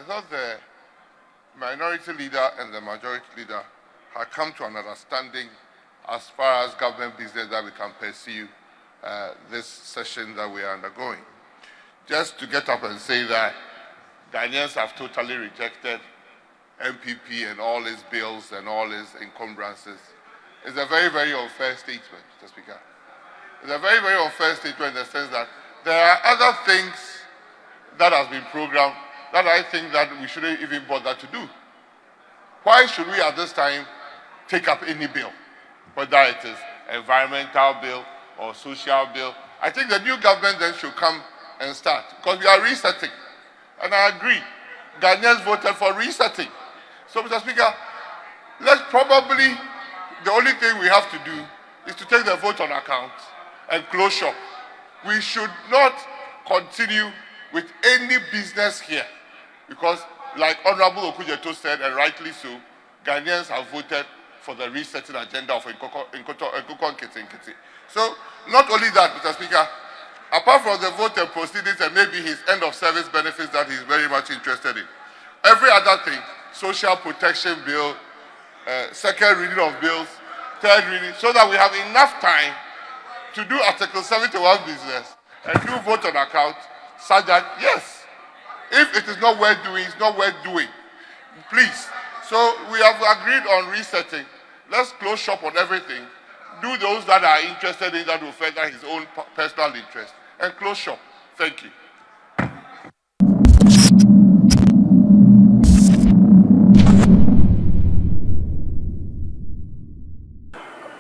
thought the minority leader and the majority leader had come to an understanding as far as government business that we can pursue this session that we are undergoing. Just to get up and say that Ghanaians have totally rejected NPP and all his bills and all his encumbrances is a very, very unfair statement, Mr. Speaker. It's a very, very unfair statement in the sense that there are other things that has been programmed that I think that we shouldn't even bother to do. Why should we at this time take up any bill, whether it is environmental bill or social bill? I think the new government then should come and start, because we are resetting. And I agree, Ghanaians voted for resetting. So, Mr. Speaker, let's probably, the only thing we have to do is to take the vote on account and close shop. We should not continue with any business here, because like Honorable Okujeto said, and rightly so, Ghanaians have voted for the resetting agenda of Nkoko Nkiti. So, not only that, Mr. Speaker, apart from the vote and proceedings and maybe his end of service benefits that he's very much interested in, every other thing, social protection bill, second reading of bills, third reading, so that we have enough time to do Article 71 business and do vote on account, such that, yes, if it is not worth doing, it's not worth doing. Please. So we have agreed on resetting. Let's close shop on everything. Do those that are interested in that will further his own personal interest. And close shop. Thank you.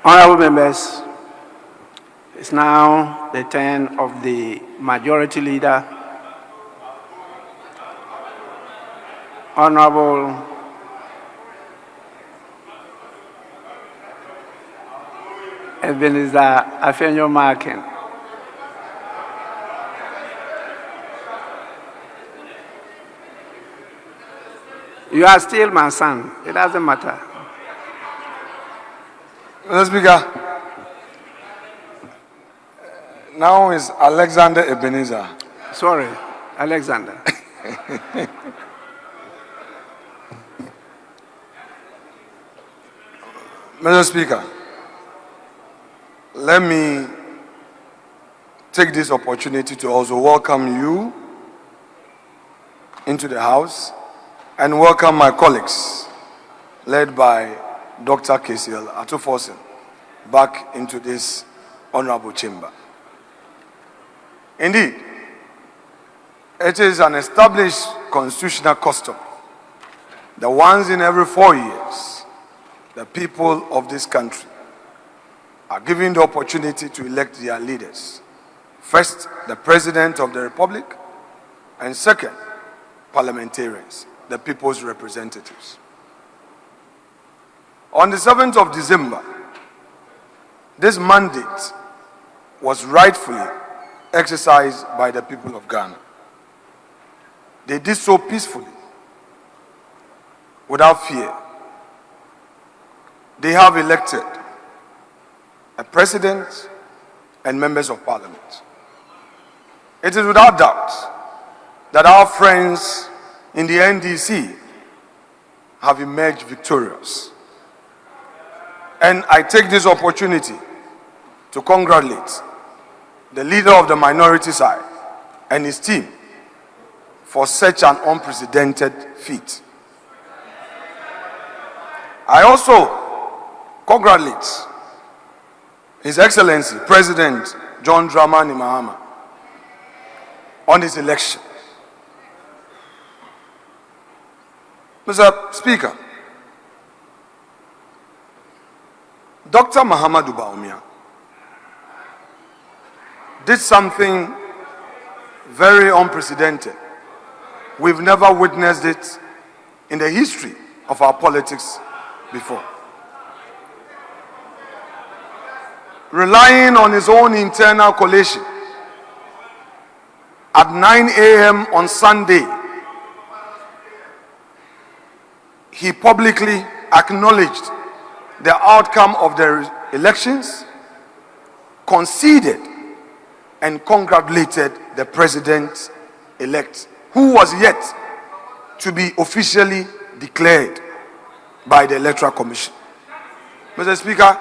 Honorable members, it's now the turn of the majority leader, Honorable Ebenezer Afenyo-Markin. You are still my son. It doesn't matter. Mr. Speaker, now is Alexander Ebenezer. Sorry, Alexander. Mr. Speaker, let me take this opportunity to also welcome you into the House and welcome my colleagues, led by Dr. KCL Atufosin, back into this honorable chamber. Indeed, it is an established constitutional custom that once in every 4 years, the people of this country are given the opportunity to elect their leaders. First, the President of the Republic, and second, parliamentarians, the people's representatives. On the 7th of December, this mandate was rightfully exercised by the people of Ghana. They did so peacefully, without fear. They have elected a president and members of parliament. It is without doubt that our friends in the NDC have emerged victorious. And I take this opportunity to congratulate the leader of the minority side and his team for such an unprecedented feat. I also congratulate His Excellency President John Dramani Mahama on his election. Mr. Speaker, Dr. Mahamudu Bawumia did something very unprecedented. We've never witnessed it in the history of our politics before. Relying on his own internal coalition, at 9 a.m. on Sunday, he publicly acknowledged the outcome of the elections, conceded and congratulated the president-elect, who was yet to be officially declared by the Electoral Commission. Mr. Speaker,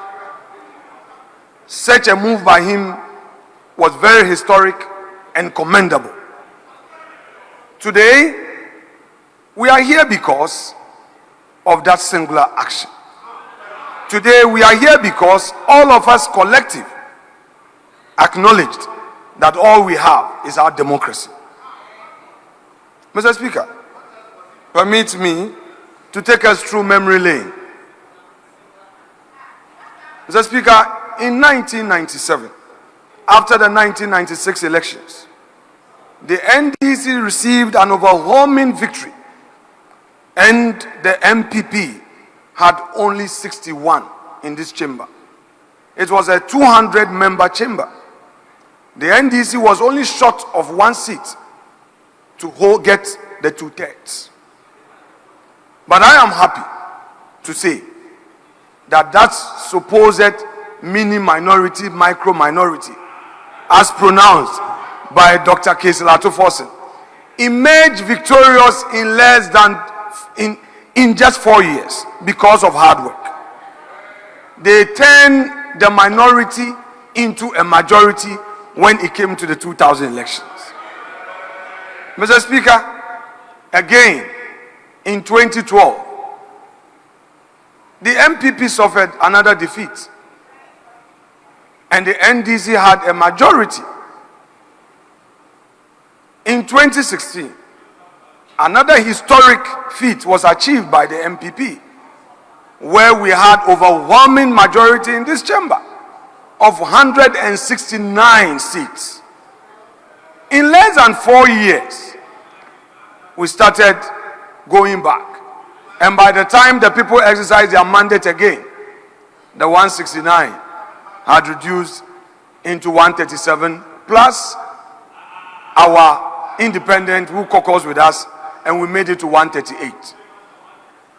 such a move by him was very historic and commendable. Today, we are here because of that singular action. Today, we are here because all of us collective acknowledged that all we have is our democracy. Mr. Speaker, permit me to take us through memory lane. Mr. Speaker, in 1997, after the 1996 elections, the NDC received an overwhelming victory, and the NPP had only 61 in this chamber. It was a 200-member chamber. The NDC was only short of one seat to get the 2/3. But I am happy to say that that supposed mini minority, micro minority, as pronounced by Dr. Keselato Forsen, emerged victorious in less than in just 4 years because of hard work. They turned the minority into a majority when it came to the 2000 elections. Mr. Speaker, again, in 2012, the NPP suffered another defeat, and the NDC had a majority. In 2016, another historic feat was achieved by the NPP, where we had overwhelming majority in this chamber of 169 seats. In less than 4 years, we started going back. And by the time the people exercised their mandate again, the 169 had reduced into 137, plus our independent who caucused with us, and we made it to 138.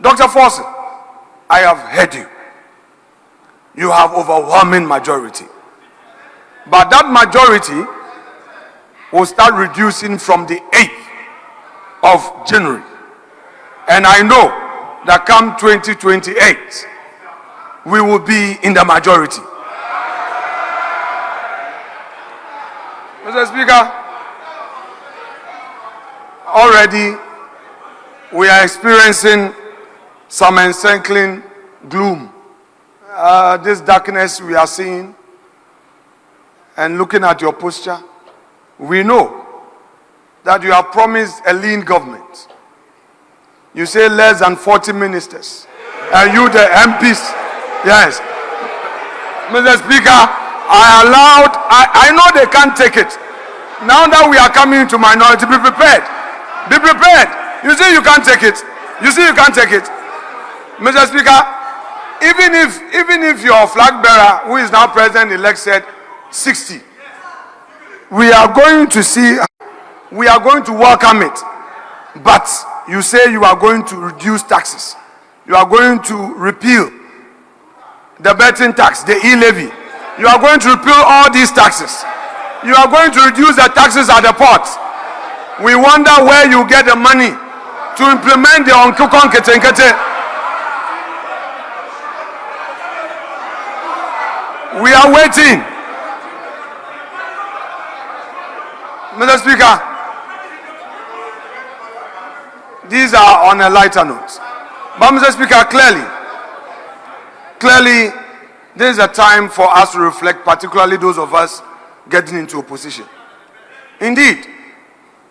Dr. Forsen, I have heard you. You have overwhelming majority. But that majority will start reducing from the 8th of January. And I know that come 2028, we will be in the majority. Mr. Speaker, already we are experiencing some encircling gloom. This darkness we are seeing, and looking at your posture, we know that you have promised a lean government. You say less than 40 ministers, and you the MPs. Yes. Mr. Speaker, I know they can't take it. Now that we are coming into minority, be prepared. Be prepared. You see you can't take it. You see you can't take it. Mr. Speaker, even if your flag bearer, who is now president-elect, said 60, we are going to see, we are going to welcome it. But you say you are going to reduce taxes. You are going to repeal the betting tax, the e-levy. You are going to repeal all these taxes. You are going to reduce the taxes at the ports. We wonder where you get the money to implement the Onkukon Ketenkete. We are waiting. Mr. Speaker, these are on a lighter note. But Mr. Speaker, clearly, this is a time for us to reflect, particularly those of us getting into opposition. Indeed,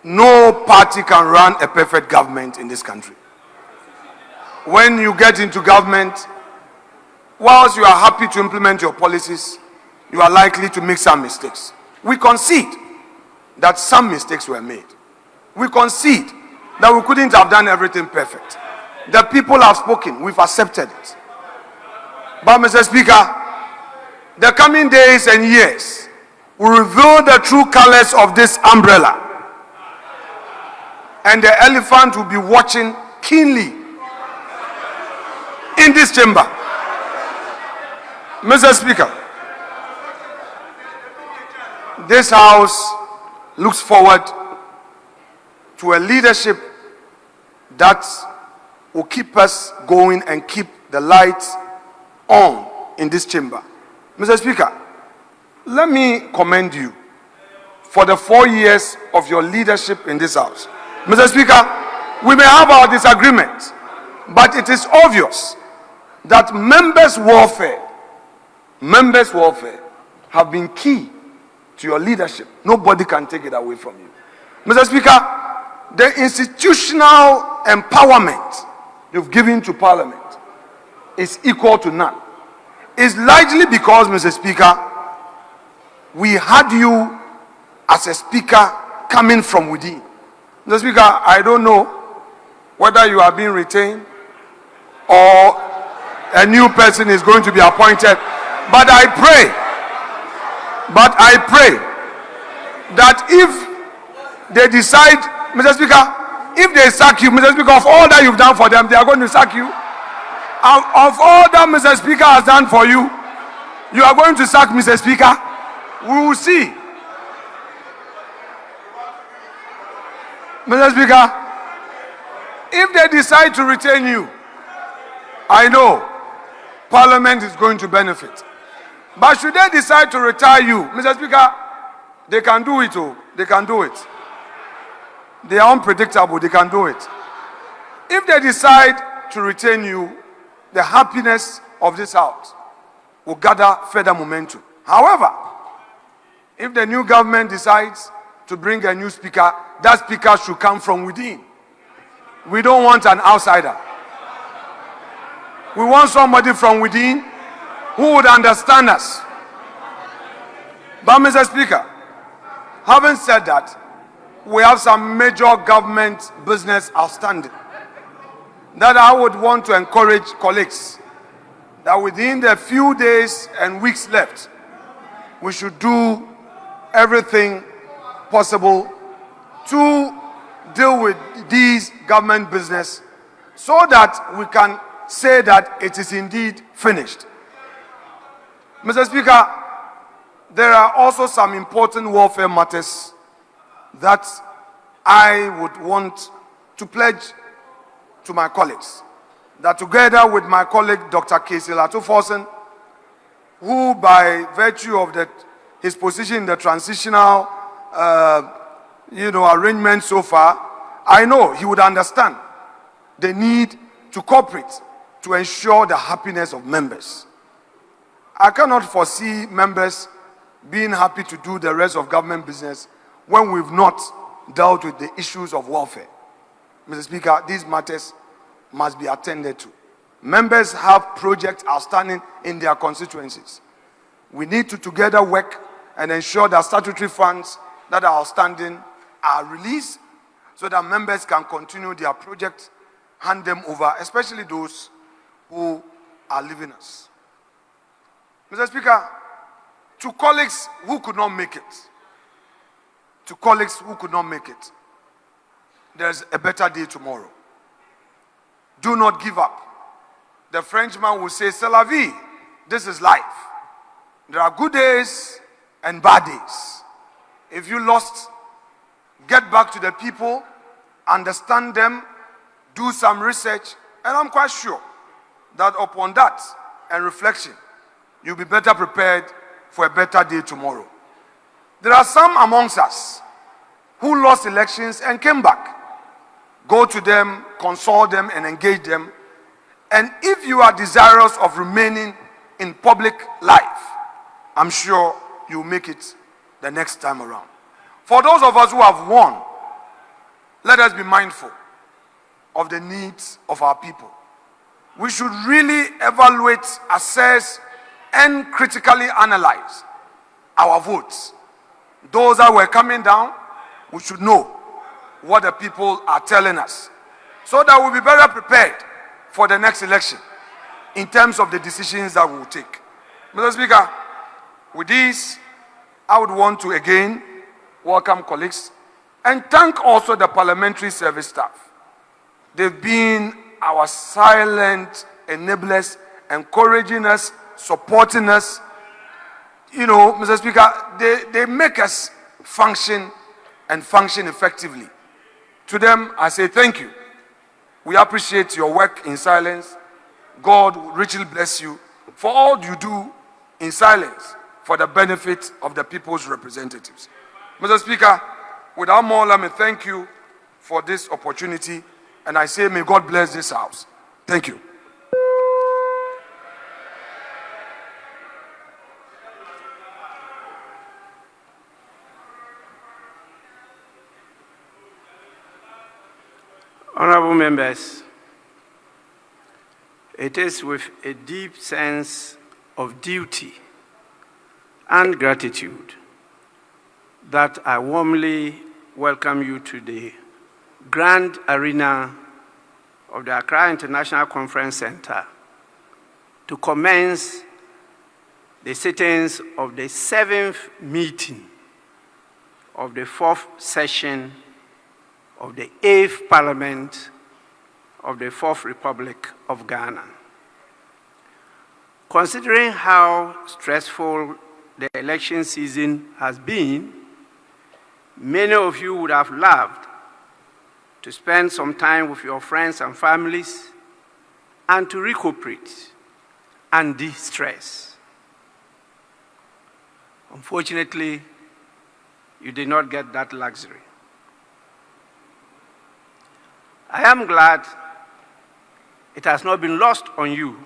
no party can run a perfect government in this country. When you get into government, whilst you are happy to implement your policies, you are likely to make some mistakes. We concede that some mistakes were made. We concede that we couldn't have done everything perfect. The people have spoken, we've accepted it. But Mr. Speaker, the coming days and years will reveal the true colors of this umbrella. And the elephant will be watching keenly in this chamber. Mr. Speaker, this House looks forward to a leadership that will keep us going and keep the lights on in this chamber. Mr. Speaker, let me commend you for the 4 years of your leadership in this house. Mr. Speaker, we may have our disagreements, but it is obvious that members' warfare have been key to your leadership. Nobody can take it away from you. Mr. Speaker, the institutional empowerment you've given to Parliament is equal to none. It's largely because, Mr. Speaker, we had you as a speaker coming from within. Mr. Speaker, I don't know whether you are being retained or a new person is going to be appointed, but I pray that if they decide, Mr. Speaker, if they sack you, Mr. Speaker, of all that you've done for them, they are going to sack you. Of all that Mr. Speaker has done for you, you are going to sack Mr. Speaker. We will see. Mr. Speaker, if they decide to retain you, I know Parliament is going to benefit. But should they decide to retire you, Mr. Speaker, they can do it. Oh, they can do it. They are unpredictable. They can do it. If they decide to retain you, the happiness of this house will gather further momentum. However, if the new government decides to bring a new speaker, that speaker should come from within. We don't want an outsider. We want somebody from within who would understand us. But Mr. Speaker, having said that, we have some major government business outstanding that I would want to encourage colleagues that within the few days and weeks left, we should do everything possible to deal with these government business so that we can say that it is indeed finished. Mr. Speaker, there are also some important welfare matters that I would want to pledge to my colleagues, that together with my colleague Dr. Casey Latufosen, who by virtue of his position in the transitional arrangement so far, I know he would understand the need to cooperate to ensure the happiness of members. I cannot foresee members being happy to do the rest of government business when we've not dealt with the issues of welfare. Mr. Speaker, these matters must be attended to. Members have projects outstanding in their constituencies. We need to together work and ensure that statutory funds that are outstanding are released so that members can continue their projects, hand them over, especially those who are leaving us. Mr. Speaker, to colleagues who could not make it, there's a better day tomorrow. Do not give up. The Frenchman will say, c'est la vie. This is life. There are good days and bad days. If you lost, get back to the people, understand them, do some research, and I'm quite sure that upon that and reflection, you'll be better prepared for a better day tomorrow. There are some amongst us who lost elections and came back. Go to them, consult them, and engage them. And if you are desirous of remaining in public life, I'm sure you'll make it the next time around. For those of us who have won, let us be mindful of the needs of our people. We should really evaluate, assess, and critically analyze our votes. Those that were coming down, we should know what the people are telling us so that we'll be better prepared for the next election in terms of the decisions that we will take. Mr. Speaker, with this, I would want to again welcome colleagues and thank also the parliamentary service staff. They've been our silent enablers, encouraging us, supporting us. You know, Mr. Speaker, they make us function and function effectively. To them, I say thank you. We appreciate your work in silence. God will richly bless you for all you do in silence for the benefit of the people's representatives. Mr. Speaker, without more, let me thank you for this opportunity, and I say may God bless this house. Thank you. Honorable members, it is with a deep sense of duty and gratitude that I warmly welcome you to the grand arena of the Accra International Conference Center to commence the sittings of the 7th meeting of the 4th session of the 8th Parliament of the 4th Republic of Ghana. Considering how stressful the election season has been, many of you would have loved to spend some time with your friends and families and to recuperate and de-stress. Unfortunately, you did not get that luxury. I am glad it has not been lost on you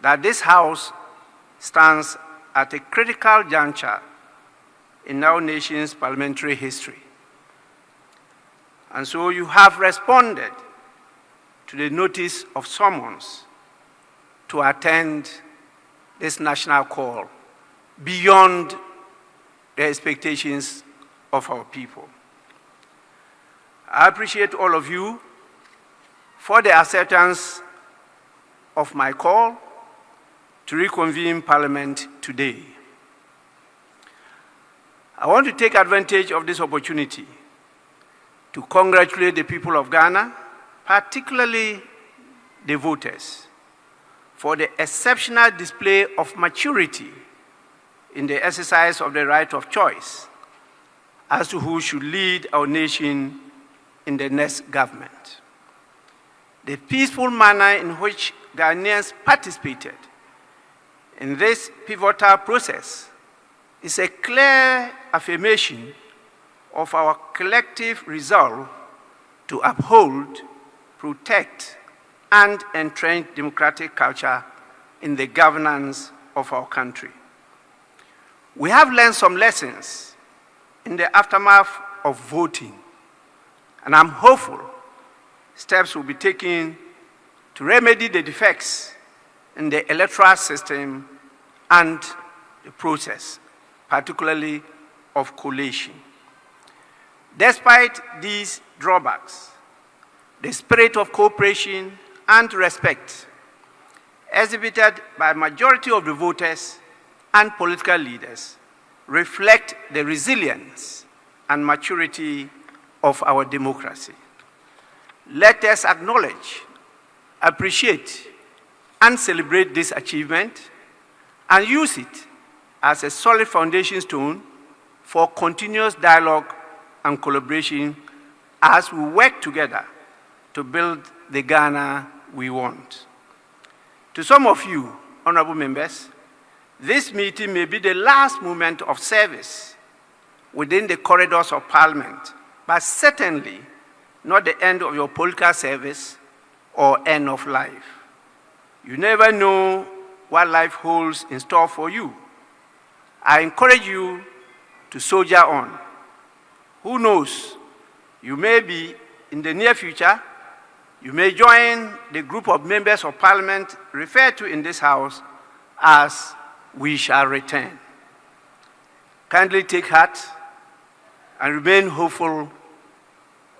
that this House stands at a critical juncture in our nation's parliamentary history. And so you have responded to the notice of summons to attend this national call beyond the expectations of our people. I appreciate all of you for the acceptance of my call to reconvene Parliament today. I want to take advantage of this opportunity to congratulate the people of Ghana, particularly the voters, for the exceptional display of maturity in the exercise of the right of choice as to who should lead our nation in the next government. The peaceful manner in which Ghanaians participated in this pivotal process is a clear affirmation of our collective resolve to uphold, protect, and entrench democratic culture in the governance of our country. We have learned some lessons in the aftermath of voting, and I'm hopeful steps will be taken to remedy the defects in the electoral system and the process, particularly of collation. Despite these drawbacks, the spirit of cooperation and respect exhibited by a majority of the voters and political leaders reflect the resilience and maturity of our democracy. Let us acknowledge, appreciate, and celebrate this achievement and use it as a solid foundation stone for continuous dialogue and collaboration as we work together to build the Ghana we want. To some of you, honorable members, this meeting may be the last moment of service within the corridors of Parliament, but certainly not the end of your political service or end of life. You never know what life holds in store for you. I encourage you to soldier on. Who knows, you may be, in the near future, you may join the group of members of Parliament referred to in this House as we shall return. Kindly take heart and remain hopeful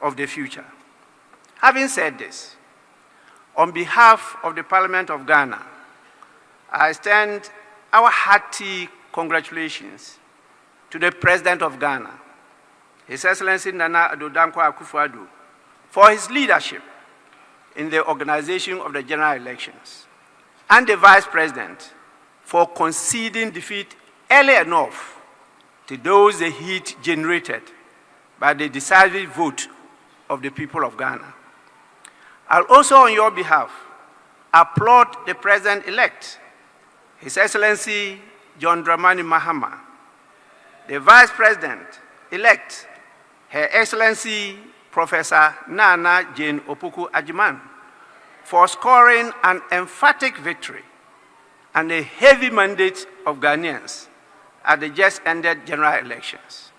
of the future. Having said this, on behalf of the Parliament of Ghana, I extend our hearty congratulations to the President of Ghana, His Excellency Nana Addo Dankwa Akufo-Addo, for his leadership in the organization of the general elections, and the Vice President for conceding defeat early enough to those the heat generated by the decisive vote of the people of Ghana. I'll also, on your behalf, applaud the President-elect, His Excellency John Dramani Mahama, the Vice President-elect, Her Excellency Professor Nana Jane Opoku Ajiman, for scoring an emphatic victory and a heavy mandate of Ghanaians at the just ended general elections.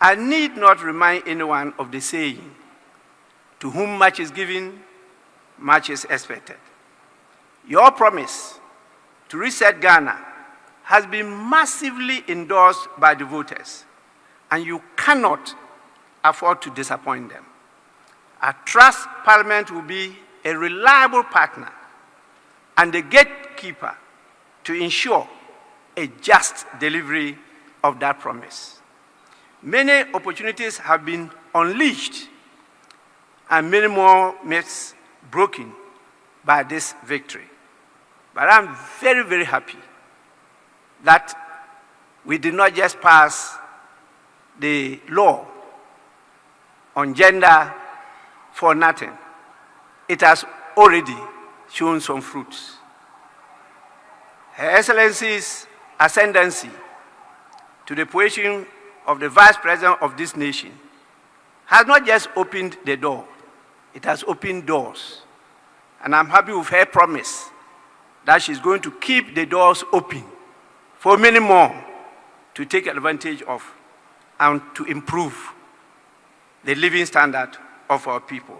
I need not remind anyone of the saying, to whom much is given, much is expected. Your promise to reset Ghana has been massively endorsed by the voters, and you cannot afford to disappoint them. I trust Parliament will be a reliable partner and a gatekeeper to ensure a just delivery of that promise. Many opportunities have been unleashed and many more myths broken by this victory. But I'm very, very happy that we did not just pass the law on gender for nothing. It has already shown some fruits. Her Excellency's ascendancy to the position of the Vice President of this nation has not just opened the door, it has opened doors. And I'm happy with her promise that she's going to keep the doors open for many more to take advantage of and to improve the living standard of our people.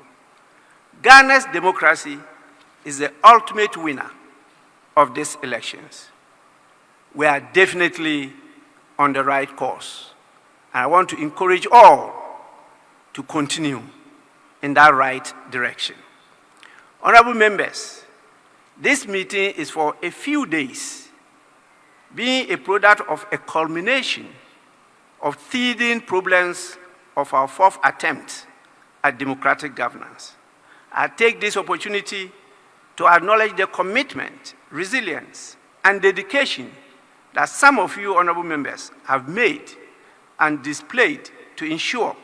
Ghana's democracy is the ultimate winner of these elections. We are definitely on the right course. And I want to encourage all to continue in that right direction. Honorable members, this meeting is for a few days, being a product of a culmination of teething problems of our fourth attempt at democratic governance. I take this opportunity to acknowledge the commitment, resilience, and dedication that some of you, honorable members, have made and displayed to ensure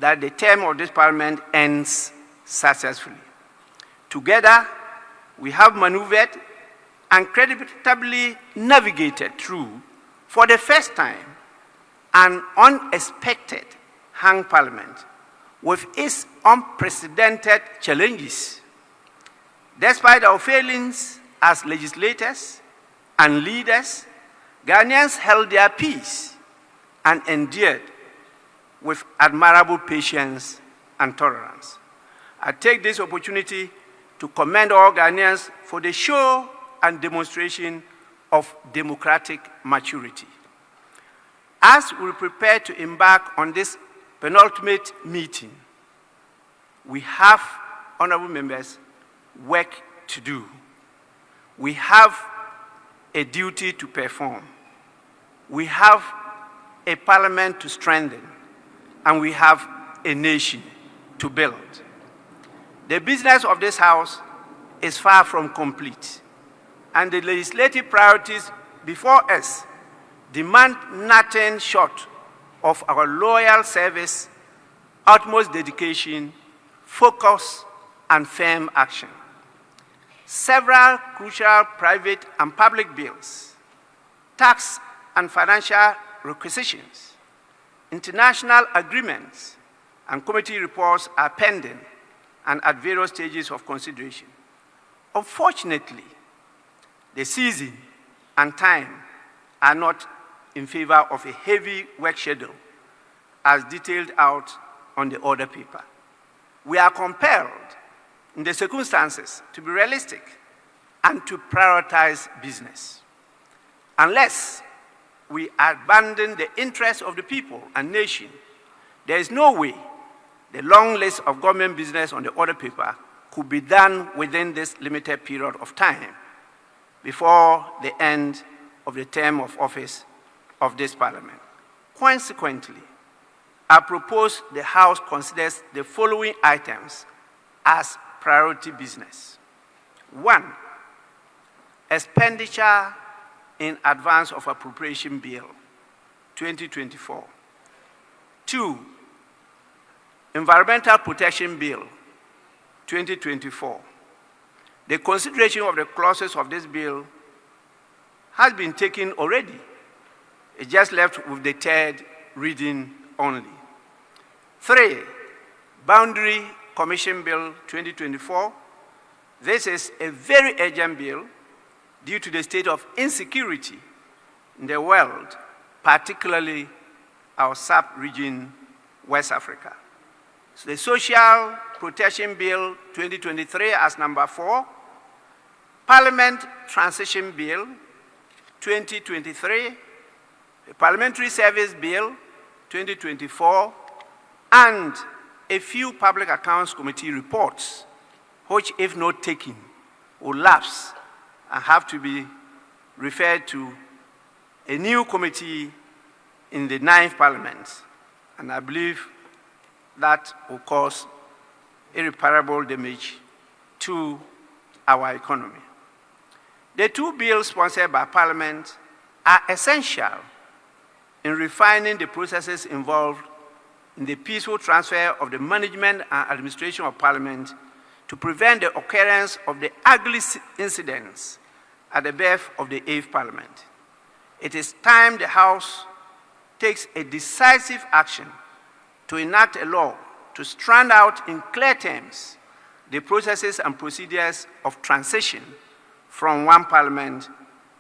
that the term of this Parliament ends successfully. Together, we have maneuvered and creditably navigated through, for the first time, an unexpected hung Parliament with its unprecedented challenges. Despite our failings as legislators and leaders, Ghanaians held their peace and endured with admirable patience and tolerance. I take this opportunity to commend all Ghanaians for the show and demonstration of democratic maturity. As we prepare to embark on this penultimate meeting, we have, honorable members, work to do. We have a duty to perform. We have a parliament to strengthen, and we have a nation to build. The business of this House is far from complete, and the legislative priorities before us demand nothing short of our loyal service, utmost dedication, focus, and firm action. Several crucial private and public bills, tax and financial requisitions, international agreements, and committee reports are pending and at various stages of consideration. Unfortunately, the season and time are not in favor of a heavy work schedule as detailed out on the order paper. We are compelled, in the circumstances, to be realistic and to prioritize business. Unless we abandon the interests of the people and nation, there is no way the long list of government business on the order paper could be done within this limited period of time before the end of the term of office of this Parliament. Consequently, I propose the House considers the following items as priority business. 1, expenditure in advance of appropriation bill 2024. 2, environmental protection bill 2024. The consideration of the clauses of this bill has been taken already. It's just left with the third reading only. 3, Boundary Commission Bill 2024. This is a very urgent bill due to the state of insecurity in the world, particularly our sub-region, West Africa. So the Social Protection Bill 2023 as number 4, Parliament Transition Bill 2023, the Parliamentary Service Bill 2024, and a few Public Accounts Committee reports, which, if not taken, will lapse and have to be referred to a new committee in the 9th Parliament. And I believe that will cause irreparable damage to our economy. The 2 bills sponsored by Parliament are essential in refining the processes involved in the peaceful transfer of the management and administration of Parliament to prevent the occurrence of the ugly incidents at the birth of the 8th Parliament. It is time the House takes a decisive action to enact a law to strand out in clear terms the processes and procedures of transition from one Parliament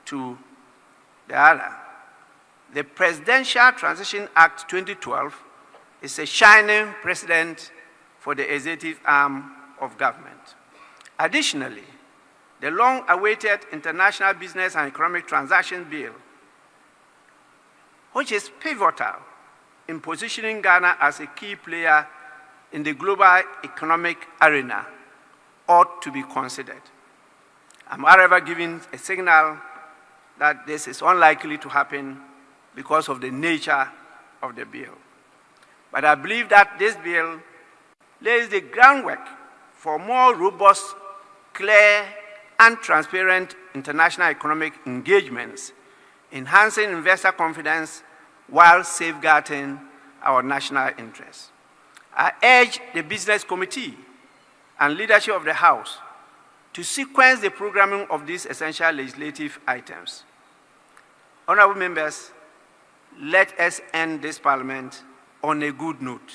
to the other. The Presidential Transition Act 2012 is a shining precedent for the executive arm of government. Additionally, the long-awaited International Business and Economic Transactions Bill, which is pivotal in positioning Ghana as a key player in the global economic arena, ought to be considered. I'm, however, giving a signal that this is unlikely to happen because of the nature of the bill. But I believe that this bill lays the groundwork for more robust, clear, and transparent international economic engagements, enhancing investor confidence while safeguarding our national interests. I urge the Business Committee and leadership of the House to sequence the programming of these essential legislative items. Honorable members, let us end this Parliament on a good note.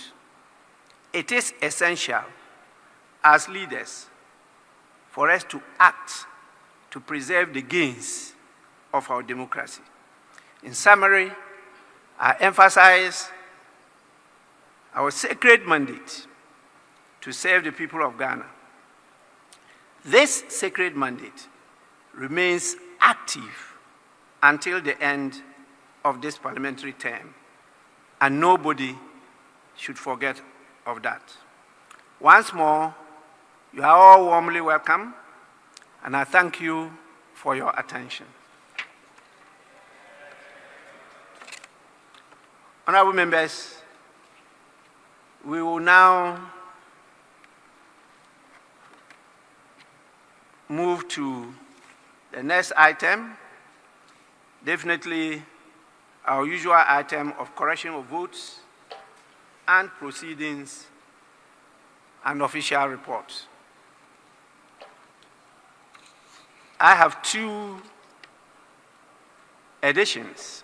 It is essential as leaders for us to act to preserve the gains of our democracy. In summary, I emphasize our sacred mandate to serve the people of Ghana. This sacred mandate remains active until the end of this parliamentary term, and nobody should forget of that. Once more, you are all warmly welcome, and I thank you for your attention. Honorable members, we will now move to the next item, definitely our usual item of correction of votes and proceedings and official reports. I have 2 additions.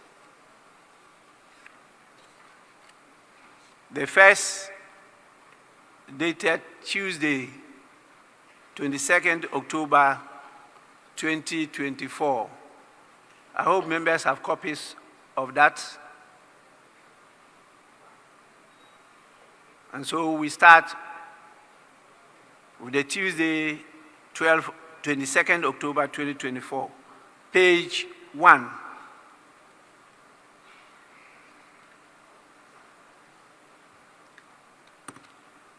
The first, dated Tuesday, 22nd October 2024. I hope members have copies of that. And so we start with the Tuesday, 22nd October 2024, page 1.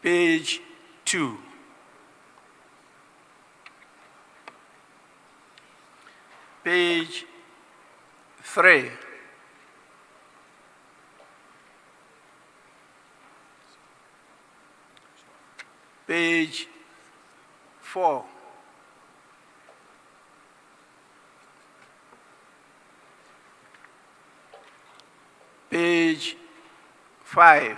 Page 2. Page 3. Page 4. Page 5.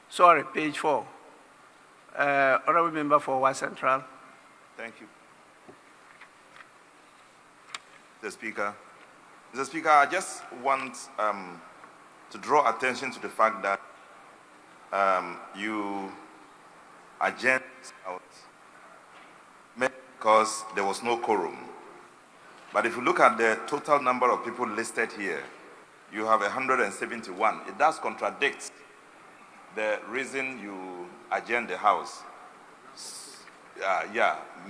Sorry, page 4. Honorable Member for West Central. Thank you. Mr. Speaker. Mr. Speaker, I just want to draw attention to the fact that you adjourned out because there was no quorum. But if you look at the total number of people listed here, you have 171. It does contradict the reason you adjourned the House.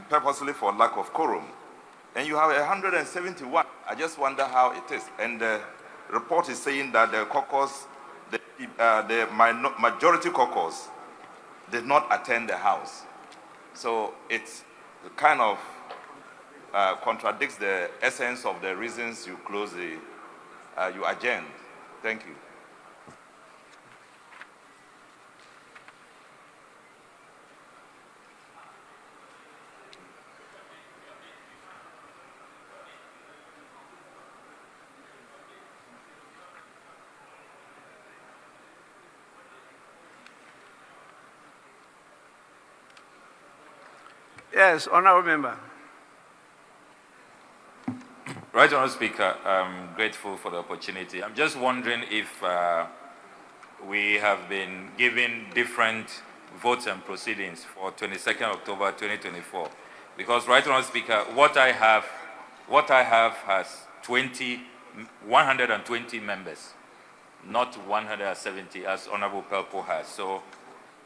Purposely for lack of quorum. And you have 171. I just wonder how it is. And the report is saying that the caucus, the majority caucus, did not attend the House. So it kind of contradicts the essence of the reasons you close the, you adjourned. Thank you. Yes, Honorable Member. Right, Honourable Speaker, I'm grateful for the opportunity. I'm just wondering if we have been given different votes and proceedings for 22nd October 2024. Because, right, Honourable Speaker, what I have has 120 members, not 170 as Honourable Pelpo has. So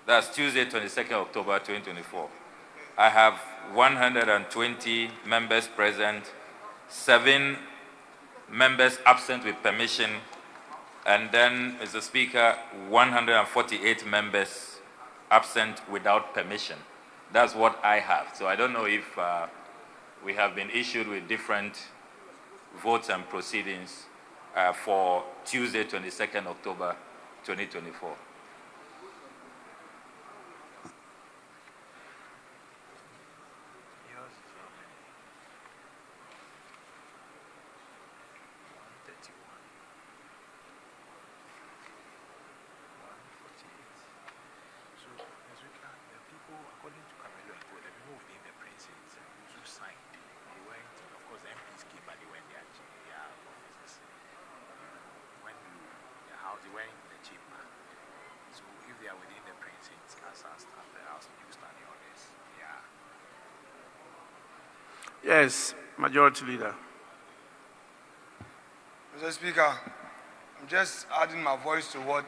that's Tuesday, 22nd October 2024. I have 120 members present, 7 members absent with permission, and then, Mr. Speaker, 148 members absent without permission. That's what I have. So I don't know if we have been issued with different votes and proceedings for Tuesday, 22nd October 2024. Yes, Majority Leader. Mr. Speaker, I'm just adding my voice to what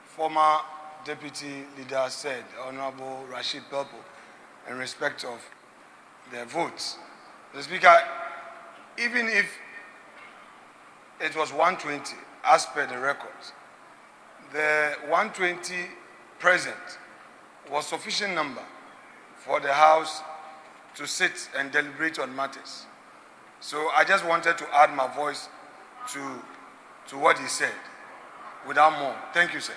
former Deputy Leader said, Honorable Rashid Pelpo, in respect of their votes. Mr. Speaker, even if it was 120, as per the records, the 120 present was sufficient number for the House to sit and deliberate on matters. So I just wanted to add my voice to what he said, without more. Thank you, sir.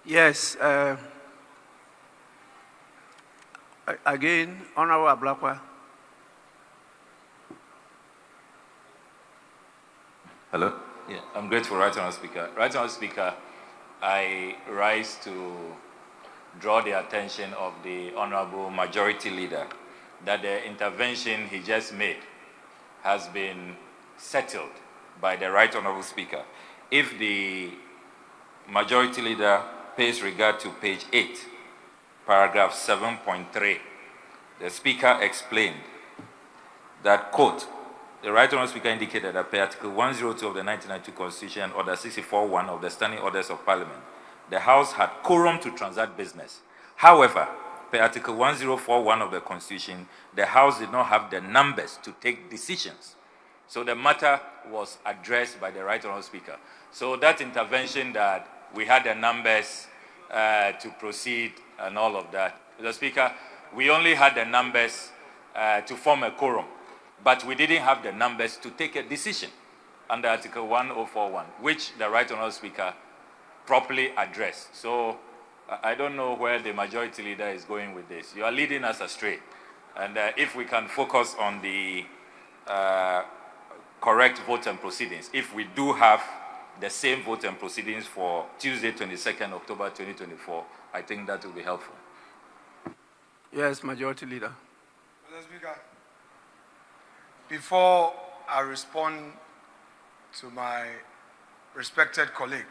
Yes. Again, Honorable Ablakwa. Hello? Yeah, I'm grateful, Right Honourable Speaker. Right Honourable Speaker, I rise to draw the attention of the Honourable Majority Leader that the intervention he just made has been settled by the Right Honourable Speaker. If the Majority Leader pays regard to page 8, paragraph 7.3, the Speaker explained that, quote, the Right Honourable Speaker indicated that per Article 102 of the 1992 Constitution and Order 64.1 of the Standing Orders of Parliament, the House had quorum to transact business. However, per Article 1041 of the Constitution, the House did not have the numbers to take decisions. So the matter was addressed by the Right Honourable Speaker. So that intervention that we had the numbers to proceed and all of that, Mr. Speaker, we only had the numbers to form a quorum, but we didn't have the numbers to take a decision. under Article 1041, which the Right Honourable Speaker properly addressed. So I don't know where the majority leader is going with this. You are leading us astray. And if we can focus on the correct vote and proceedings, if we do have the same vote and proceedings for Tuesday, 22nd October 2024, I think that will be helpful. Yes, Majority Leader. Mr. Speaker, before I respond to my respected colleague,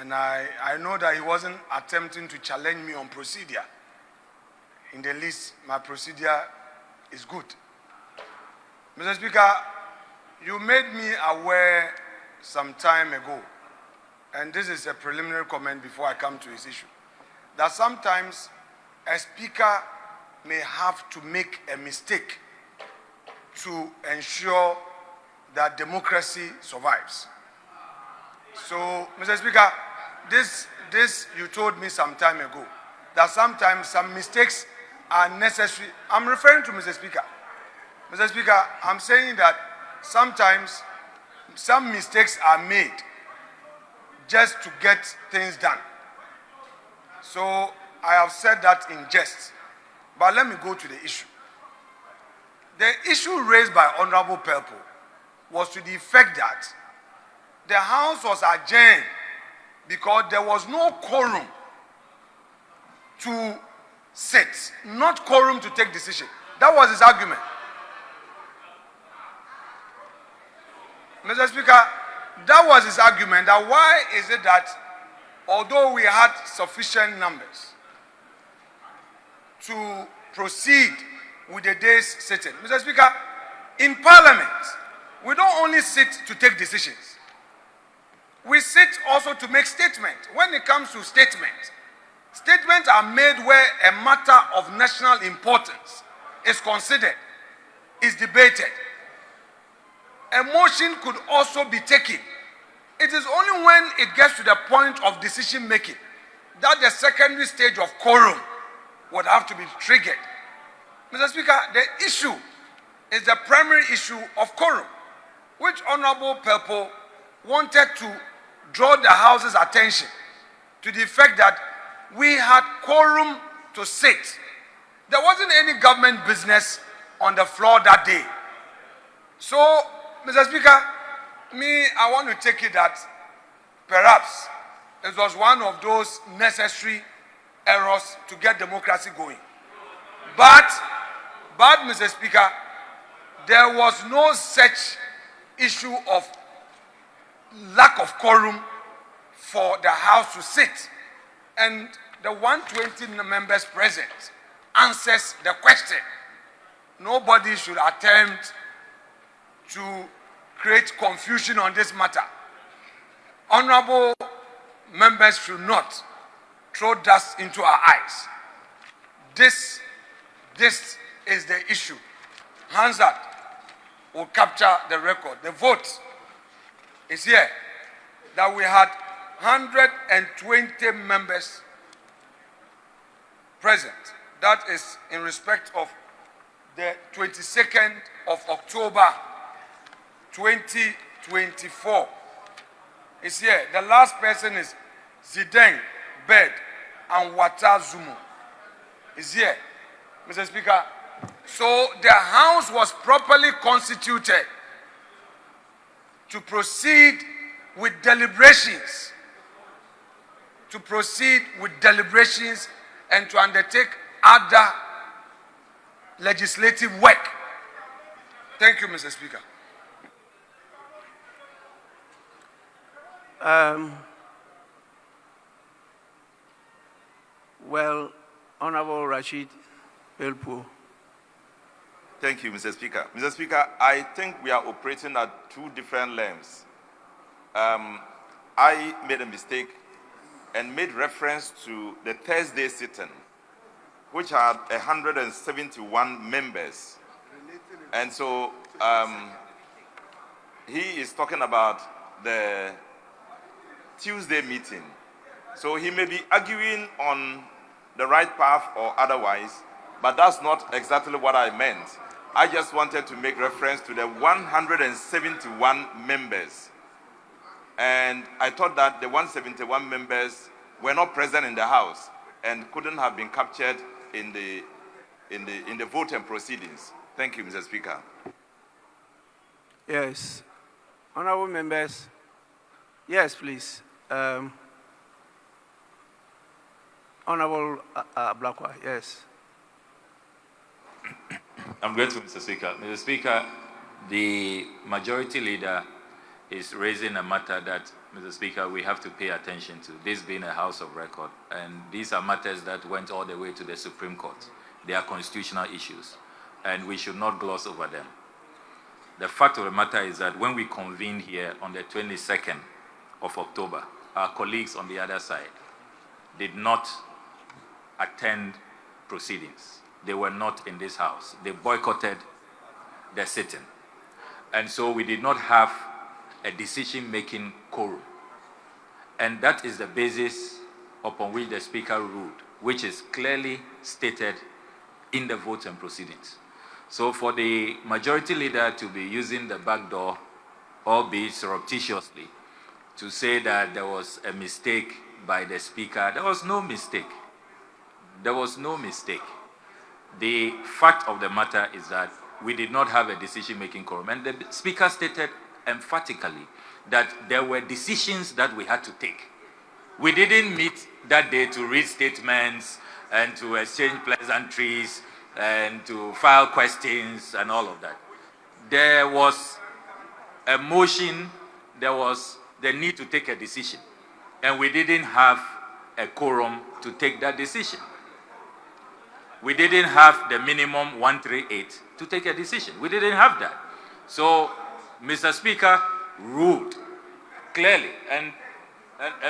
and I know that he wasn't attempting to challenge me on procedure. In the least, my procedure is good. Mr. Speaker, you made me aware some time ago, and this is a preliminary comment before I come to his issue, that sometimes a speaker may have to make a mistake to ensure that democracy survives. So, Mr. Speaker, this you told me some time ago, that sometimes some mistakes are necessary. I'm referring to Mr. Speaker. Mr. Speaker, I'm saying that sometimes some mistakes are made just to get things done. So I have said that in jest. But let me go to the issue. The issue raised by Honorable Pelpo was to the effect that the House was adjourned because there was no quorum to sit, not quorum to take decision. That was his argument. Mr. Speaker, that was his argument, that why is it that although we had sufficient numbers to proceed with the day's sitting. Mr. Speaker, in Parliament, we don't only sit to take decisions. We sit also to make statements. When it comes to statements, statements are made where a matter of national importance is considered, is debated. A motion could also be taken. It is only when it gets to the point of decision making that the secondary stage of quorum would have to be triggered. Mr. Speaker, the issue is the primary issue of quorum, which Honorable Pelpo wanted to draw the House's attention to the fact that we had quorum to sit. There wasn't any government business on the floor that day. So, Mr. Speaker, I want to take it that perhaps it was one of those necessary errors to get democracy going. But Mr. Speaker, there was no such issue of lack of quorum for the House to sit. And the 120 members present answers the question. Nobody should attempt to create confusion on this matter. Honorable members should not throw dust into our eyes. This is the issue. Hansard will capture the record. The vote is here that we had 120 members present. That is in respect of the 22nd of October 2024. It's here. The last person is Zidane Bed and Wata Zumo. Is here, Mr. Speaker. So the House was properly constituted to proceed with deliberations. And to undertake other legislative work. Thank you, Mr. Speaker. Well, Honorable Rashid Pelpo. Thank you, Mr. Speaker. Mr. Speaker, I think we are operating at two different levels. I made a mistake and made reference to the Thursday sitting, which had 171 members. And so he is talking about the Tuesday meeting. So he may be arguing on the right path or otherwise, but that's not exactly what I meant. I just wanted to make reference to the 171 members. And I thought that the 171 members were not present in the House and couldn't have been captured in the vote and proceedings. Thank you, Mr. Speaker. Yes. Honorable members. Yes, please. Honorable Blackwell, yes. I'm grateful, Mr. Speaker. Mr. Speaker, the majority leader is raising a matter that, Mr. Speaker, we have to pay attention to, this being a House of Record. And these are matters that went all the way to the Supreme Court. They are constitutional issues, and we should not gloss over them. The fact of the matter is that when we convened here on the 22nd of October, our colleagues on the other side did not attend proceedings. They were not in this House. They boycotted the sitting. And so we did not have a decision-making quorum. And that is the basis upon which the Speaker ruled, which is clearly stated in the votes and proceedings. So for the majority leader to be using the back door, albeit surreptitiously, to say that there was a mistake by the Speaker, there was no mistake. There was no mistake. The fact of the matter is that we did not have a decision-making quorum. And the Speaker stated emphatically that there were decisions that we had to take. We didn't meet that day to read statements and to exchange pleasantries and to file questions and all of that. There was a motion, there was the need to take a decision, and we didn't have a quorum to take that decision. We didn't have the minimum 138 to take a decision. We didn't have that. So Mr. Speaker ruled clearly. And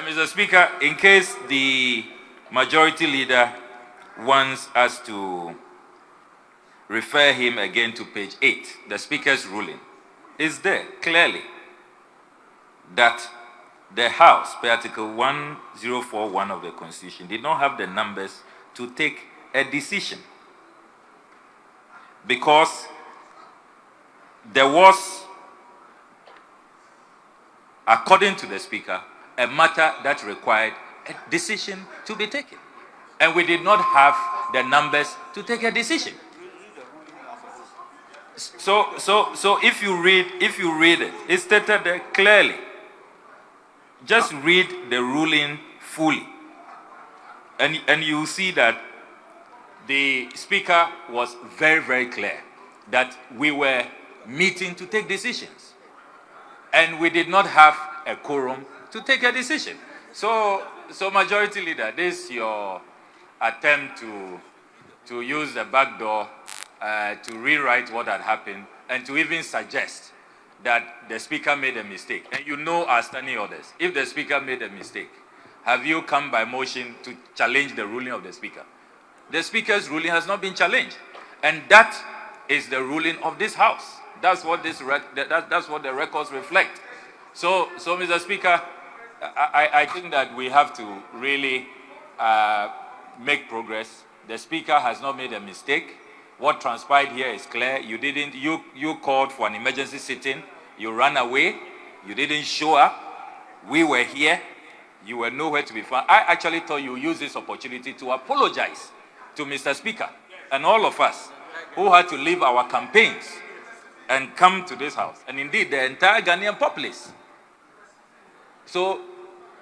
Mr. Speaker, in case the majority leader wants us to refer him again to page 8, the Speaker's ruling is there clearly that the House, per Article 1041 of the Constitution, did not have the numbers to take a decision because there was, according to the Speaker, a matter that required a decision to be taken. And we did not have the numbers to take a decision. So if you read it, it's stated there clearly. Just read the ruling fully. And you see that the Speaker was very, very clear that we were meeting to take decisions. And we did not have a quorum to take a decision. So Majority Leader, this is your attempt to use the back door to rewrite what had happened and to even suggest that the Speaker made a mistake. And you know our standing orders. If the Speaker made a mistake, have you come by motion to challenge the ruling of the Speaker? The Speaker's ruling has not been challenged. And that is the ruling of this House. That's what that's what the records reflect. So Mr. Speaker, I think that we have to really make progress. The Speaker has not made a mistake. What transpired here is clear. You called for an emergency sitting. You ran away. You didn't show up. We were here. You were nowhere to be found. I actually thought you used this opportunity to apologize to Mr. Speaker and all of us who had to leave our campaigns and come to this House, and indeed the entire Ghanaian populace. So,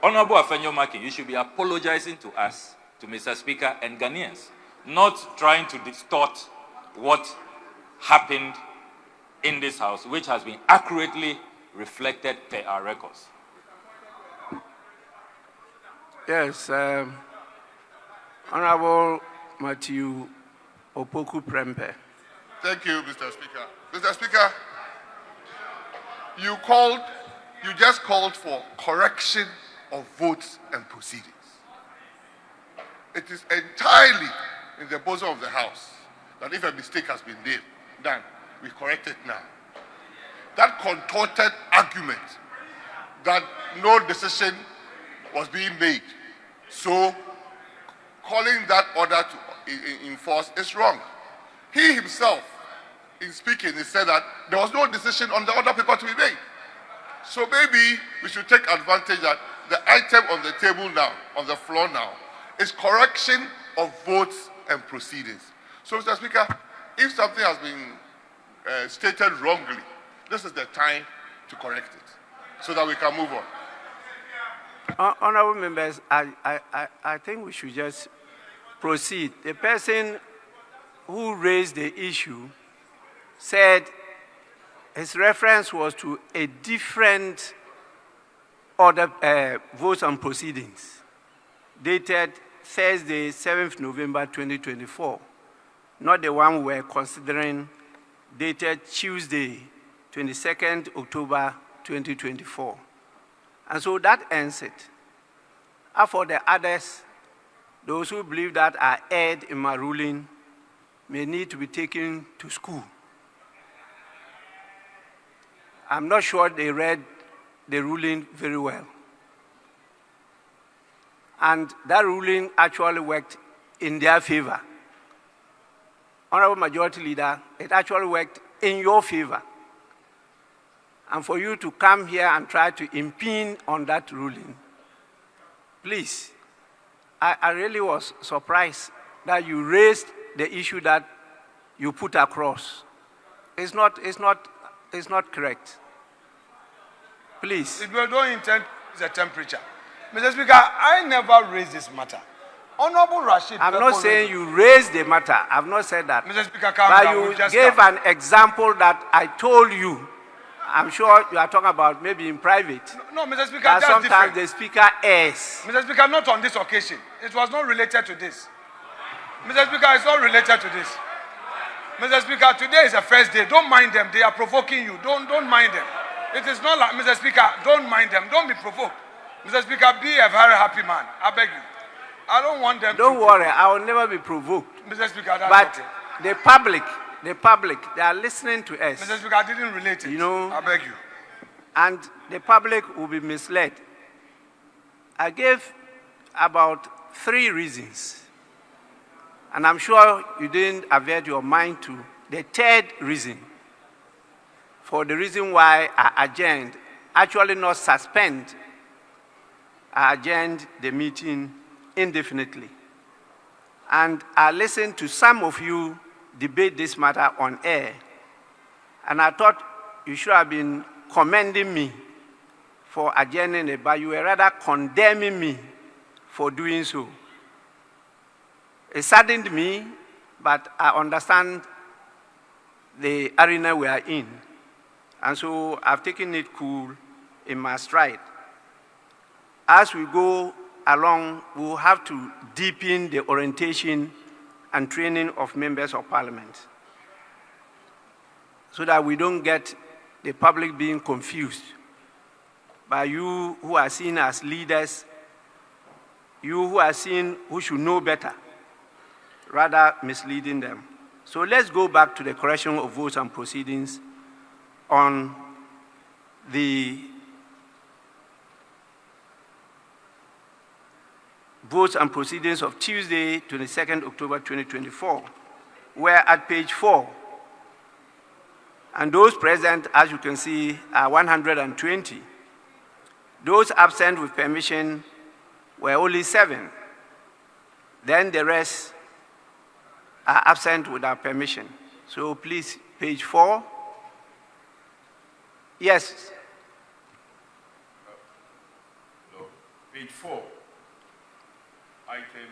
Honorable Afenyo Makin, you should be apologizing to us, to Mr. Speaker and Ghanaians, not trying to distort what happened in this House, which has been accurately reflected per our records. Yes, Honorable Matthew Opoku Prempe. Thank you, Mr. Speaker. Mr. Speaker, you just called for correction of votes and proceedings. It is entirely in the bosom of the House that if a mistake has been done, we correct it now. That contorted argument that no decision was being made, so calling that order to enforce is wrong. He himself in speaking, he said that there was no decision on the other paper to be made. So maybe we should take advantage that the item on the table now, on the floor now, is correction of votes and proceedings. So, Mr. Speaker, if something has been stated wrongly, this is the time to correct it so that we can move on. Honorable members, I think we should just proceed. The person who raised the issue said his reference was to a different order, votes and proceedings, dated Thursday, 7th November 2024, not the one we're considering, dated Tuesday, 22nd October 2024. And so that ends it. As for the others, those who believe that are erred in my ruling may need to be taken to school. I'm not sure they read the ruling very well. And that ruling actually worked in their favor. Honorable Majority Leader, it actually worked in your favor. And for you to come here and try to impede on that ruling, please, I really was surprised that you raised the issue that you put across. It's not correct. Please. If you don't intend the temperature. Mr. Speaker, I never raised this matter. Honorable Rashid. I'm not saying you raised the matter. I've not said that. Mr. Speaker, calm but down. you gave an example that I told you. I'm sure you are talking about maybe in private. No, Mr. Speaker, that that's sometimes different. the speaker errs. Mr. Speaker, not on this occasion. It was not related to this. Mr. Speaker, it's not related to this. Mr. Speaker, today is the first day. Don't mind them. They are provoking you. Don't mind them. It is not like, Mr. Speaker, don't mind them. Don't be provoked. Mr. Speaker, be a very happy man. I beg you. I don't want them Don't worry, I will never be provoked. Mr. Speaker, that's but okay. the public, they are listening to us. Mr. Speaker, I didn't relate it. You know, I beg you. And the public will be misled. I gave about 3 reasons. And I'm sure you didn't avert your mind to the 3rd reason. For the reason why I adjourned, actually not suspend, I adjourned the meeting indefinitely. And I listened to some of you debate this matter on air. And I thought you should have been commending me for adjourning it, but you were rather condemning me for doing so. It saddened me, but I understand the arena we are in. And so I've taken it cool in my stride. As we go along, we'll have to deepen the orientation and training of members of parliament so that we don't get the public being confused by you who are seen as leaders, you who are seen who should know better, rather misleading them. So let's go back to the correction of votes and proceedings on the votes and proceedings of Tuesday, 22nd October 2024. We're at page 4. And those present, as you can see, are 120. Those absent with permission were only 7. Then the rest are absent without permission. So please, page 4. Yes. No, page 4. Item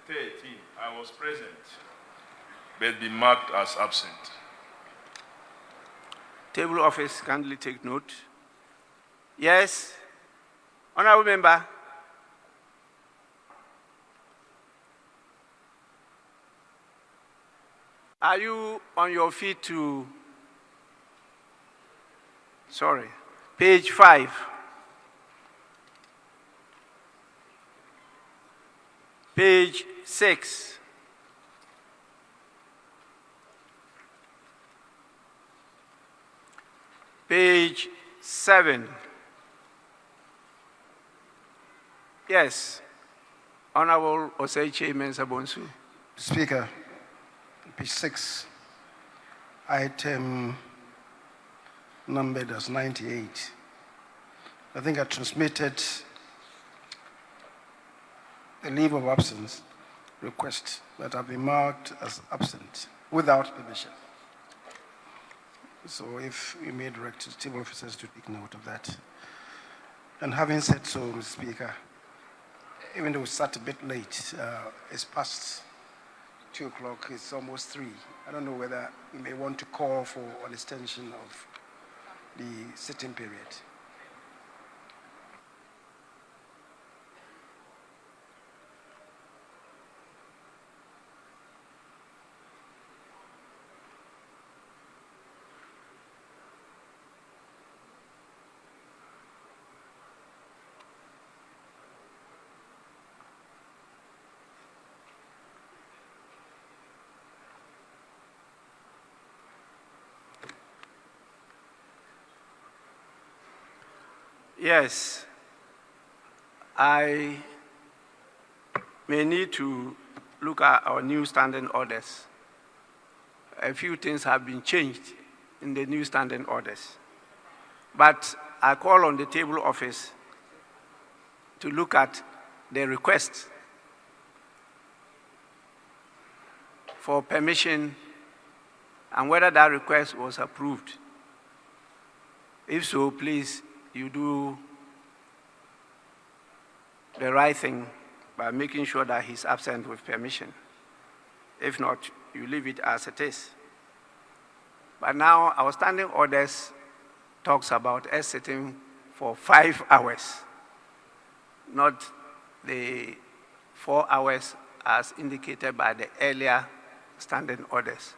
13. I was present, but be marked as absent. Table office, kindly take note. Yes. Honorable member. Are you on your feet to, sorry, page 5. Page 6. Page 7. Yes. Honorable Oseiche Mensah Bonsu. Speaker, page 6. item numbered as 98. I think I transmitted the leave of absence request that have been marked as absent without permission. So if you may direct the team officers to take note of that. And having said so, Mr. Speaker, even though we start a bit late, it's past 2 o'clock, it's almost 3. I don't know whether you may want to call for an extension of the sitting period. Yes, I may need to look at our new standing orders. A few things have been changed in the new standing orders. But I call on the table office to look at the request for permission and whether that request was approved. If so, please, you do the right thing by making sure that he's absent with permission. If not, you leave it as it is. But now our standing orders talks about us sitting for 5 hours, not the 4 hours as indicated by the earlier standing orders.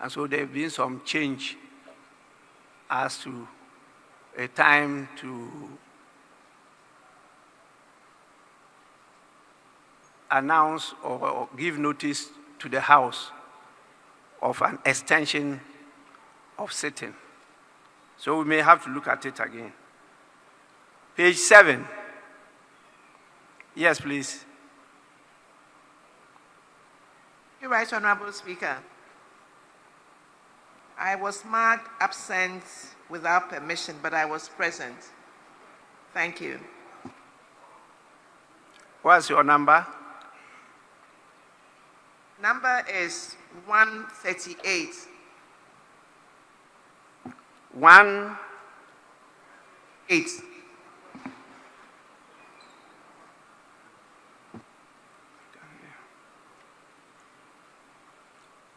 And so there have been some change as to a time to announce or give notice to the House of an extension of sitting. So we may have to look at it again. Page 7. Yes, please. You're right, Honorable Speaker. I was marked absent without permission, but I was present. Thank you. What's your number? Number is 138. 1. 8.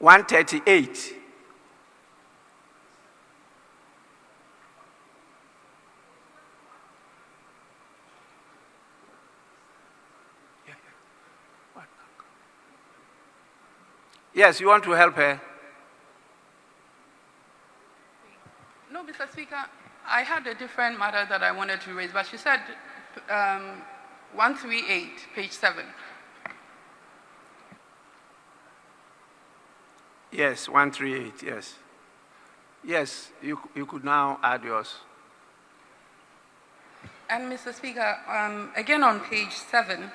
$138. Yes, you want to help her? No, Mr. Speaker, I had a different matter that I wanted to raise, but she said 138, page 7. Yes, 138, yes. Yes, you could now add yours. And Mr. Speaker, again on page 7,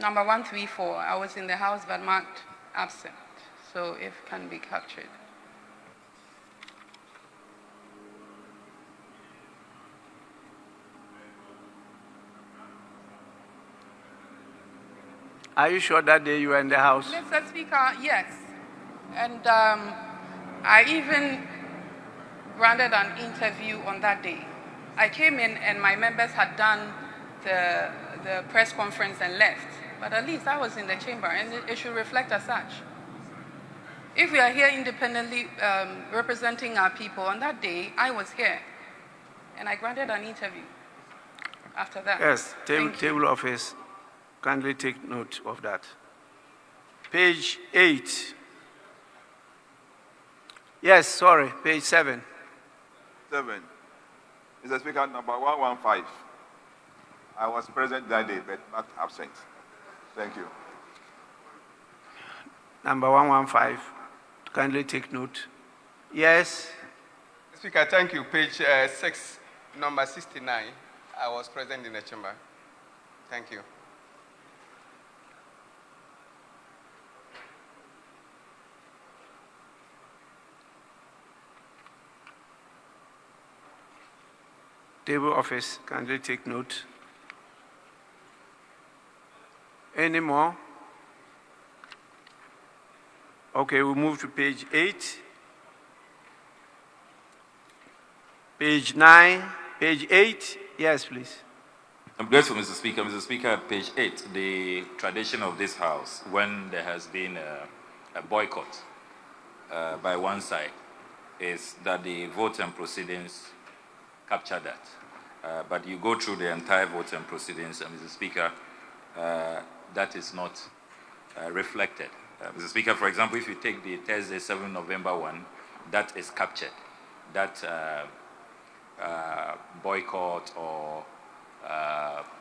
number 134, I was in the House but marked absent, so if can be captured. Are you sure that day you were in the House? Mr. Speaker, yes. And I even granted an interview on that day. I came in and my members had done the press conference and left. But at least I was in the chamber, and it should reflect as such. If we are here independently representing our people, on that day, I was here, and I granted an interview after that. Yes, table office, kindly take note of that. Page 8. Yes, sorry, page 7. 7. Mr. Speaker, number 115. I was present that day, but not absent. Thank you. Number 115, kindly take note. Yes. Speaker, thank you. Page 6, number 69. I was present in the chamber. Thank you. Table office, can they take note? Any more? Okay, we move to page 8. Page 9, page 8. Yes, please. I'm grateful, Mr. Speaker. Mr. Speaker, page 8, the tradition of this House, when there has been a boycott by one side, is that the vote and proceedings capture that. But you go through the entire vote and proceedings, and Mr. Speaker, that is not reflected. Mr. Speaker, for example, if you take the Thursday, 7 November one, that is captured. That boycott or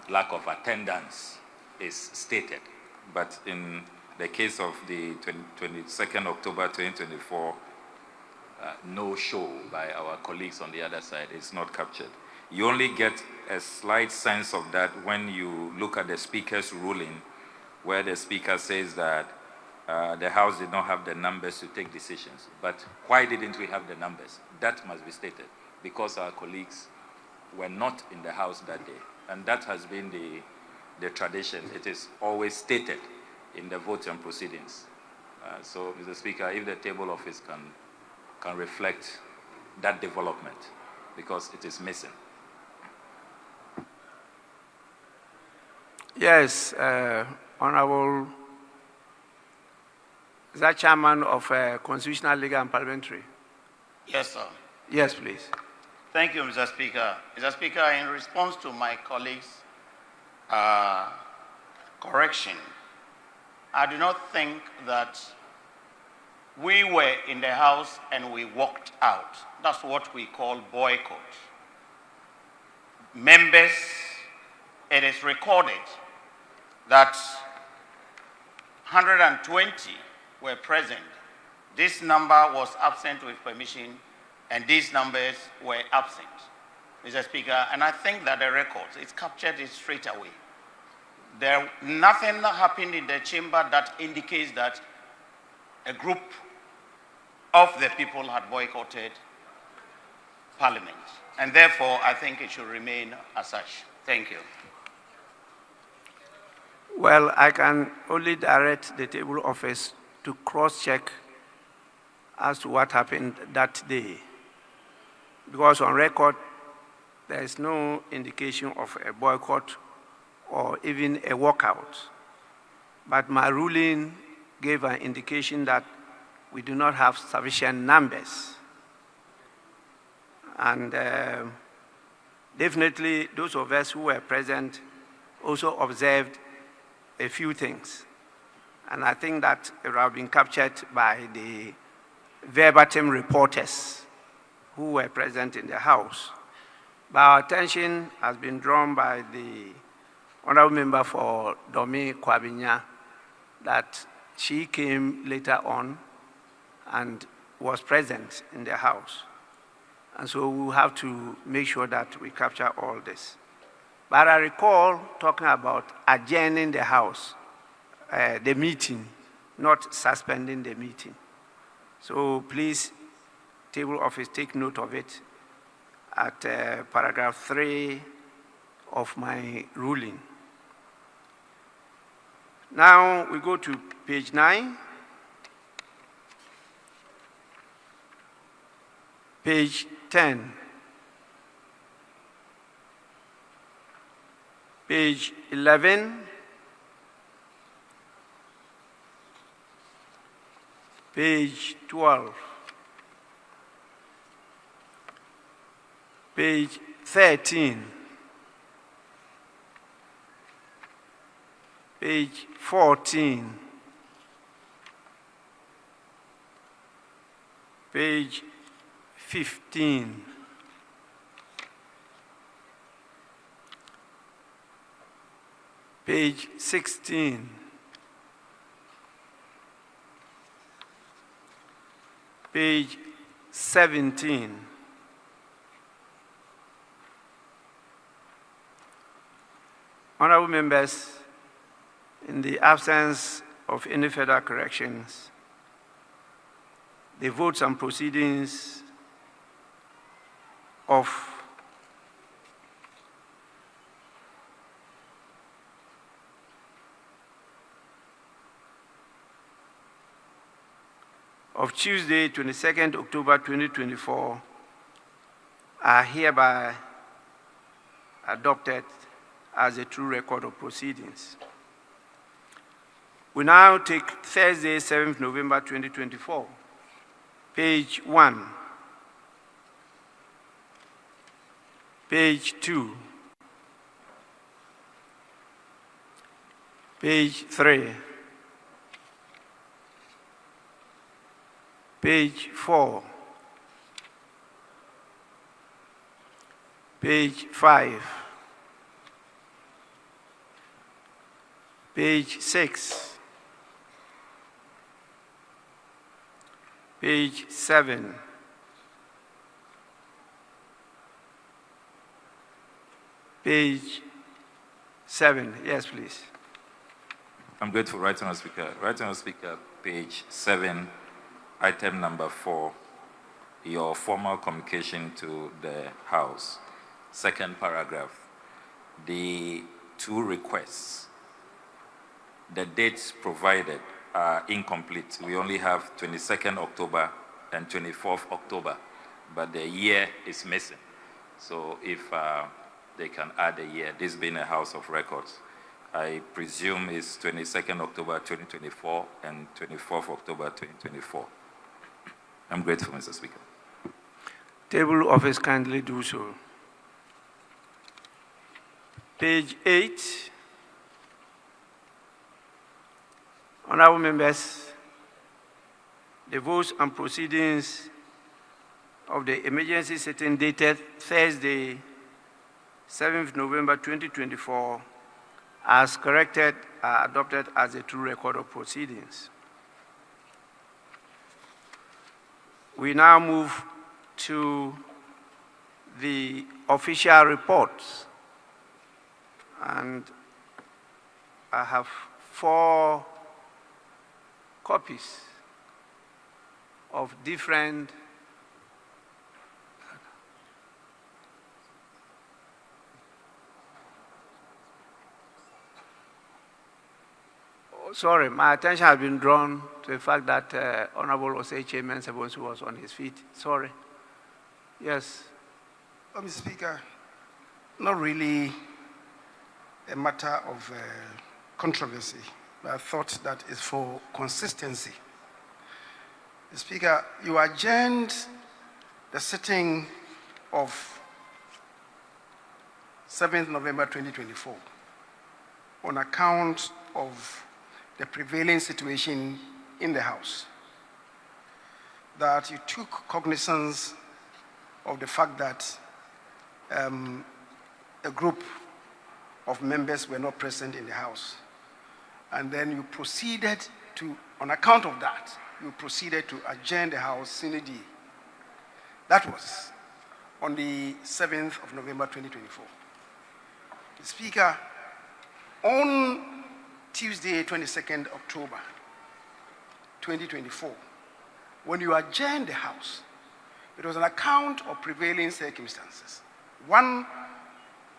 lack of attendance is stated. But in the case of the 22nd October 2024, no show by our colleagues on the other side is not captured. You only get a slight sense of that when you look at the Speaker's ruling, where the Speaker says that the House did not have the numbers to take decisions. But why didn't we have the numbers? That must be stated, because our colleagues were not in the House that day. And that has been the tradition. It is always stated in the vote and proceedings. So, Mr. Speaker, if the table office can reflect that development, because it is missing. Yes, Honorable, is that Chairman of Constitutional, Legal and Parliamentary? Yes, sir. Yes, please. Thank you, Mr. Speaker. Mr. Speaker, in response to my colleague's correction, I do not think that we were in the House and we walked out. That's what we call boycott. Members, it is recorded that 120 were present. This number was absent with permission, and these numbers were absent, Mr. Speaker. And I think that the records, it's captured it straight away. Nothing happened in the chamber that indicates that a group of the people had boycotted Parliament. And therefore, I think it should remain as such. Thank you. Well, I can only direct the table office to cross-check as to what happened that day. Because on record, there is no indication of a boycott or even a walkout. But my ruling gave an indication that we do not have sufficient numbers. And definitely those of us who were present also observed a few things. And I think that it have been captured by the verbatim reporters who were present in the House. But our attention has been drawn by the Honorable Member for Domi Kwabinya that she came later on and was present in the House. And so we will have to make sure that we capture all this. But I recall talking about adjourning the House, the meeting, not suspending the meeting. So please, table office, take note of it at paragraph 3 of my ruling. Now we go to page 9. Page 10. Page 11. Page 12. Page 13. Page 14. Page 15. Page 16. Page 17. Honorable members, in the absence of any further corrections, the votes and proceedings of of Tuesday, 22nd October 2024 are hereby adopted as a true record of proceedings. We now take Thursday, 7th November 2024, page 1, page 2, page 3, page 4, page 5, page 6, page 7, page 7. Yes, please. I'm grateful, Right Honourable Speaker. Right Honourable Speaker, page 7, item number 4, your formal communication to the House, second paragraph. The two requests, the dates provided are incomplete. We only have 22nd October and 24th October, but the year is missing. So if they can add a year, this being a House of Records, I presume it's 22nd October 2024 and 24th October 2024. I'm grateful, Mr. Speaker. Table office kindly do so. Page 8. Honorable members, the votes and proceedings of the emergency sitting dated Thursday, 7th November 2024, as corrected, are adopted as a true record of proceedings. We now move to the official reports, and I have 4 copies of different sorry, my attention has been drawn to the fact that Honorable Osei Chairman Sebonsu was on his feet. Sorry. Yes. Mr. Speaker, not really a matter of controversy, but I thought that is for consistency. Mr. Speaker, you adjourned the sitting of 7th November 2024 on account of the prevailing situation in the House, that you took cognizance of the fact that a group of members were not present in the House. And then you proceeded to, on account of that, you proceeded to adjourn the House sine die. That was on the 7th of November 2024. The Speaker, on Tuesday, 22nd October 2024, when you adjourned the House, it was an account of prevailing circumstances. 1,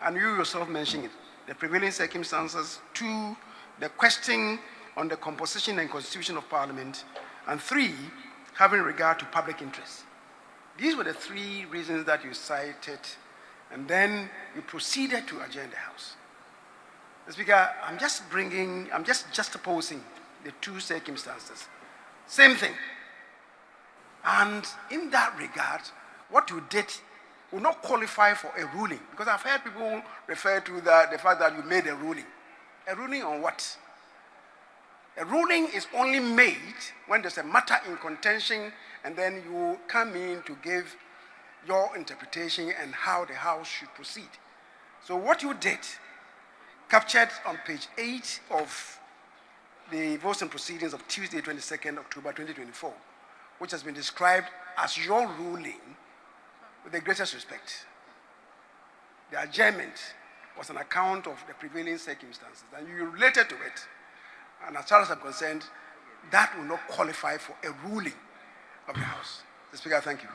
and you yourself mentioned it, the prevailing circumstances. 2, the question on the composition and constitution of Parliament. And 3, having regard to public interest. These were the 3 reasons that you cited, and then you proceeded to adjourn the House. Mr. Speaker, I'm just juxtaposing the 2 circumstances. Same thing. And in that regard, what you did will not qualify for a ruling, because I've heard people refer to the fact that you made a ruling. A ruling on what? A ruling is only made when there's a matter in contention, and then you come in to give your interpretation and how the House should proceed. So what you did, captured on page 8 of the votes and proceedings of Tuesday, 22nd October 2024, which has been described as your ruling, with the greatest respect. The adjournment was an account of the prevailing circumstances, and you related to it. And as far as I'm concerned, that will not qualify for a ruling of the House. Mr. Speaker, thank you.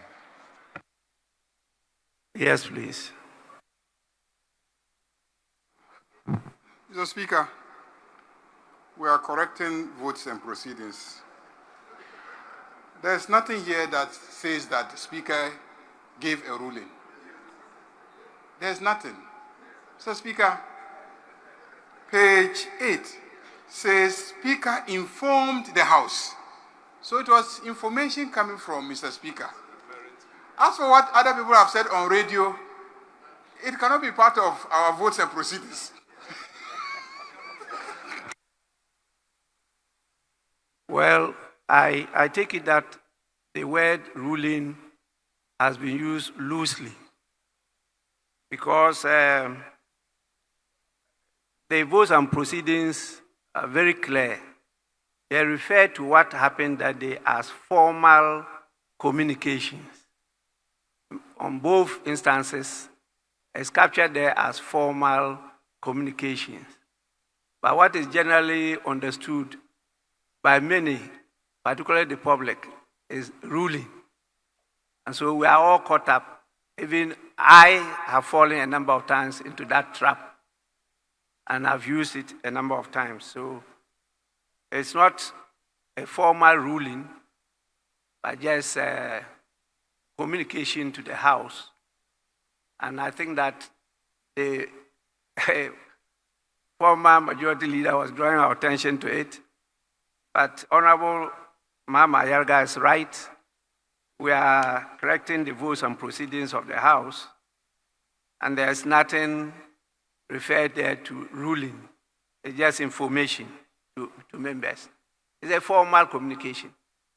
Yes, please. Mr. Speaker, we are correcting votes and proceedings. There's nothing here that says that the Speaker gave a ruling. There's nothing. Mr. Speaker, page 8 says Speaker informed the House. So it was information coming from Mr. Speaker. As for what other people have said on radio, it cannot be part of our votes and proceedings. Well, I take it that the word ruling has been used loosely because the votes and proceedings are very clear. They refer to what happened that day as formal communications. On both instances, it's captured there as formal communications. But what is generally understood by many, particularly the public, is ruling. And so we are all caught up. Even I have fallen a number of times into that trap, and I've used it a number of times. So it's not a formal ruling, but just communication to the House. And I think that the former majority leader was drawing our attention to it. But Honorable Mama Yarga is right. We are correcting the votes and proceedings of the House, and there's nothing referred there to ruling. It's just information to members. It's a formal communication.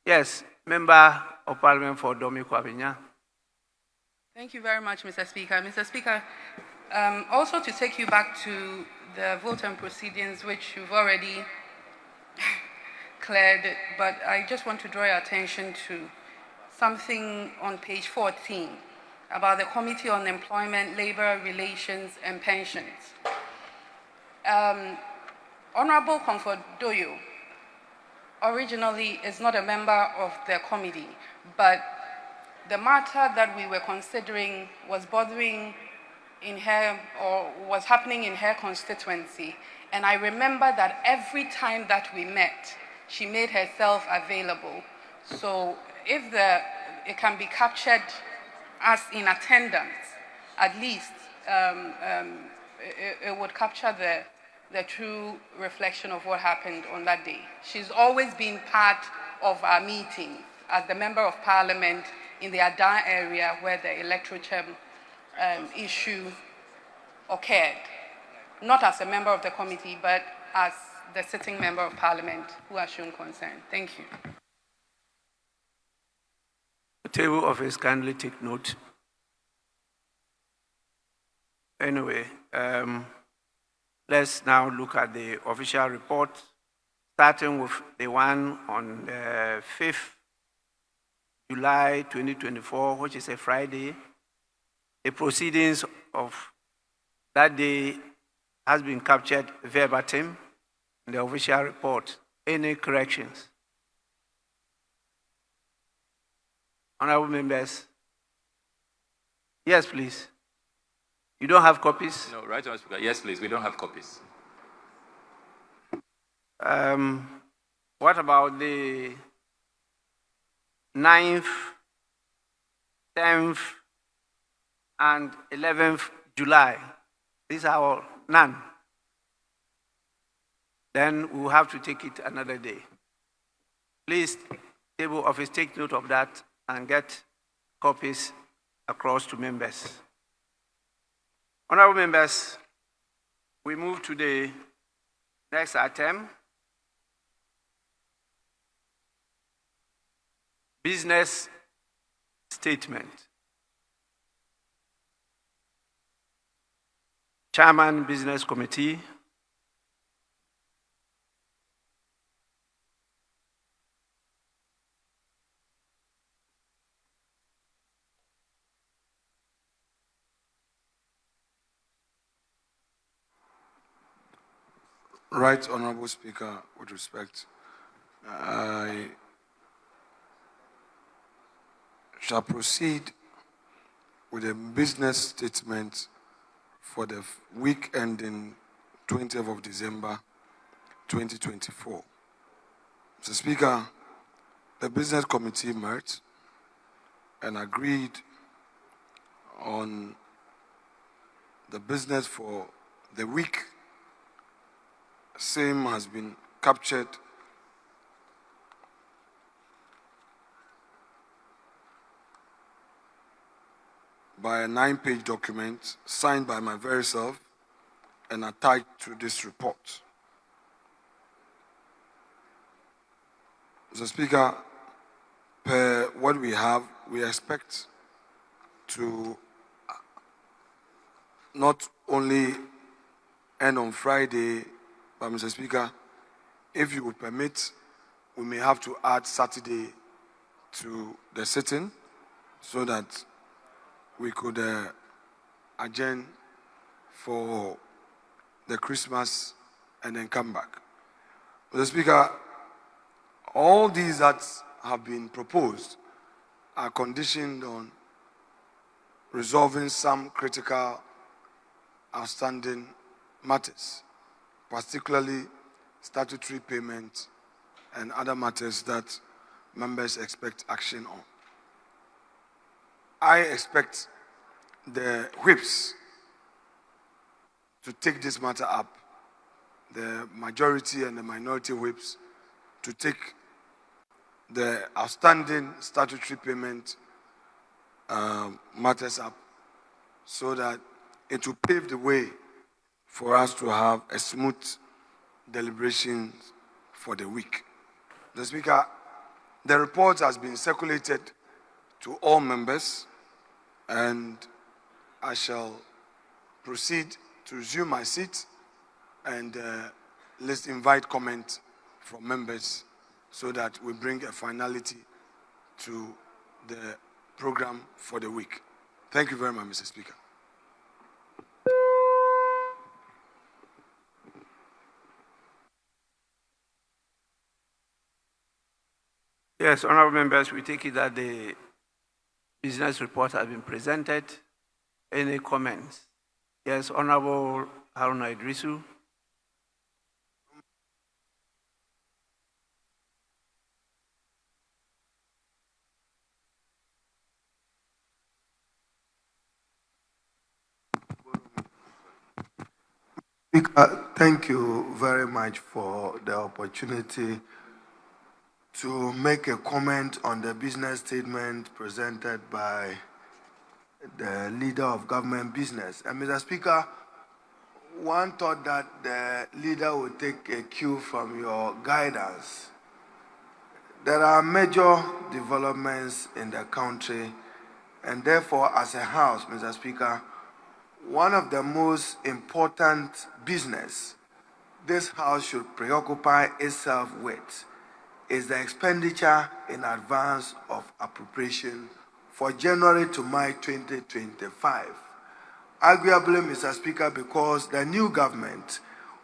Yes, Member of Parliament for Domi Kwabinya. Thank you very much, Mr. Speaker. Mr. Speaker, also to take you back to the vote and proceedings, which you've already cleared, but I just want to draw your attention to something on page 14 about the Committee on Employment, Labor Relations and Pensions. Honorable Comfort Doyo originally is not a member of the committee, but the matter that we were considering was bothering in her, or was happening in her constituency. And I remember that every time that we met, she made herself available. So if it can be captured as in attendance, at least it would capture the true reflection of what happened on that day. She's always been part of our meeting as the Member of Parliament in the Adan area where the electoral term issue occurred. Not as a member of the committee, but as the sitting Member of Parliament who has shown concern. Thank you. The table office kindly take note. Anyway, let's now look at the official report, starting with the one on the 5th July 2024, which is a Friday. The proceedings of that day has been captured verbatim in the official report. Any corrections? Honorable members. Yes, please. You don't have copies? No, right, Honorable Speaker. Yes, please. We don't have copies. What about the 9th, 10th, and 11th July? These are all none. Then we'll have to take it another day. Please, table office, take note of that and get copies across to members. Honorable members, we move to the next item. Business statement. Chairman, Business Committee. Right, Honorable Speaker, with respect, I shall proceed with a business statement for the week ending 20th of December 2024. Mr. Speaker, the business committee met and agreed on the business for the week. Same has been captured by a 9-page document signed by my very self and attached to this report. Mr. Speaker, per what we have, we expect to not only end on Friday, but Mr. Speaker, if you will permit, we may have to add Saturday to the sitting so that we could adjourn for the Christmas and then come back. Mr. Speaker, all these that have been proposed are conditioned on resolving some critical outstanding matters, particularly statutory payment and other matters that members expect action on. I expect the whips to take this matter up, the majority and the minority whips to take the outstanding statutory payment matters up so that it will pave the way for us to have a smooth deliberation for the week. The Speaker, the report has been circulated to all members, and I shall proceed to resume my seat and let's invite comment from members so that we bring a finality to the program for the week. Thank you very much, Mr. Speaker. Yes, honorable members, we take it that the business report has been presented. Any comments? Yes, Honorable Haruna Idrisu. Speaker, thank you very much for the opportunity to make a comment on the business statement presented by the leader of government business. And Mr. Speaker, one thought that the leader would take a cue from your guidance. There are major developments in the country, and therefore, as a House, Mr. Speaker, one of the most important business this House should preoccupy itself with is the expenditure in advance of appropriation for January to March 2025. Arguably, Mr. Speaker, because the new government,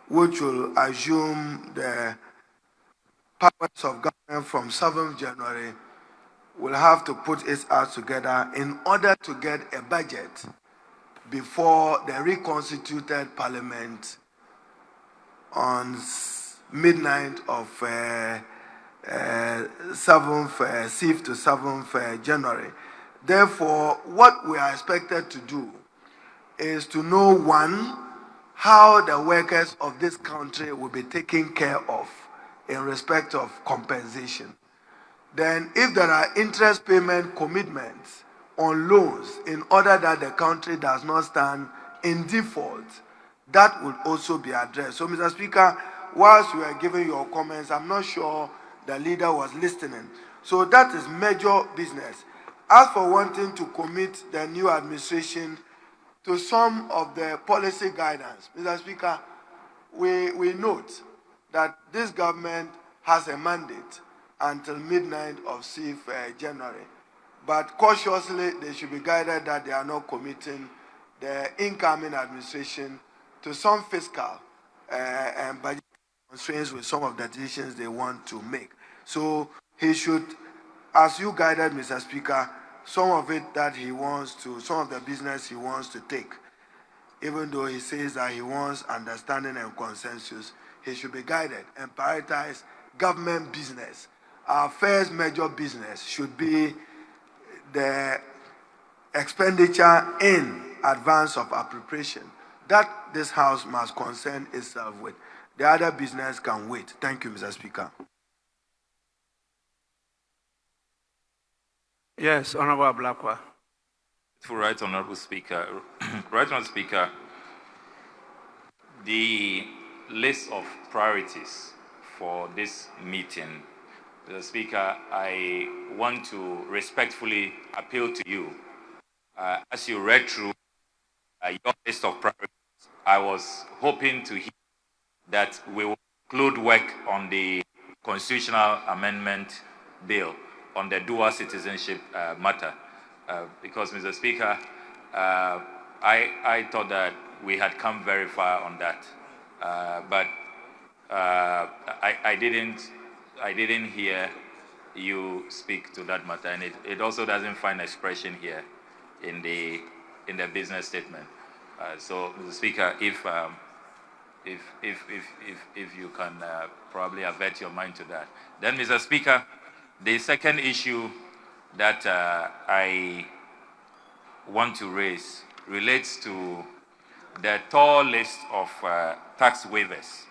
which will assume the powers of government from 7th January, will have to put its act together in order to get a budget before the reconstituted parliament on midnight of 6th to 7th January. Therefore, what we are expected to do is to know, one, how the workers of this country will be taken care of in respect of compensation. Then, if there are interest payment commitments on loans in order that the country does not stand in default, that would also be addressed. So, Mr. Speaker, whilst you are giving your comments, I'm not sure the leader was listening. So that is major business. As for wanting to commit the new administration to some of the policy guidance, Mr. Speaker, we note that this government has a mandate until midnight of 6th January. But cautiously, they should be guided that they are not committing the incoming administration to some fiscal and budget constraints with some of the decisions they want to make. So he should, as you guided, Mr. Speaker, some of it that he wants to, some of the business he wants to take, even though he says that he wants understanding and consensus, he should be guided and prioritize government business our first major business should be the expenditure in advance of appropriation. That this House must concern itself with. The other business can wait. Thank you, Mr. Speaker. Yes, Honorable Blakwa. Right, Honorable Speaker. Right, Honorable Speaker, the list of priorities for this meeting, Mr. Speaker, I want to respectfully appeal to you. As you read through your list of priorities, I was hoping to hear that we will include work on the constitutional amendment bill on the dual citizenship matter. Because, Mr. Speaker, I thought that we had come very far on that, but I didn't hear you speak to that matter, and it also doesn't find expression here in the business statement. So, Mr. Speaker, if you can probably avert your mind to that. Then, Mr. Speaker, the second issue that I want to raise relates to the tall list of tax waivers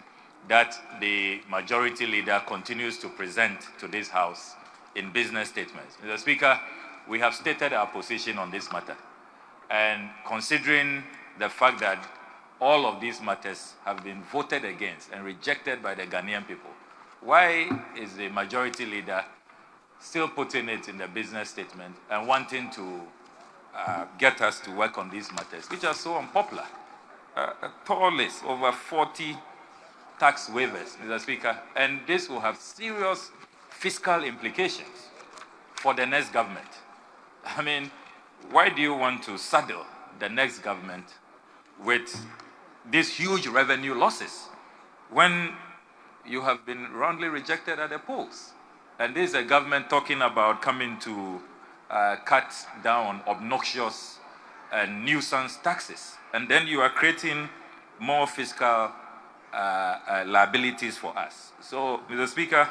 that the majority leader continues to present to this House in business statements. Mr. Speaker, we have stated our position on this matter. And considering the fact that all of these matters have been voted against and rejected by the Ghanaian people, why is the majority leader still putting it in the business statement and wanting to get us to work on these matters, which are so unpopular? A tall list, over 40 tax waivers, Mr. Speaker, and this will have serious fiscal implications for the next government. I mean, why do you want to saddle the next government with these huge revenue losses when you have been roundly rejected at the polls? And this is a government talking about coming to cut down obnoxious and nuisance taxes. And then you are creating more fiscal liabilities for us. So, Mr. Speaker,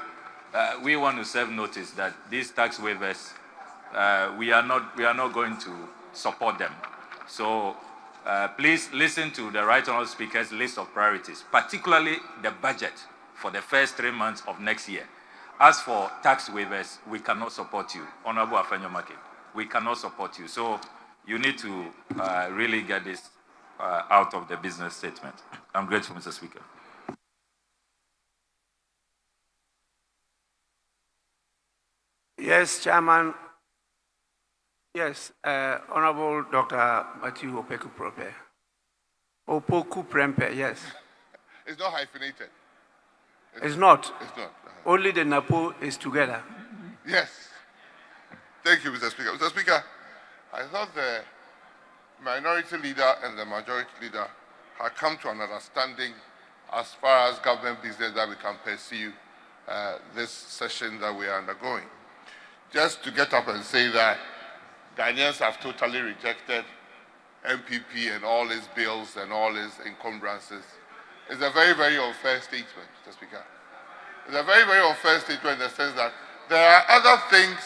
we want to serve notice that these tax waivers, we are not going to support them. So, please listen to the Right Honourable Speaker's list of priorities, particularly the budget for the first 3 months of next year. As for tax waivers, we cannot support you. Honourable Afenyo-Markin, we cannot support you. So you need to really get this out of the business statement. I'm grateful, Mr. Speaker. Yes, Chairman. Yes, Honorable Dr. Matthew Opoku-Prempeh. Opoku-Prempeh, yes. It's not hyphenated. It's not. It's not. Only the NAPO is together. Yes. Thank you, Mr. Speaker. Mr. Speaker, I thought the minority leader and the majority leader had come to an understanding as far as government business that we can pursue this session that we are undergoing. Just to get up and say that Ghanaians have totally rejected NPP and all its bills and all its encumbrances is a very, very unfair statement, Mr. Speaker. It's a very, very unfair statement in the sense that there are other things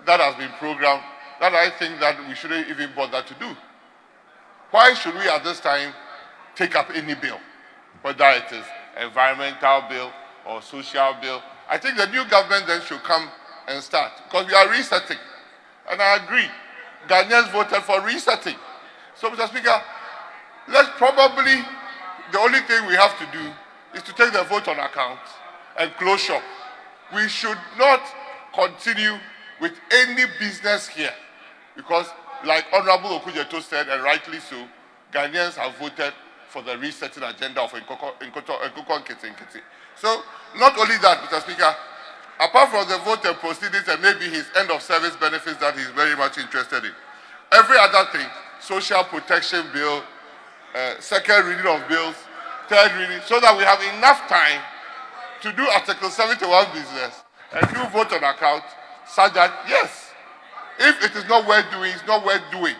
that have been programmed that I think that we shouldn't even bother to do. Why should we at this time take up any bill, whether it is environmental bill or social bill? I think the new government then should come and start, because we are resetting. And I agree, Ghanaians voted for resetting. So, Mr. Speaker, let's probably, the only thing we have to do is to take the vote on account and close shop. We should not continue with any business here, because like Honorable Okujeto said, and rightly so, Ghanaians have voted for the resetting agenda of Nkoko Nkiti. So, not only that, Mr. Speaker, apart from the vote and proceedings and maybe his end of service benefits that he's very much interested in, every other thing, social protection bill, second reading of bills, third reading, so that we have enough time to do Article 71 business and do vote on account, such that, yes, if it is not worth doing, it's not worth doing.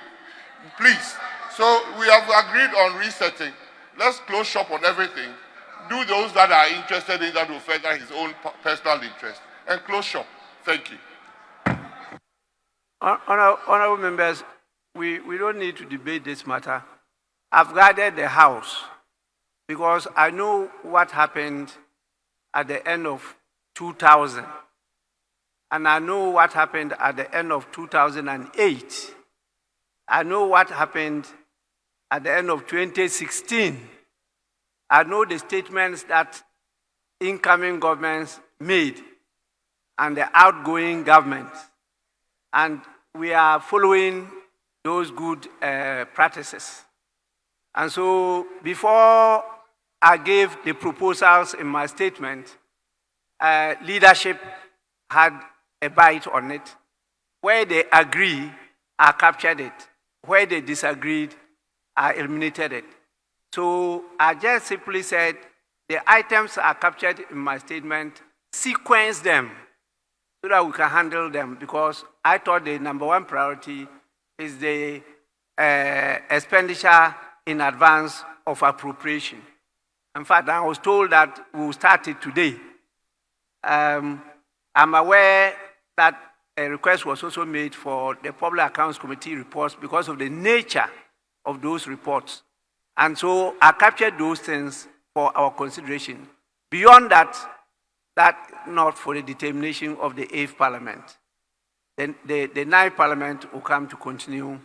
Please. So we have agreed on resetting. Let's close shop on everything. Do those that are interested in that will further his own personal interest. and close shop. Thank you. Honorable members, we don't need to debate this matter. I've guarded the House because I know what happened at the end of 2000. And I know what happened at the end of 2008. I know what happened at the end of 2016. I know the statements that incoming governments made and the outgoing governments. And we are following those good practices. And so before I gave the proposals in my statement, leadership had a bite on it. Where they agree, I captured it. Where they disagreed, I eliminated it. So I just simply said the items are captured in my statement, sequence them so that we can handle them, because I thought the number one priority is the expenditure in advance of appropriation. In fact, I was told that we will start it today. I'm aware that a request was also made for the Public Accounts Committee reports because of the nature of those reports. And so I captured those things for our consideration. Beyond that, not for the determination of the 8th Parliament. Then the 9th Parliament will come to continue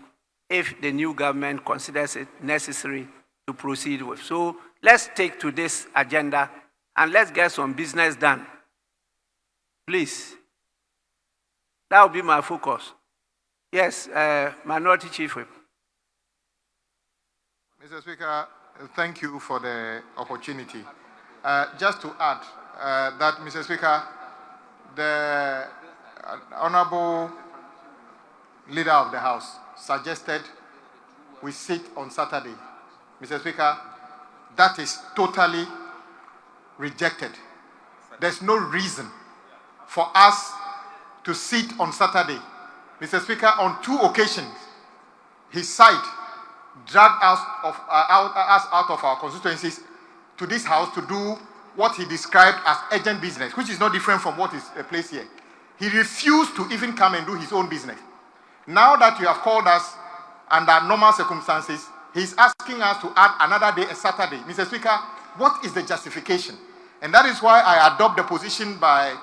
if the new government considers it necessary to proceed with. So let's take to this agenda and let's get some business done. Please. That will be my focus. Yes, Minority Chief Whip. Mr. Speaker, thank you for the opportunity. Just to add that, Mr. Speaker, the Honorable Leader of the House suggested we sit on Saturday. Mr. Speaker, that is totally rejected. There's no reason for us to sit on Saturday. Mr. Speaker, on 2 occasions, his side dragged us out of our constituencies to this house to do what he described as urgent business, which is not different from what is placed here. He refused to even come and do his own business. Now that you have called us under normal circumstances, he's asking us to add another day, a Saturday. Mr. Speaker, what is the justification? And that is why I adopt the position by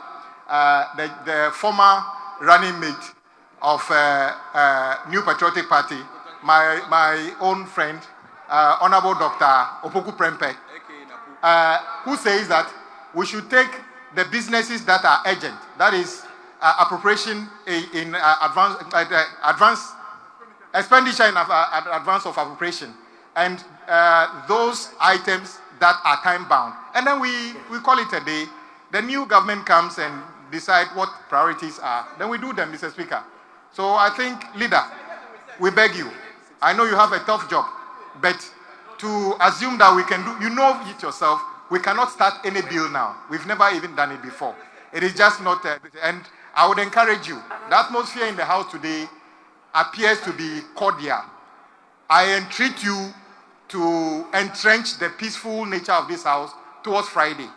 the former running mate of New Patriotic Party, my own friend, Honorable Dr. Opoku Prempeh, who says that we should take the businesses that are urgent, that is appropriation in advance expenditure in advance of appropriation, and those items that are time bound. And then we call it a day. The new government comes and decide what priorities are. Then we do them, Mr. Speaker. So I think, Leader, we beg you. I know you have a tough job, but to assume that we can do, you know it yourself, we cannot start any bill now. We've never even done it before. It is just not, and I would encourage you. The atmosphere in the House today appears to be cordial. I entreat you to entrench the peaceful nature of this House towards Friday.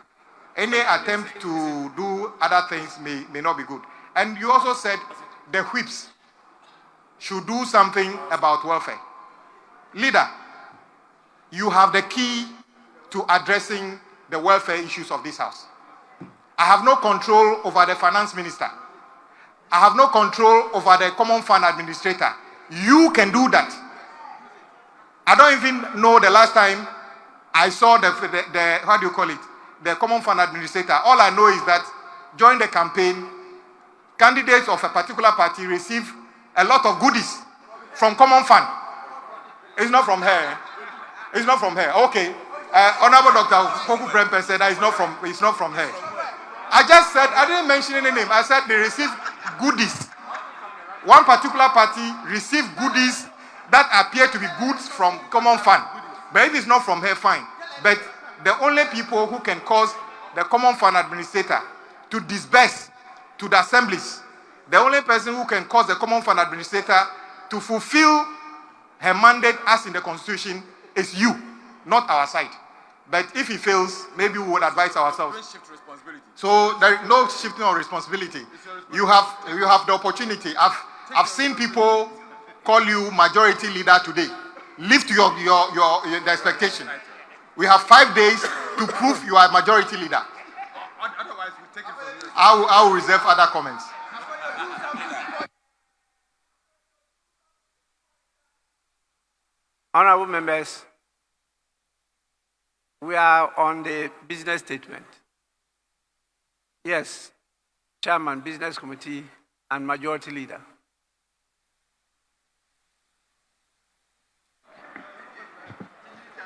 Any attempt to do other things may not be good. And you also said the whips should do something about welfare. Leader, you have the key to addressing the welfare issues of this House. I have no control over the finance minister. I have no control over the common fund administrator. You can do that. I don't even know the last time I saw the how do you call it? The common fund administrator. All I know is that during the campaign, candidates of a particular party receive a lot of goodies from common fund. It's not from her. It's not from her. Okay. Honorable Dr. Poku Prempeh said that it's not from her. I just said, I didn't mention any name. I said they receive goodies. One particular party received goodies that appear to be goods from common fund. But if it's not from her, fine. But the only people who can cause the common fund administrator to disburse to the assemblies, the only person who can cause the common fund administrator to fulfill her mandate as in the constitution is you, not our side. But if he fails, maybe we would advise ourselves. So there is no shifting of responsibility. You have the opportunity. I've seen people call you majority leader today. Live to the expectation. We have 5 days to prove you are majority leader. Otherwise, we take it from you. I will reserve other comments. Honorable members, we are on the business statement. Yes, Chairman, Business Committee, and Majority Leader.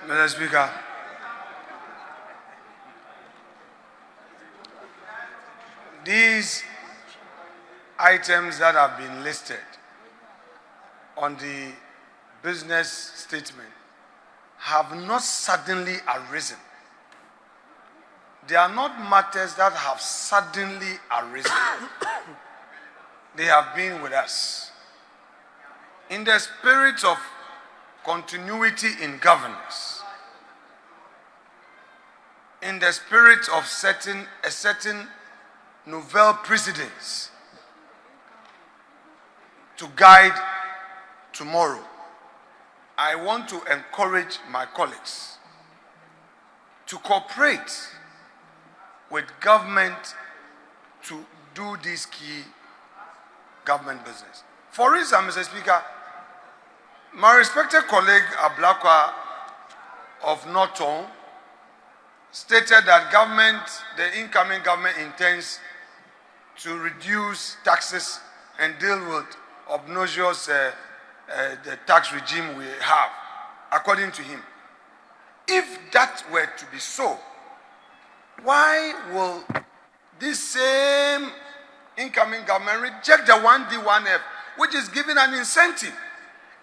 Mr. Speaker, these items that have been listed on the business statement have not suddenly arisen. They are not matters that have suddenly arisen. They have been with us. In the spirit of continuity in governance, in the spirit of a certain novel precedence to guide tomorrow, I want to encourage my colleagues to cooperate with government to do this key government business. For instance, Mr. Speaker, my respected colleague Ablakwa of Norton stated that the incoming government intends to reduce taxes and deal with obnoxious the tax regime we have, according to him. If that were to be so, why will this same incoming government reject the 1D, 1F, which is giving an incentive?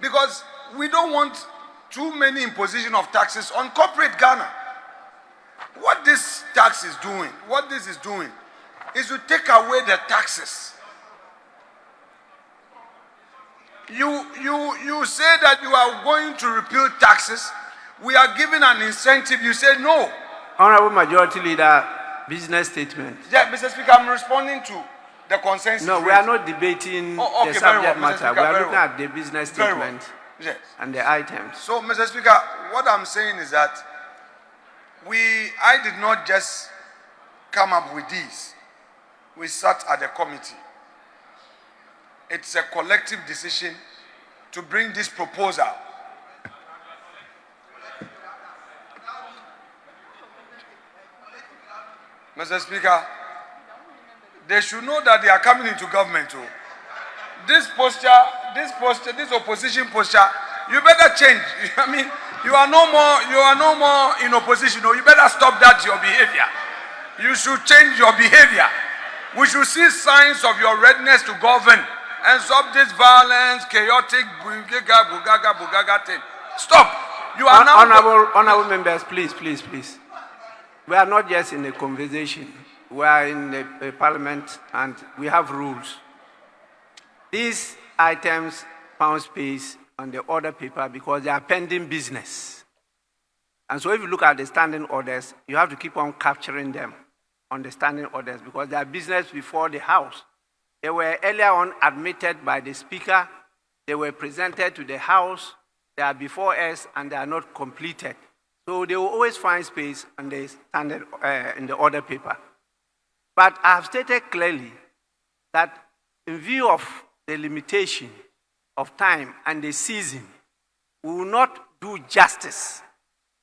Because we don't want too many imposition of taxes on corporate Ghana. What this tax is doing, what this is doing, is to take away the taxes. You say that you are going to repeal taxes. We are giving an incentive. You say no. Honorable Majority Leader, business statement. Yeah, Mr. Speaker, I'm responding to the consensus. No, we are not debating the subject matter. We are looking at the business statement and the items. So, Mr. Speaker, what I'm saying is that I did not just come up with these. We sat at the committee. It's a collective decision to bring this proposal. Mr. Speaker, they should know that they are coming into government too. This opposition posture, you better change. I mean, you are no more in opposition. You better stop that, your behavior. You should change your behavior. We should see signs of your readiness to govern and stop this violence, chaotic, bugaga thing. Stop. You are now... Honorable members, please. We are not just in a conversation. We are in a parliament and we have rules. These items found space on the order paper because they are pending business. And so if you look at the standing orders, you have to keep on capturing them on the standing orders because they are business before the House. They were earlier on admitted by the Speaker. They were presented to the House. They are before us and they are not completed. So they will always find space on the standard, in the order paper. But I have stated clearly that in view of the limitation of time and the season, we will not do justice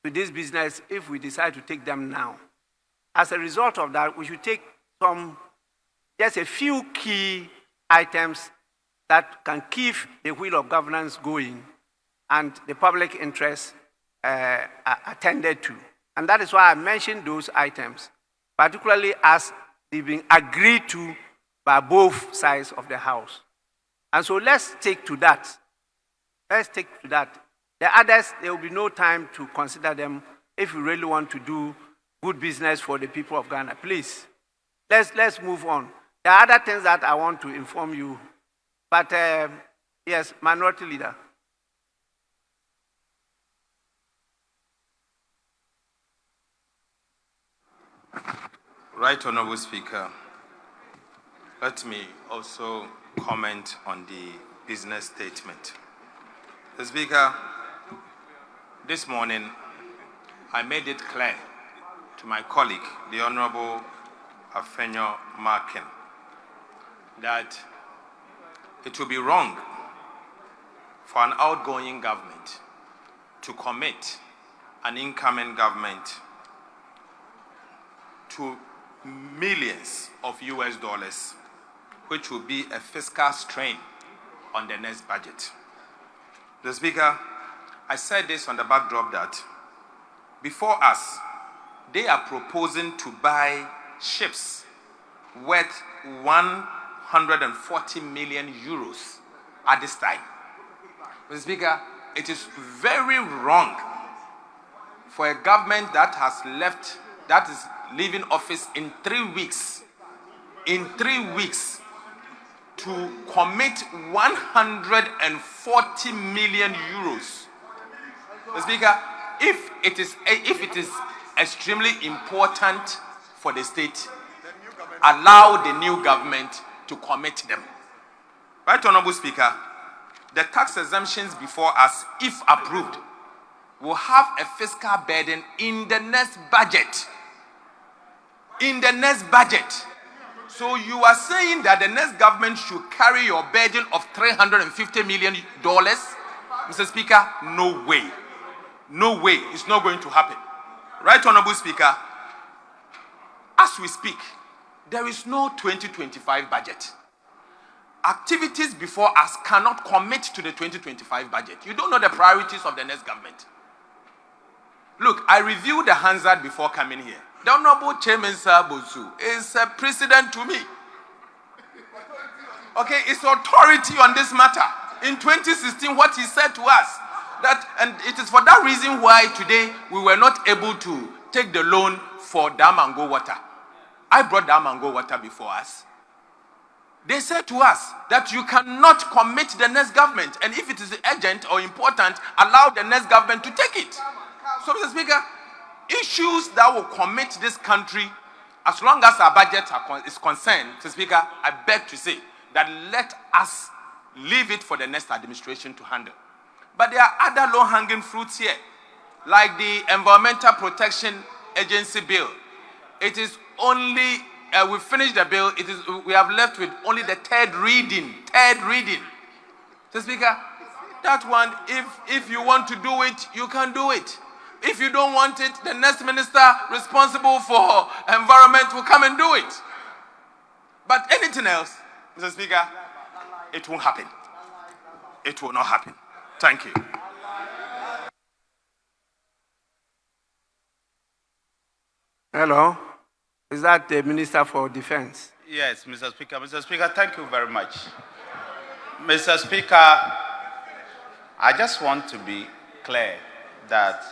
to this business if we decide to take them now. As a result of that, we should take just a few key items that can keep the wheel of governance going and the public interest attended to. And that is why I mentioned those items, particularly as they've been agreed to by both sides of the House. And so let's take to that. The others, there will be no time to consider them if we really want to do good business for the people of Ghana. Please, let's move on. There are other things that I want to inform you. But yes, Minority Leader. Right Honorable Speaker, let me also comment on the business statement. The Speaker, this morning I made it clear to my colleague, the Honorable Afenyo Markin, that it would be wrong for an outgoing government to commit an incoming government to millions of US dollars, which will be a fiscal strain on the next budget. The Speaker, I said this on the backdrop that before us, they are proposing to buy ships worth 140 million euros at this time. Mr. Speaker, it is very wrong for a government that is leaving office in 3 weeks, to commit 140 million euros. Mr. Speaker, if it is extremely important for the state, allow the new government to commit them. Right, Honorable Speaker, the tax exemptions before us, if approved, will have a fiscal burden in the next budget. So you are saying that the next government should carry your burden of $350 million? Mr. Speaker, no way. No way. It's not going to happen. Right, Honorable Speaker, as we speak, there is no 2025 budget. Activities before us cannot commit to the 2025 budget. You don't know the priorities of the next government. Look, I reviewed the Hansard before coming here. The Honorable Chairman Sir Bosu is a precedent to me. Okay, it's authority on this matter. In 2016, what he said to us, and it is for that reason why today we were not able to take the loan for Dam and Go Water. I brought Dam and Go Water before us. They said to us that you cannot commit the next government, and if it is urgent or important, allow the next government to take it. So, Mr. Speaker, issues that will commit this country, as long as our budget is concerned, Mr. Speaker, I beg to say that let us leave it for the next administration to handle. But there are other low-hanging fruits here, like the Environmental Protection Agency bill. It is only, we finished the bill, we have left with only the third reading. Mr. Speaker, that one, if you want to do it, you can do it. If you don't want it, the next minister responsible for environment will come and do it. But anything else, Mr. Speaker, it won't happen. It will not happen. Thank you. Hello. Is that the Minister for Defense? Yes, Mr. Speaker. Mr. Speaker, thank you very much. Mr. Speaker, I just want to be clear that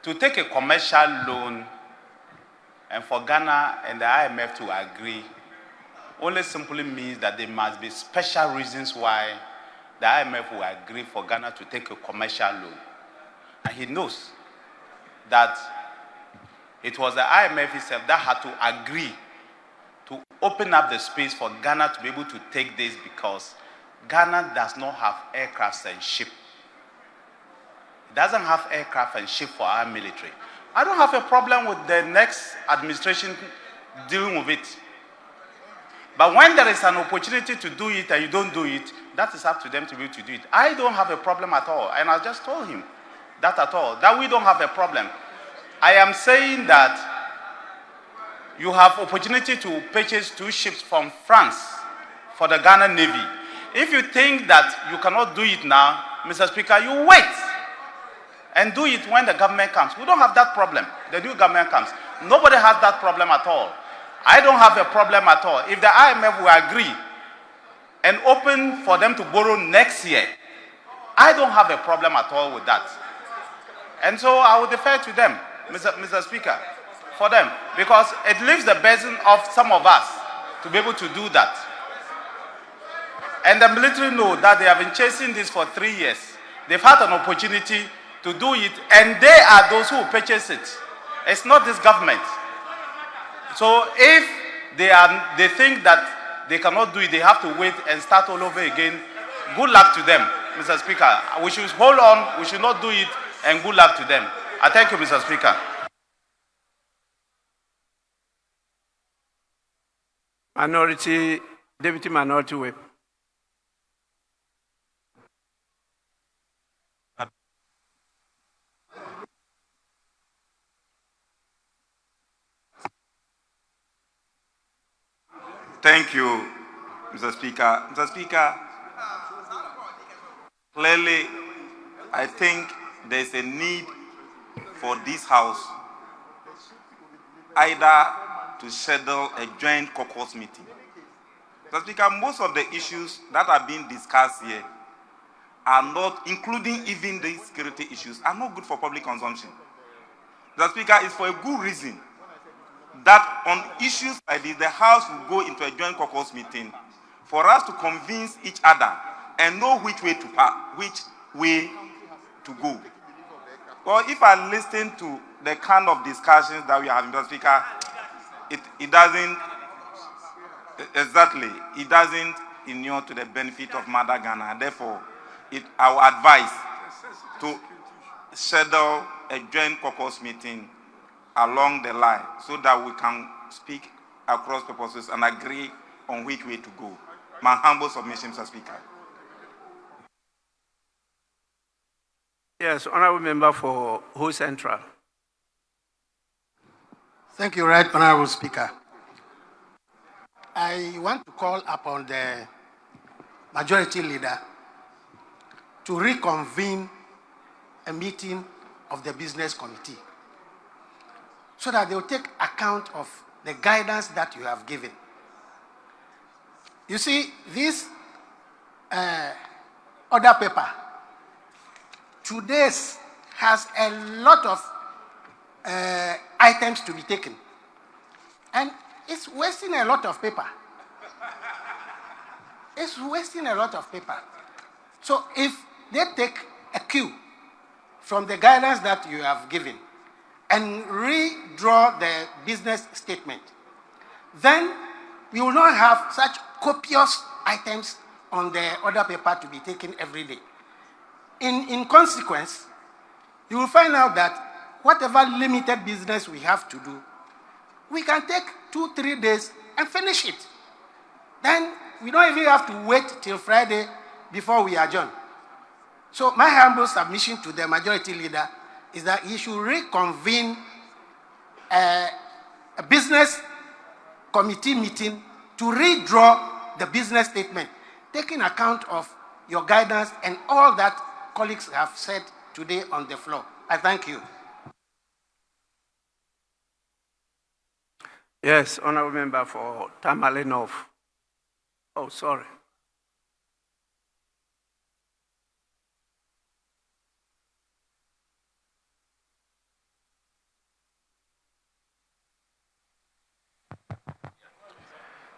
to take a commercial loan and for Ghana and the IMF to agree only simply means that there must be special reasons why the IMF will agree for Ghana to take a commercial loan. And he knows that it was the IMF itself that had to agree to open up the space for Ghana to be able to take this because Ghana does not have aircrafts and ships. It doesn't have aircraft and ship for our military. I don't have a problem with the next administration dealing with it. But when there is an opportunity to do it and you don't do it, that is up to them to be able to do it. I don't have a problem at all. And I just told him that at all, that we don't have a problem. I am saying that you have opportunity to purchase 2 ships from France for the Ghana Navy. If you think that you cannot do it now, Mr. Speaker, you wait and do it when the government comes. We don't have that problem. The new government comes. Nobody has that problem at all. I don't have a problem at all. If the IMF will agree and open for them to borrow next year, I don't have a problem at all with that. And so I will defer to them, Mr. Speaker, for them, because it leaves the burden of some of us to be able to do that. And the military know that they have been chasing this for 3 years. They've had an opportunity to do it, and they are those who purchase it. It's not this government. So if they think that they cannot do it, they have to wait and start all over again. Good luck to them, Mr. Speaker. We should hold on, we should not do it, and good luck to them. I thank you, Mr. Speaker. Deputy Minority Whip. Thank you, Mr. Speaker. Mr. Speaker, clearly, I think there's a need for this House either to schedule a joint caucus meeting. Mr. Speaker, most of the issues that are being discussed here are not, including even the security issues, are not good for public consumption. Mr. Speaker, it's for a good reason that on issues like this, the House will go into a joint caucus meeting for us to convince each other and know which way to go. Well, if I listen to the kind of discussions that we have, Mr. Speaker, it doesn't inure to the benefit of Mother Ghana. Therefore, I will advise to schedule a joint caucus meeting along the line so that we can speak across purposes and agree on which way to go. My humble submission, Mr. Speaker. Yes, Honourable Member for Ho Central. Thank you, Right Honourable Speaker. I want to call upon the Majority Leader to reconvene a meeting of the Business Committee so that they will take account of the guidance that you have given. You see, this order paper, today's has a lot of items to be taken. And it's wasting a lot of paper. It's wasting a lot of paper. So if they take a cue from the guidance that you have given and redraw the business statement, then we will not have such copious items on the order paper to be taken every day. In consequence, you will find out that whatever limited business we have to do, we can take 2-3 days and finish it. Then we don't even have to wait till Friday before we adjourn. So my humble submission to the Majority Leader is that he should reconvene a business committee meeting to redraw the business statement, taking account of your guidance and all that colleagues have said today on the floor. I thank you. Yes, Honourable Member for Tamale North. Oh, sorry.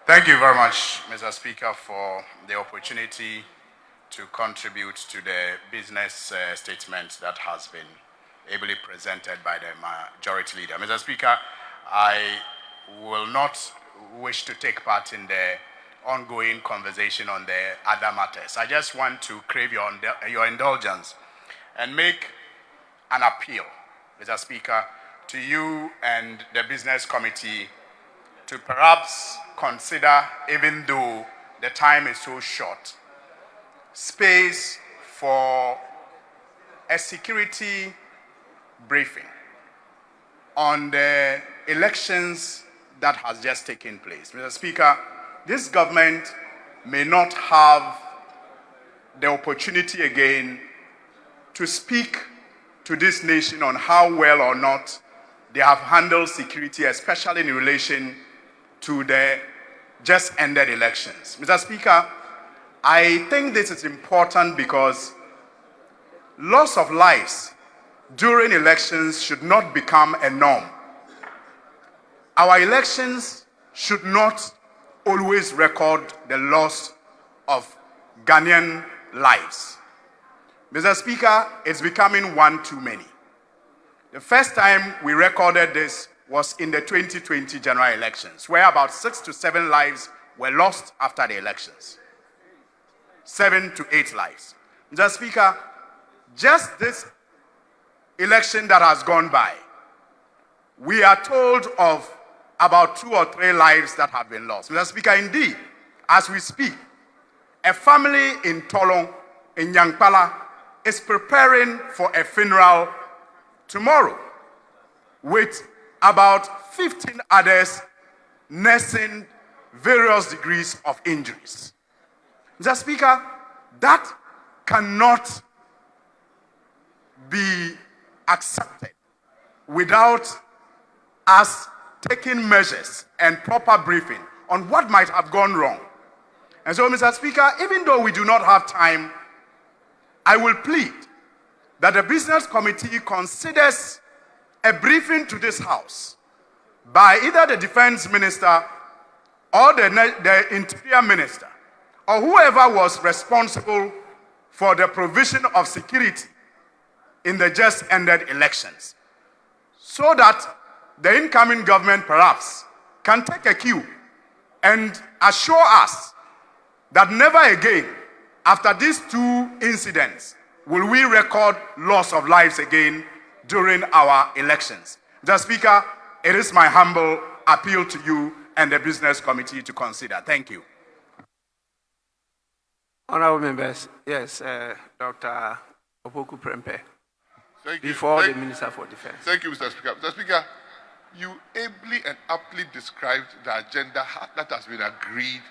Thank you very much, Mr. Speaker, for the opportunity to contribute to the business statement that has been ably presented by the Majority Leader. Mr. Speaker, I will not wish to take part in the ongoing conversation on the other matters. I just want to crave your indulgence and make an appeal, Mr. Speaker, to you and the Business Committee to perhaps consider, even though the time is so short, space for a security briefing on the elections that has just taken place. Mr. Speaker, this government may not have the opportunity again to speak to this nation on how well or not they have handled security, especially in relation to the just ended elections. Mr. Speaker, I think this is important because loss of lives during elections should not become a norm. Our elections should not always record the loss of Ghanaian lives. Mr. Speaker, it's becoming one too many. The first time we recorded this was in the 2020 general elections, where about 6 to 7 lives were lost after the elections. 7 to 8 lives. Mr. Speaker, just this election that has gone by, we are told of about 2 or 3 lives that have been lost. Mr. Speaker, indeed, as we speak, a family in Tolong, in Yankpala, is preparing for a funeral tomorrow with about 15 others nursing various degrees of injuries. Mr. Speaker, that cannot be accepted without us taking measures and proper briefing on what might have gone wrong. And so, Mr. Speaker, even though we do not have time, I will plead that the Business Committee considers a briefing to this House by either the Defense Minister or the Interior Minister or whoever was responsible for the provision of security in the just ended elections, so that the incoming government perhaps can take a cue and assure us that never again, after these 2 incidents, will we record loss of lives again during our elections. Mr. Speaker, it is my humble appeal to you and the Business Committee to consider. Thank you. Honorable members, yes, Dr. Opoku Prempeh, Thank you. before the Minister for Defense. Thank you, Mr. Speaker. Mr. Speaker, you ably and aptly described the agenda that has been agreed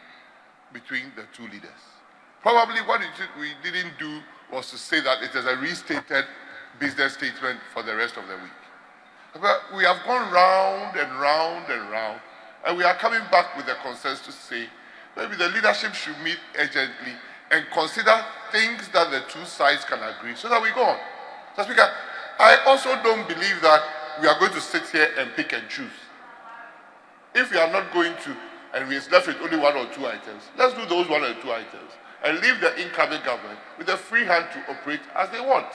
between the 2 leaders. Probably what we didn't do was to say that it is a restated business statement for the rest of the week. But we have gone round and round and round, and we are coming back with a consensus to say maybe the leadership should meet urgently and consider things that the 2 sides can agree so that we go on. Mr. Speaker, I also don't believe that we are going to sit here and pick and choose. If we are not going to, and we are left with only 1 or 2 items, let's do those 1 or 2 items and leave the incoming government with a free hand to operate as they want.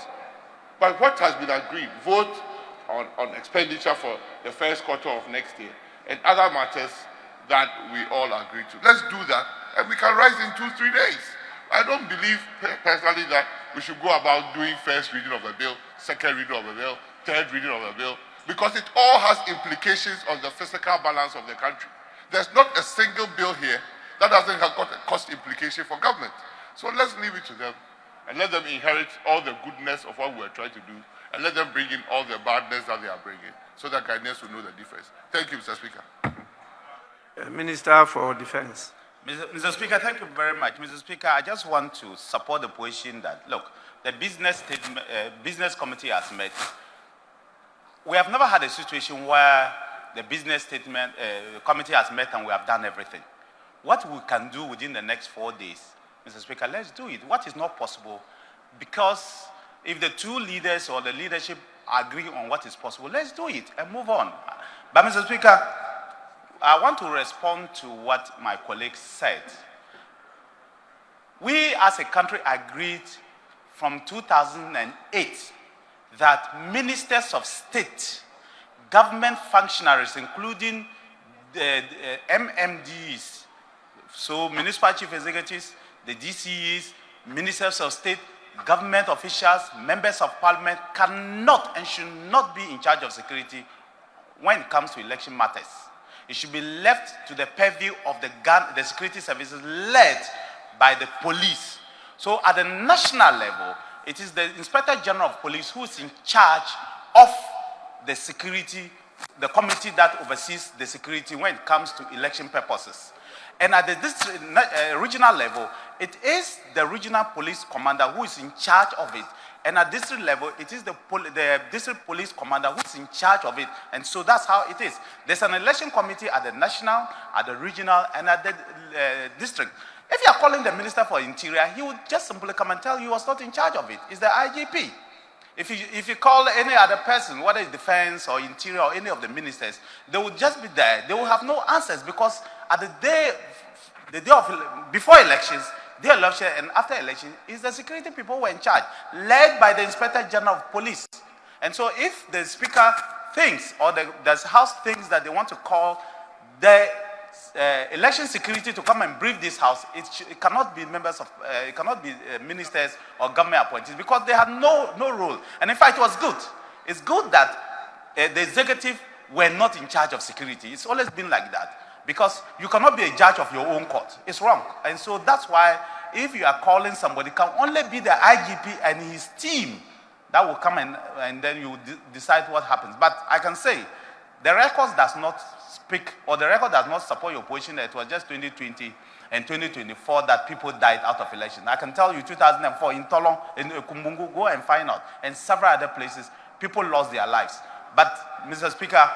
But what has been agreed, vote on expenditure for the first quarter of next year and other matters that we all agree to. Let's do that, and we can rise in 2-3 days. I don't believe personally that we should go about doing first reading of a bill, second reading of a bill, third reading of a bill, because it all has implications on the fiscal balance of the country. There's not a single bill here that doesn't have got a cost implication for government. So let's leave it to them and let them inherit all the goodness of what we're trying to do and let them bring in all the badness that they are bringing so that Ghanaians will know the difference. Thank you, Mr. Speaker. Minister for Defense. Mr. Speaker, thank you very much. Mr. Speaker, I just want to support the position that, look, the business committee has met. We have never had a situation where the business committee has met and we have done everything. What we can do within the next 4 days, Mr. Speaker, let's do it. What is not possible, because if the 2 leaders or the leadership agree on what is possible, let's do it and move on. But Mr. Speaker, I want to respond to what my colleague said. We as a country agreed from 2008 that ministers of state, government functionaries, including the MMDs, so municipal chief executives, the DCEs, ministers of state, government officials, members of parliament cannot and should not be in charge of security when it comes to election matters. It should be left to the purview of the security services led by the police. So at the national level, it is the Inspector General of Police who is in charge of the security, the committee that oversees the security when it comes to election purposes. And at the regional level, it is the regional police commander who is in charge of it. And at district level, it is the district police commander who is in charge of it. And so that's how it is. There's an election committee at the national, at the regional, and at the district. If you are calling the Minister for Interior, he would just simply come and tell you he was not in charge of it. It's the IGP. If you call any other person, whether it's Defense or Interior or any of the ministers, they would just be there. They will have no answers, because at the day of before elections, the election and after election, is the security people who were in charge, led by the Inspector General of Police. And so if the Speaker things, or there's House things that they want to call the election security to come and brief this House. It cannot be members of, it cannot be ministers or government appointees, because they have no role. And in fact, it was good. It's good that the executive were not in charge of security. It's always been like that, because you cannot be a judge of your own court. It's wrong. And so that's why if you are calling somebody, it can only be the IGP and his team that will come and then you decide what happens. But I can say the record does not speak, or the record does not support your position that it was just 2020 and 2024 that people died out of election. I can tell you 2004 in Tolong, in Kumbungu, go and find out, and several other places, people lost their lives. But, Mr. Speaker,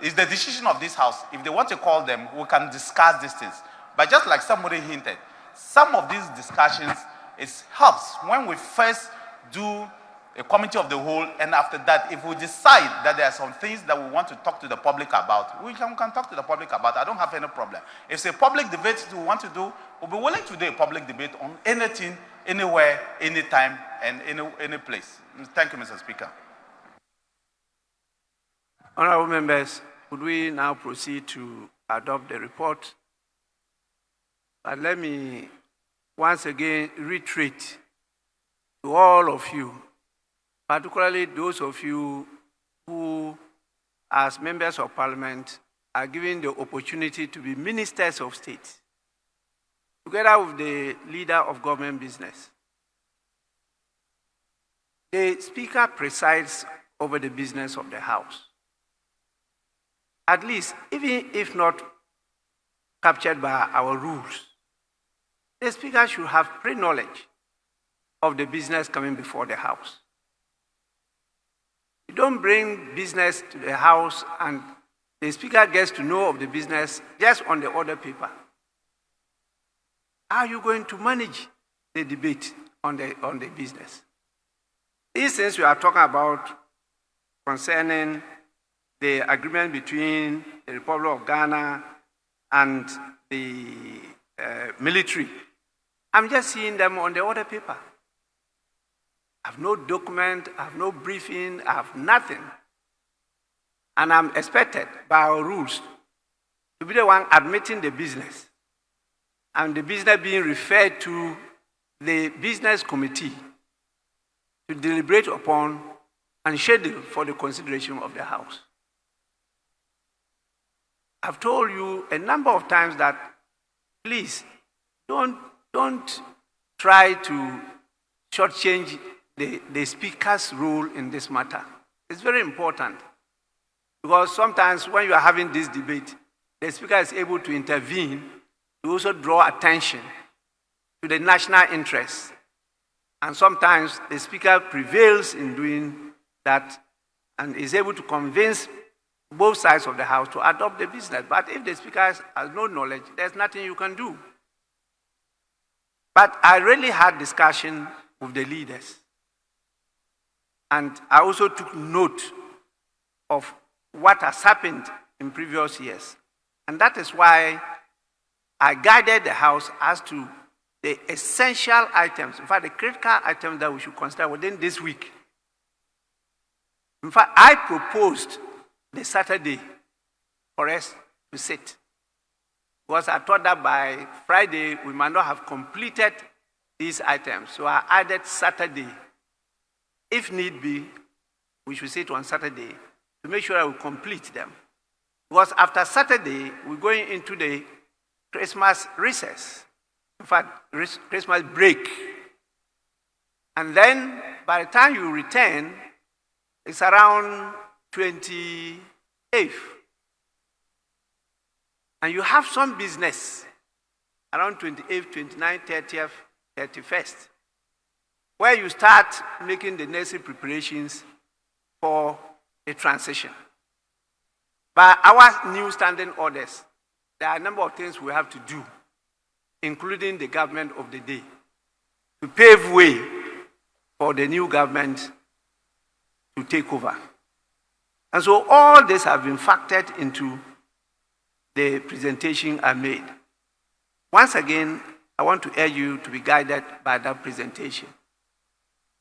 it's the decision of this House. If they want to call them, we can discuss these things. But just like somebody hinted, some of these discussions, it helps when we first do a committee of the whole, and after that, if we decide that there are some things that we want to talk to the public about, we can talk to the public about. I don't have any problem. If it's a public debate we want to do, we'll be willing to do a public debate on anything, anywhere, anytime, and any place. Thank you, Mr. Speaker. Honorable members, would we now proceed to adopt the report? And let me once again reiterate to all of you, particularly those of you who, as members of parliament, are given the opportunity to be ministers of state, together with the leader of government business. The Speaker presides over the business of the House. At least, even if not captured by our rules, the Speaker should have pre-knowledge of the business coming before the House. You don't bring business to the House and the Speaker gets to know of the business just on the order paper. How are you going to manage the debate on the business? These things we are talking about concerning the agreement between the Republic of Ghana and the military, I'm just seeing them on the order paper. I have no document, I have no briefing, I have nothing. And I'm expected by our rules to be the one admitting the business, and the business being referred to the business committee to deliberate upon and schedule for the consideration of the House. I've told you a number of times that please don't try to shortchange the Speaker's role in this matter. It's very important, because sometimes when you are having this debate, the Speaker is able to intervene to also draw attention to the national interest. And sometimes the Speaker prevails in doing that and is able to convince both sides of the House to adopt the business. But if the Speaker has no knowledge, there's nothing you can do. But I really had discussion with the leaders. And I also took note of what has happened in previous years. And that is why I guided the House as to the essential items, in fact, the critical items that we should consider within this week. In fact, I proposed the Saturday for us to sit, because I thought that by Friday we might not have completed these items. So I added Saturday. If need be, we should sit on Saturday to make sure that we complete them. Because after Saturday, we're going into the Christmas recess. In fact, Christmas break. And then by the time you return, it's around 28th. And you have some business around 28th, 29th, 30th, 31st, where you start making the necessary preparations for a transition. By our new standing orders, there are a number of things we have to do, including the government of the day, to pave way for the new government to take over. And so all this have been factored into the presentation I made. Once again, I want to urge you to be guided by that presentation.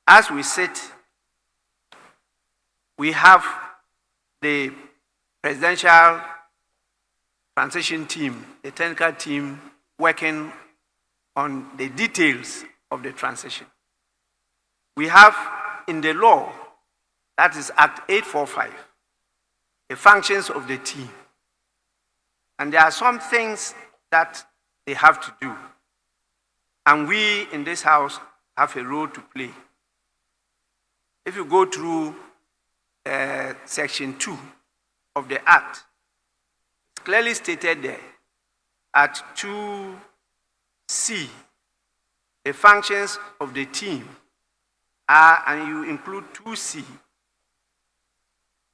As we sit, we have the presidential transition team, the technical team working on the details of the transition. We have in the law, that is Act 845, the functions of the team. And there are some things that they have to do. And we in this House have a role to play. If you go through Section 2 of the Act, it's clearly stated there at 2C, the functions of the team are, and you include 2C,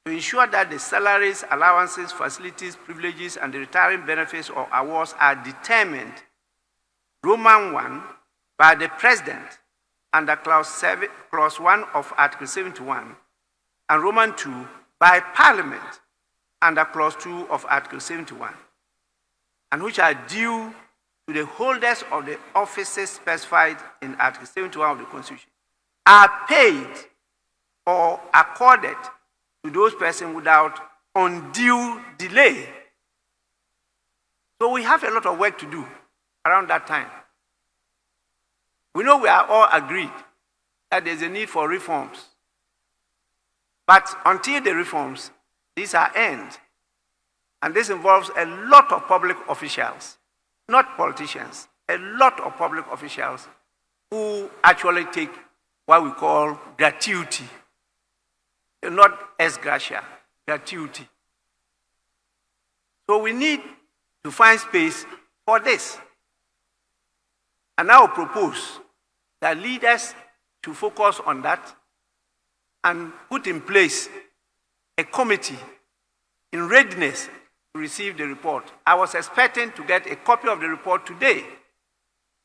to ensure that the salaries, allowances, facilities, privileges, and the retiring benefits or awards are determined, Roman 1, by the President under Clause 1 of Article 71, and Roman 2 by Parliament under Clause 2 of Article 71, and which are due to the holders of the offices specified in Article 71 of the Constitution, are paid or accorded to those persons without undue delay. So we have a lot of work to do around that time. We know we are all agreed that there's a need for reforms. But until the reforms, these are end. And this involves a lot of public officials, not politicians, a lot of public officials who actually take what we call gratuity. Not Ex-Gratia, gratuity. So we need to find space for this. And I will propose that leaders to focus on that and put in place a committee in readiness to receive the report. I was expecting to get a copy of the report today.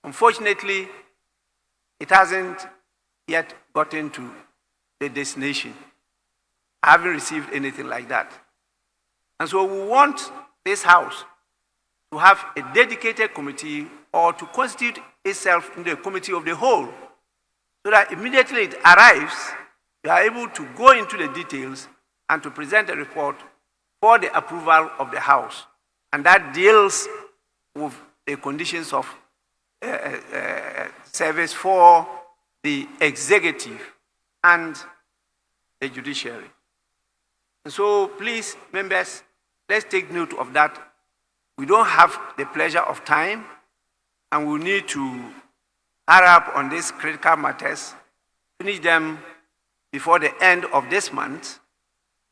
Unfortunately, it hasn't yet gotten to the destination. I haven't received anything like that. And so we want this House to have a dedicated committee or to constitute itself into a committee of the whole, so that immediately it arrives, you are able to go into the details and to present a report for the approval of the House. And that deals with the conditions of service for the executive and the judiciary. And so please, members, let's take note of that. We don't have the pleasure of time, and we need to hurry up on these critical matters, finish them before the end of this month,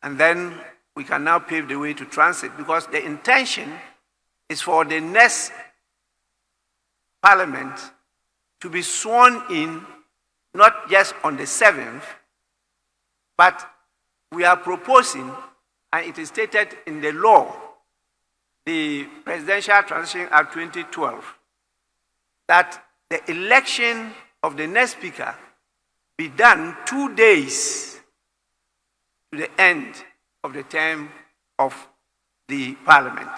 and then we can now pave the way to transit, because the intention is for the next Parliament to be sworn in not just on the 7th, but we are proposing, and it is stated in the law, the Presidential Transition Act 2012, that the election of the next Speaker be done 2 days to the end of the term of the Parliament.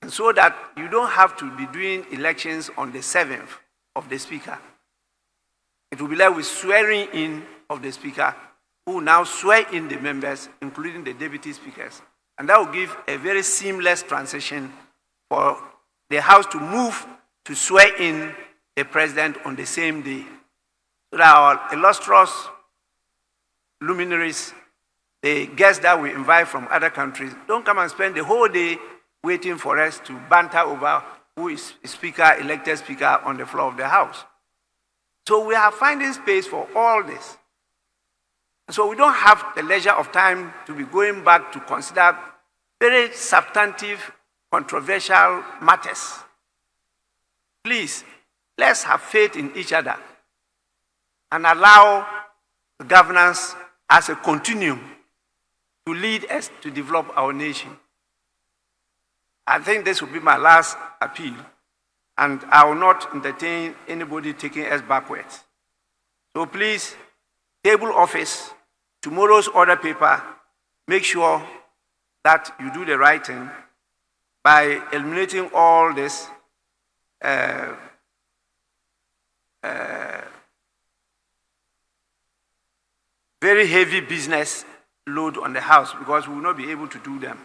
And so that you don't have to be doing elections on the 7th of the Speaker. It will be like with swearing in of the Speaker, who now swear in the members, including the deputy speakers. And that will give a very seamless transition for the House to move to swear in the President on the same day. So that our illustrious luminaries, the guests that we invite from other countries, don't come and spend the whole day waiting for us to banter over who is Speaker, elected Speaker on the floor of the House. So we are finding space for all this. So we don't have the leisure of time to be going back to consider very substantive, controversial matters. Please, let's have faith in each other and allow the governance as a continuum to lead us to develop our nation. I think this will be my last appeal, and I will not entertain anybody taking us backwards. So please, table office, tomorrow's order paper, make sure that you do the right thing by eliminating all this very heavy business load on the House because we will not be able to do them.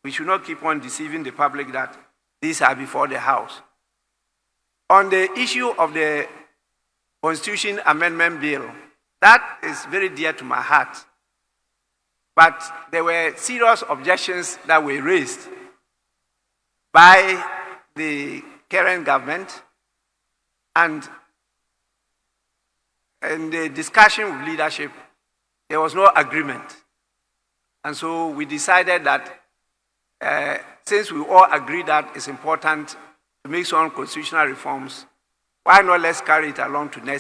We should not keep on deceiving the public that these are before the House. On the issue of the Constitution Amendment Bill, that is very dear to my heart. But there were serious objections that were raised by the current government, and in the discussion with leadership, there was no agreement. And so we decided that since we all agree that it's important to make some constitutional reforms, why not let's carry it along to the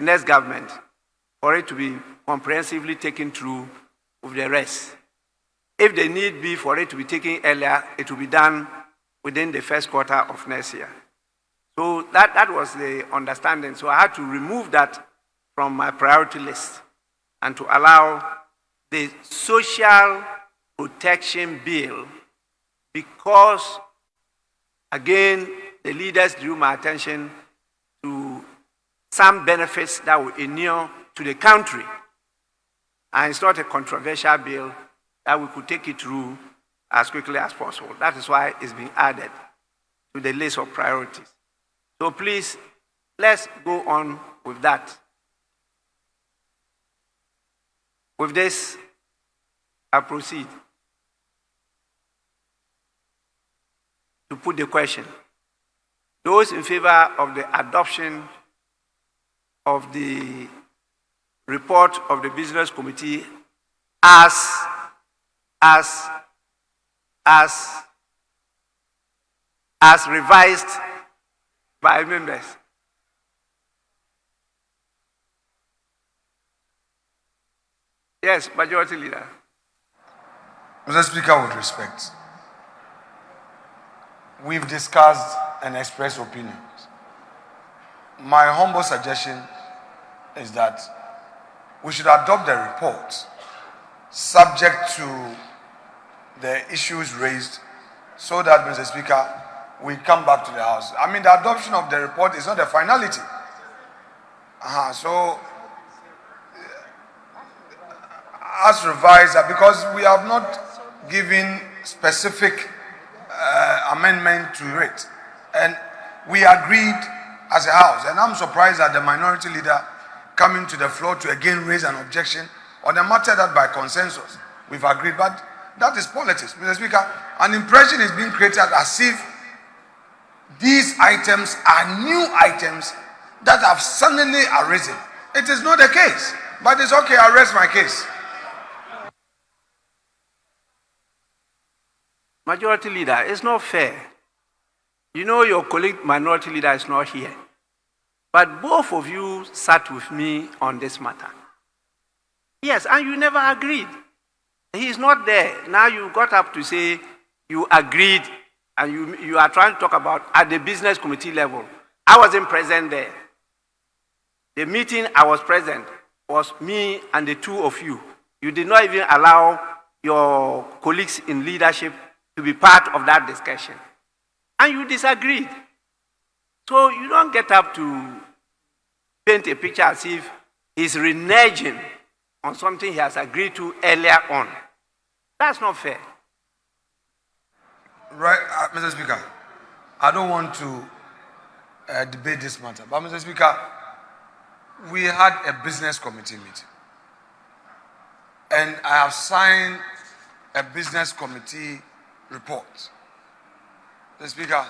next government for it to be comprehensively taken through with the rest. If the need be for it to be taken earlier, it will be done within the first quarter of next year. So that was the understanding. So I had to remove that from my priority list and to allow the social protection bill, because, again, the leaders drew my attention to some benefits that will inure to the country. And it's not a controversial bill that we could take it through as quickly as possible. That is why it's been added to the list of priorities. So please, let's go on with that. With this, I proceed to put the question. Those in favor of the adoption of the report of the Business Committee as revised by members. Yes, Majority Leader. Mr. Speaker, with respect, we've discussed and expressed opinions. My humble suggestion is that we should adopt the report subject to the issues raised so that, Mr. Speaker, we come back to the House. I mean, the adoption of the report is not a finality. So, as revised, because we have not given specific amendment to it. And we agreed as a House. And I'm surprised that the minority leader coming to the floor to again raise an objection on a matter that by consensus we've agreed. But that is politics, Mr. Speaker. An impression is being created as if these items are new items that have suddenly arisen. It is not the case. But it's okay, I'll rest my case. Majority Leader, it's not fair. You know your colleague Minority Leader is not here. But both of you sat with me on this matter. Yes, and you never agreed. He is not there. Now you got up to say you agreed, and you are trying to talk about at the Business Committee level. I wasn't present there. The meeting I was present was me and the two of you. You did not even allow your colleagues in leadership to be part of that discussion. And you disagreed. So you don't get up to paint a picture as if he's reneging on something he has agreed to earlier on. That's not fair. Right, Mr. Speaker, I don't want to debate this matter, but Mr. Speaker, we had a business committee meeting, and I have signed a business committee report. Mr. Speaker,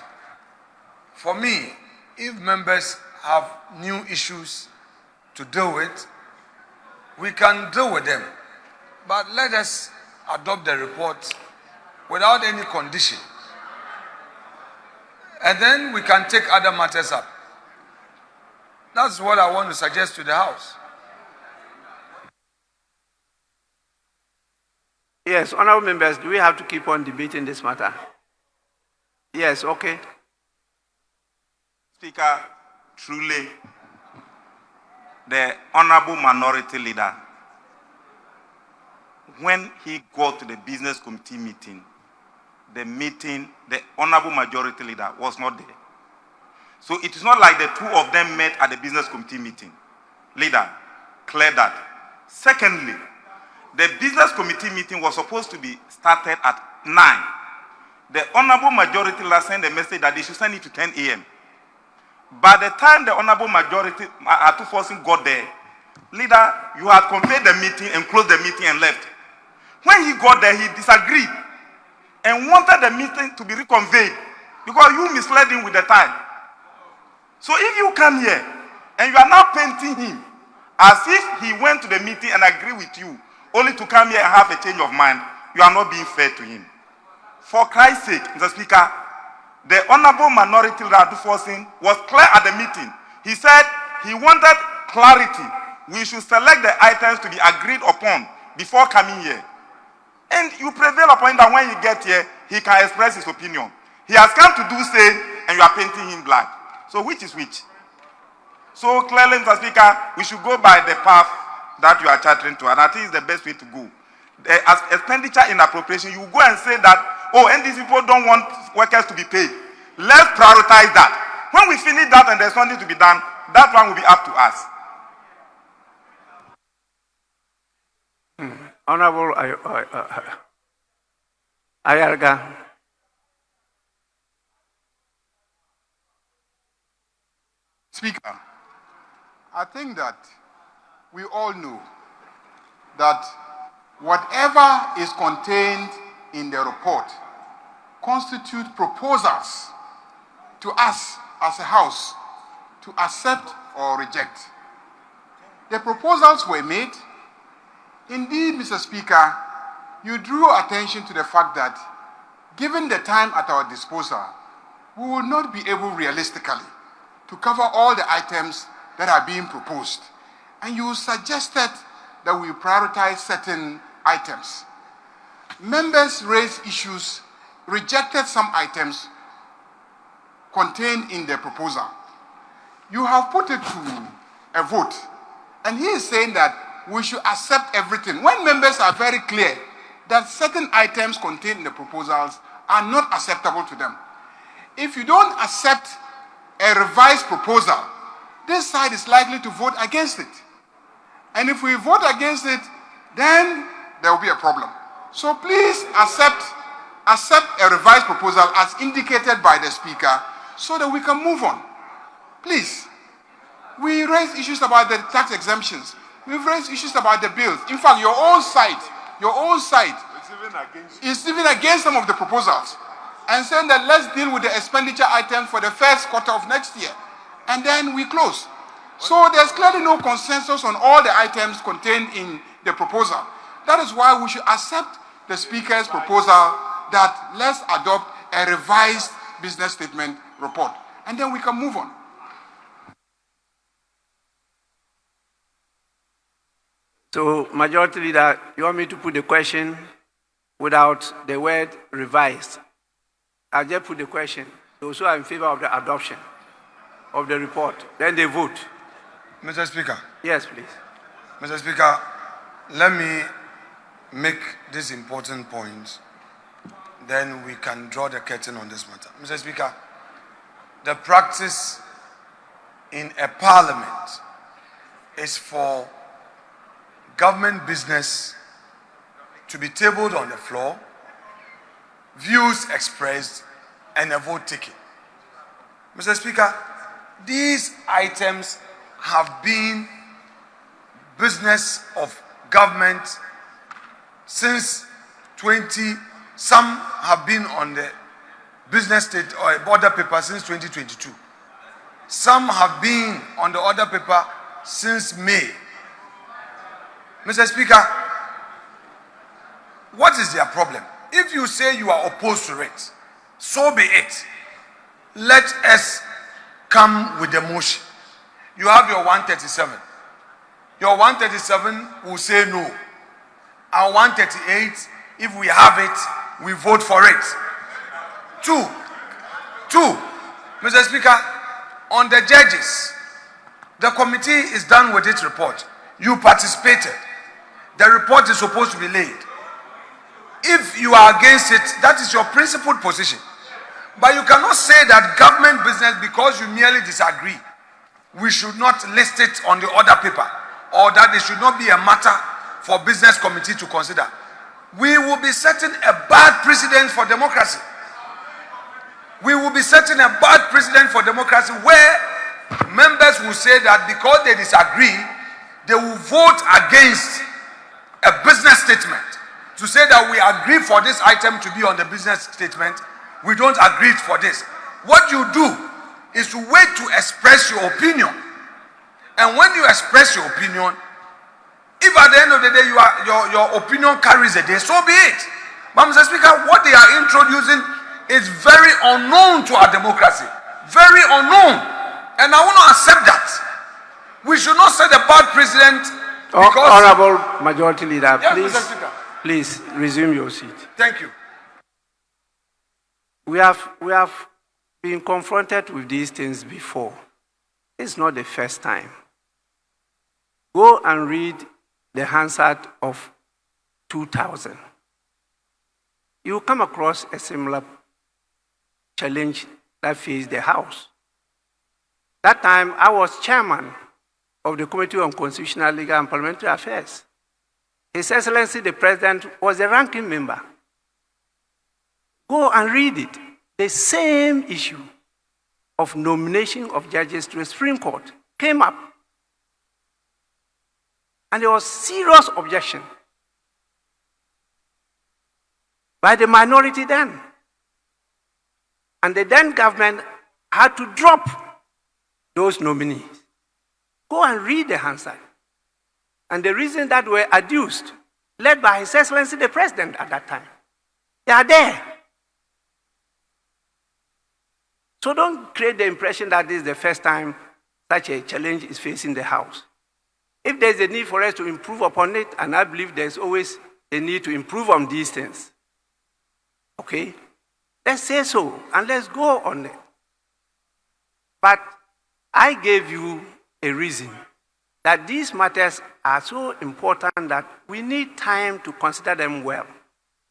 for me, if members have new issues to deal with, we can deal with them. But let us adopt the report without any condition. And then we can take other matters up. That's what I want to suggest to the House. Yes, honorable members, do we have to keep on debating this matter? Yes, okay. Speaker, truly, the honorable minority leader, when he got to the business committee meeting, the honorable majority leader was not there. So it is not like the two of them met at the business committee meeting. Leader, clear that. Secondly, the business committee meeting was supposed to be started at 9. The honorable majority last sent a message that they should send it to 10 a.m. By the time the honorable majority, Atufosin, got there, leader, you had convened the meeting and closed the meeting and left. When he got there, he disagreed and wanted the meeting to be reconvened because you misled him with the time. So if you come here and you are now painting him as if he went to the meeting and agreed with you, only to come here and have a change of mind, you are not being fair to him. For Christ's sake, Mr. Speaker, the Honorable Minority Leader Adufosin was clear at the meeting. He said he wanted clarity. We should select the items to be agreed upon before coming here. And you prevail upon that when you get here, he can express his opinion. He has come to do same, and you are painting him black. So which is which? So clearly, Mr. Speaker, we should go by the path that you are chartering to, and I think it's the best way to go. As expenditure in appropriation, you go and say that, oh, NDC people don't want workers to be paid. Let's prioritize that. When we finish that and there's something to be done, that one will be up to us. Honorable Ayarga. Speaker, I think that we all know that whatever is contained in the report constitute proposals to us as a house to accept or reject. The proposals were made. Indeed, Mr. Speaker, you drew attention to the fact that given the time at our disposal, we will not be able realistically to cover all the items that are being proposed. And you suggested that we prioritize certain items. Members raised issues, rejected some items contained in the proposal. You have put it to a vote, and he is saying that we should accept everything. When members are very clear that certain items contained in the proposals are not acceptable to them. If you don't accept a revised proposal, this side is likely to vote against it. And if we vote against it, then there will be a problem. So please accept a revised proposal as indicated by the Speaker so that we can move on. Please. We raised issues about the tax exemptions. We've raised issues about the bills. In fact, your own side is even against some of the proposals and saying that let's deal with the expenditure items for the first quarter of next year. And then we close. So there's clearly no consensus on all the items contained in the proposal. That is why we should accept the Speaker's proposal that let's adopt a revised business statement report. And then we can move on. So, Majority Leader, you want me to put the question without the word revised? I'll just put the question. Those who are in favor of the adoption of the report, then they vote. Mr. Speaker. Yes, please. Mr. Speaker, let me make this important point. Then we can draw the curtain on this matter. Mr. Speaker, the practice in a parliament is for government business to be tabled on the floor, views expressed, and a vote taken. Mr. Speaker, these items have been business of government since some have been on the business state or order paper since 2022. Some have been on the order paper since May. Mr. Speaker, what is their problem? If you say you are opposed to it, so be it. Let us come with the motion. You have your 137. Your 137 will say no. Our 138, if we have it, we vote for it. Two, Mr. Speaker, on the judges, the committee is done with its report. You participated. The report is supposed to be laid. If you are against it, that is your principled position. But you cannot say that government business, because you merely disagree, we should not list it on the order paper. or that it should not be a matter for business committee to consider, we will be setting a bad precedent for democracy. We will be setting a bad precedent for democracy where members will say that because they disagree, they will vote against a business statement to say that we agree for this item to be on the business statement. We don't agree for this. What you do is to wait to express your opinion. And when you express your opinion, if at the end of the day your opinion carries the day, so be it. But Mr. Speaker, what they are introducing is very unknown to our democracy. Very unknown. And I want to accept that. We should not set a bad precedent because... Honorable Majority Leader, Yes, please, Mr. Speaker. please resume your seat. Thank you. We have been confronted with these things before. It's not the first time. Go and read the Hansard of 2000. You will come across a similar challenge that faced the House. That time, I was chairman of the Committee on Constitutional, Legal and Parliamentary Affairs. His Excellency, the President, was the ranking member. Go and read it. The same issue of nomination of judges to the Supreme Court came up. And there was serious objection by the minority then. And the then government had to drop those nominees. Go and read the Hansard. And the reasons that were adduced, led by His Excellency the President at that time, they are there. So don't create the impression that this is the first time such a challenge is facing the House. If there's a need for us to improve upon it, and I believe there's always a need to improve on these things, okay, let's say so, and let's go on it. But I gave you a reason that these matters are so important that we need time to consider them well.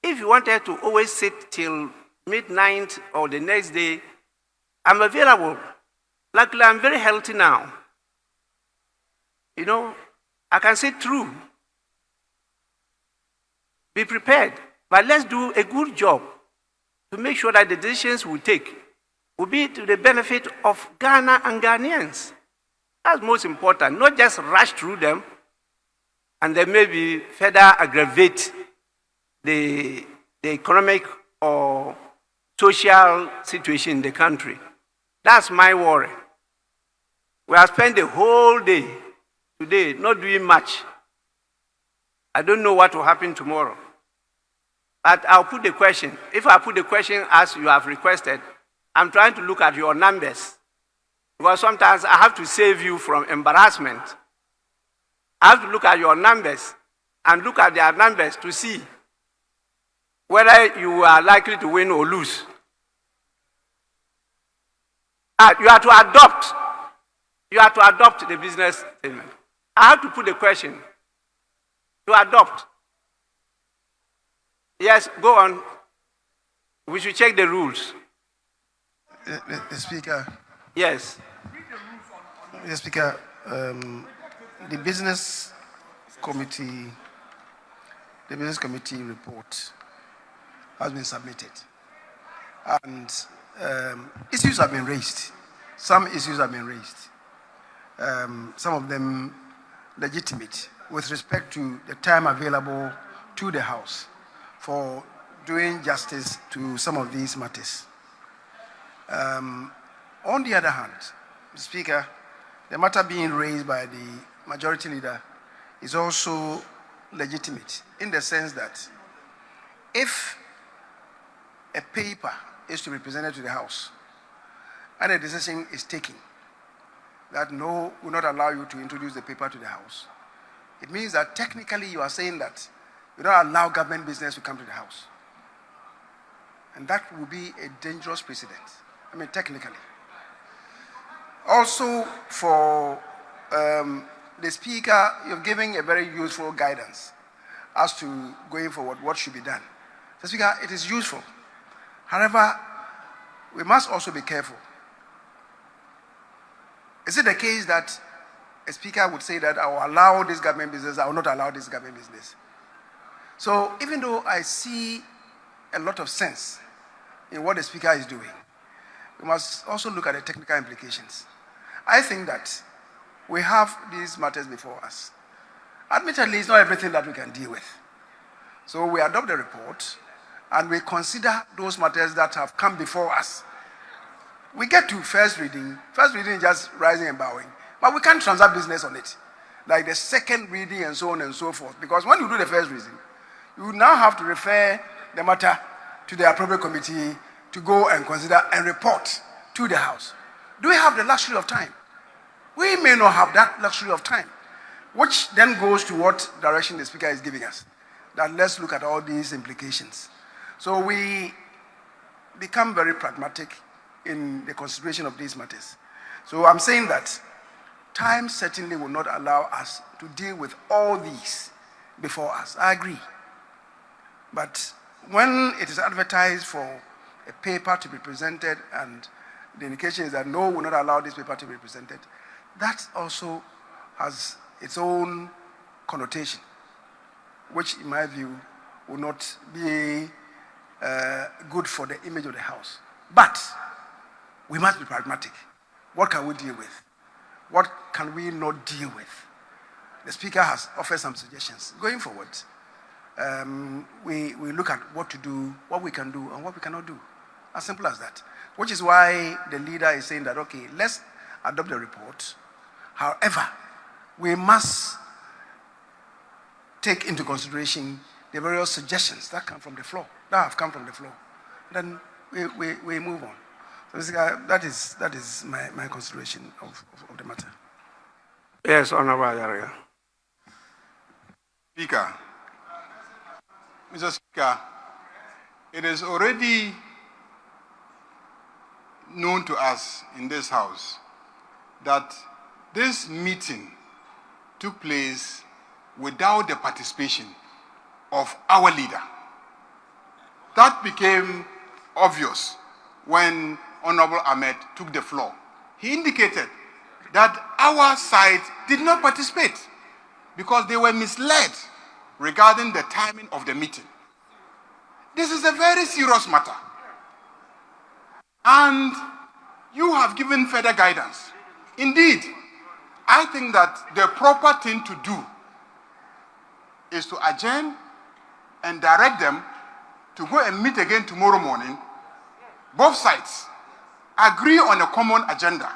If you wanted to always sit till midnight or the next day, I'm available. Luckily, I'm very healthy now. You know, I can sit through. Be prepared. But let's do a good job to make sure that the decisions we take will be to the benefit of Ghana and Ghanaians. That's most important. Not just rush through them and then maybe further aggravate the economic or social situation in the country. That's my worry. We have spent the whole day today not doing much. I don't know what will happen tomorrow. But I'll put the question. If I put the question as you have requested, I'm trying to look at your numbers. Because sometimes I have to save you from embarrassment. I have to look at your numbers and look at their numbers to see whether you are likely to win or lose. You are to adopt. You are to adopt the business statement. I have to put the question. To adopt. Yes, go on. We should check the rules. The Speaker. Yes. Mr. Speaker, the business committee report has been submitted, and issues have been raised. Some issues have been raised. Some of them legitimate with respect to the time available to the House for doing justice to some of these matters. On the other hand, Mr. Speaker, the matter being raised by the majority leader is also legitimate in the sense that if a paper is to be presented to the House and a decision is taken that no, will not allow you to introduce the paper to the House, it means that technically you are saying that you don't allow government business to come to the House. And that will be a dangerous precedent. I mean, technically. Also, for the Speaker, you're giving a very useful guidance as to going forward, what should be done. So, Speaker, it is useful. However, we must also be careful. Is it the case that a speaker would say that I will allow this government business, I will not allow this government business. So even though I see a lot of sense in what the speaker is doing, we must also look at the technical implications. I think that we have these matters before us. Admittedly, it's not everything that we can deal with. So we adopt the report and we consider those matters that have come before us. We get to first reading is just rising and bowing, but we can't transact business on it. Like the second reading and so on and so forth. Because when you do the first reading, you now have to refer the matter to the appropriate committee to go and consider and report to the House. Do we have the luxury of time? We may not have that luxury of time, which then goes to what direction the Speaker is giving us. That let's look at all these implications. So we become very pragmatic in the consideration of these matters. So I'm saying that time certainly will not allow us to deal with all these before us. I agree. But when it is advertised for a paper to be presented and the indication is that no, we will not allow this paper to be presented, that also has its own connotation, which in my view will not be good for the image of the House. But we must be pragmatic. What can we deal with? What can we not deal with? The Speaker has offered some suggestions. Going forward, we look at what to do, what we can do, and what we cannot do. As simple as that. Which is why the leader is saying that, okay, let's adopt the report. However, we must take into consideration the various suggestions that come from the floor, that have come from the floor. Then we move on. So that is my consideration of the matter. Yes, Honorable Ayaria. Speaker, Mr. Speaker, it is already known to us in this House that this meeting took place without the participation of our leader. That became obvious when Honorable Ahmed took the floor. He indicated that our side did not participate because they were misled regarding the timing of the meeting. This is a very serious matter. And you have given further guidance. Indeed, I think that the proper thing to do is to adjourn and direct them to go and meet again tomorrow morning, both sides, agree on a common agenda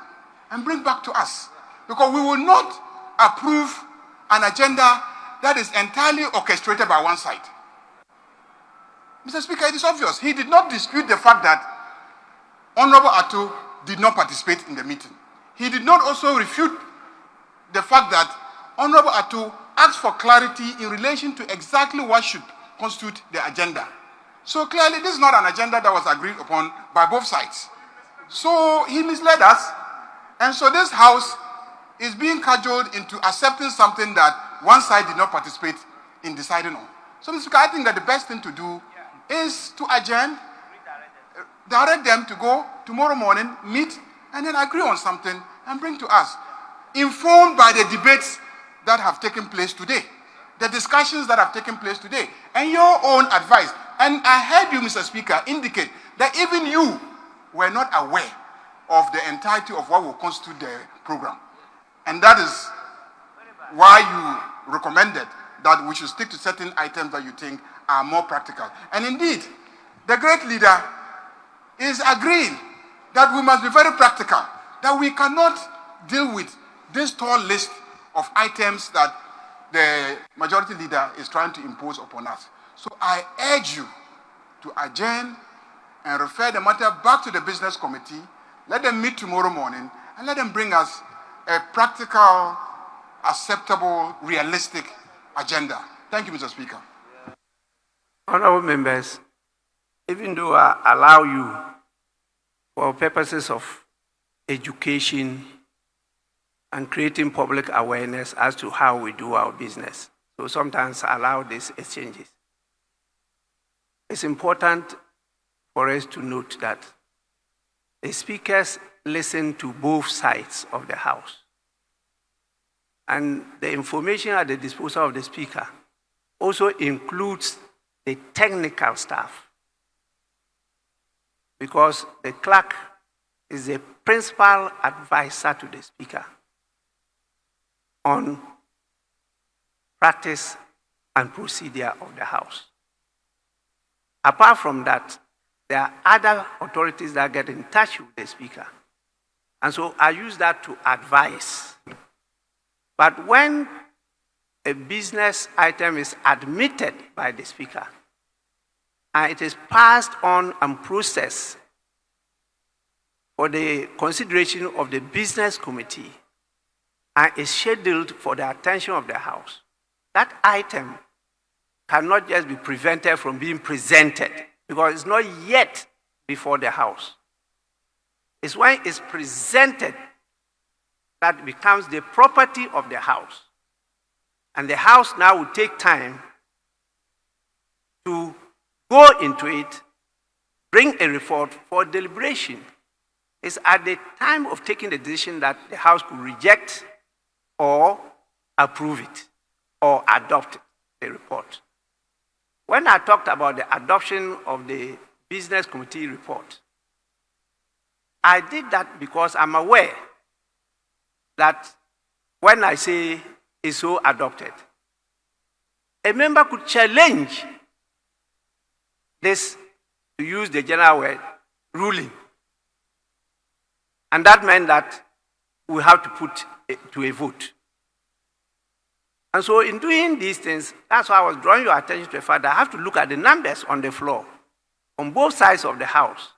and bring back to us. Because we will not approve an agenda that is entirely orchestrated by one side. Mr. Speaker, it is obvious. He did not dispute the fact that Honorable Atto did not participate in the meeting. He did not also refute the fact that Honorable Atto asked for clarity in relation to exactly what should constitute the agenda. So clearly, this is not an agenda that was agreed upon by both sides. So he misled us, and so this House is being cajoled into accepting something that one side did not participate in deciding on. So, Mr. Speaker, I think that the best thing to do is to adjourn, direct them to go tomorrow morning, meet, and then agree on something and bring to us, informed by the debates that have taken place today, the discussions that have taken place today, and your own advice. And I heard you, Mr. Speaker, indicate that even you were not aware of the entirety of what will constitute the program. And that is why you recommended that we should stick to certain items that you think are more practical. And indeed, the great leader is agreeing that we must be very practical, that we cannot deal with this tall list of items that the majority leader is trying to impose upon us. So I urge you to adjourn and refer the matter back to the business committee, let them meet tomorrow morning, and let them bring us a practical, acceptable, realistic agenda. Thank you, Mr. Speaker. Honorable members, even though I allow you for purposes of education and creating public awareness as to how we do our business, so sometimes I allow these exchanges. It's important for us to note that the speakers listen to both sides of the House. And the information at the disposal of the Speaker also includes the technical staff, because the clerk is the principal advisor to the Speaker on practice and procedure of the House. Apart from that, there are other authorities that get in touch with the Speaker. And so I use that to advise. But when a business item is admitted by the Speaker and it is passed on and processed for the consideration of the business committee and is scheduled for the attention of the House, that item cannot just be prevented from being presented because it's not yet before the House. It's when it's presented that it becomes the property of the House. And the House now will take time to go into it, bring a report for deliberation. It's at the time of taking the decision that the House could reject or approve it or adopt the report. When I talked about the adoption of the business committee report, I did that because I'm aware that when I say it's so adopted, a member could challenge this, to use the general word, ruling. And that meant that we have to put it to a vote. And so in doing these things, that's why I was drawing your attention to the fact that I have to look at the numbers on the floor, on both sides of the House.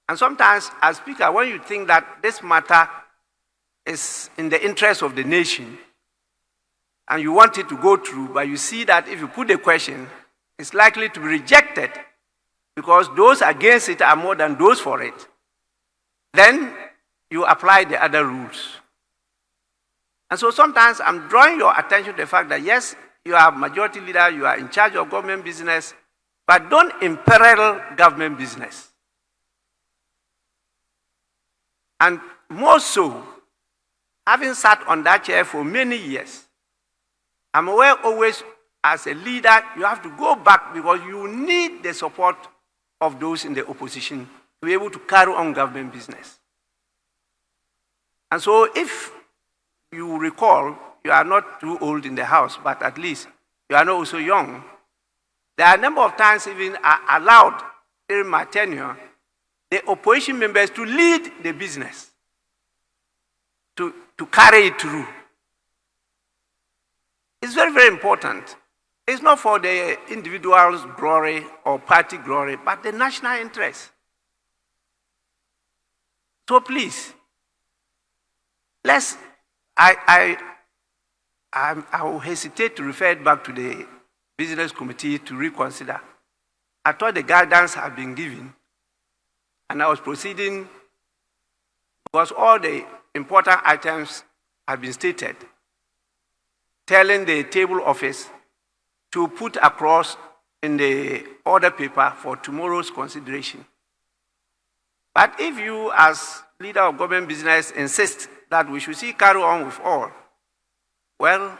And sometimes, as Speaker, when you think that this matter is in the interest of the nation, and you want it to go through, but you see that if you put the question, it's likely to be rejected because those against it are more than those for it, then you apply the other rules. And so sometimes I'm drawing your attention to the fact that yes, you are majority leader, you are in charge of government business, but don't imperil government business. And more so, having sat on that chair for many years, I'm aware always as a leader, you have to go back because you need the support of those in the opposition to be able to carry on government business. And so if you recall, you are not too old in the House, but at least you are not also young. There are a number of times even allowed during my tenure, the opposition members to lead the business, to carry it through. It's very, very important. It's not for the individual's glory or party glory, but the national interest. So please, I will hesitate to refer it back to the business committee to reconsider. I thought the guidance had been given, and I was proceeding because all the important items have been stated, telling the table office to put across in the order paper for tomorrow's consideration. But if you, as leader of government business, insist that we should see carry on with all, well,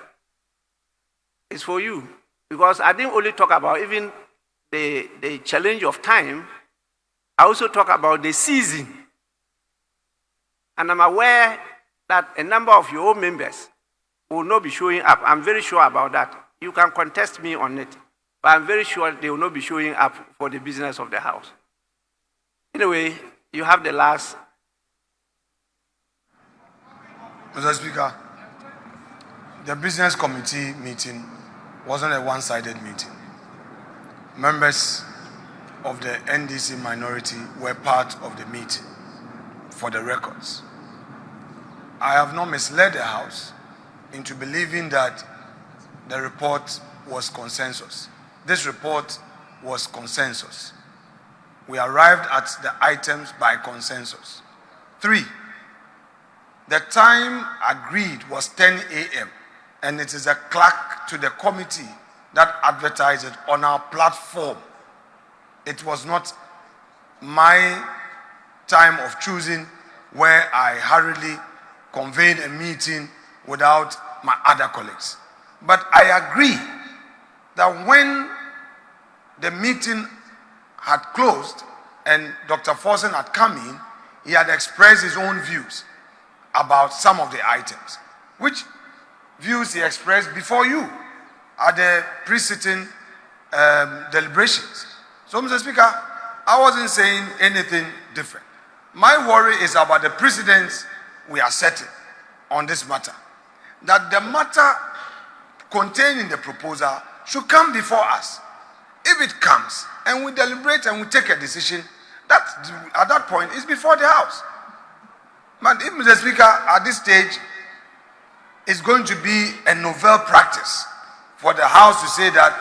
it's for you. Because I didn't only talk about even the challenge of time, I also talk about the season. And I'm aware that a number of your own members will not be showing up. I'm very sure about that. You can contest me on it, but I'm very sure they will not be showing up for the business of the House. Anyway, you have the last. Mr. Speaker, the business committee meeting wasn't a one-sided meeting. Members of the NDC minority were part of the meeting, for the records. I have not misled the House into believing that the report was consensus. This report was consensus. We arrived at the items by consensus. 3, the time agreed was 10 a.m. and it is a clerk to the committee that advertised it on our platform. It was not my time of choosing where I hurriedly convened a meeting without my other colleagues. But I agree that when the meeting had closed and Dr. Forsen had come in, he had expressed his own views about some of the items, which views he expressed before you at the pre-sitting deliberations. So, Mr. Speaker, I wasn't saying anything different. My worry is about the precedents we are setting on this matter. That the matter contained in the proposal should come before us. If it comes and we deliberate and we take a decision, that at that point is before the House. But if, Mr. Speaker, at this stage, it's going to be a novel practice for the House to say that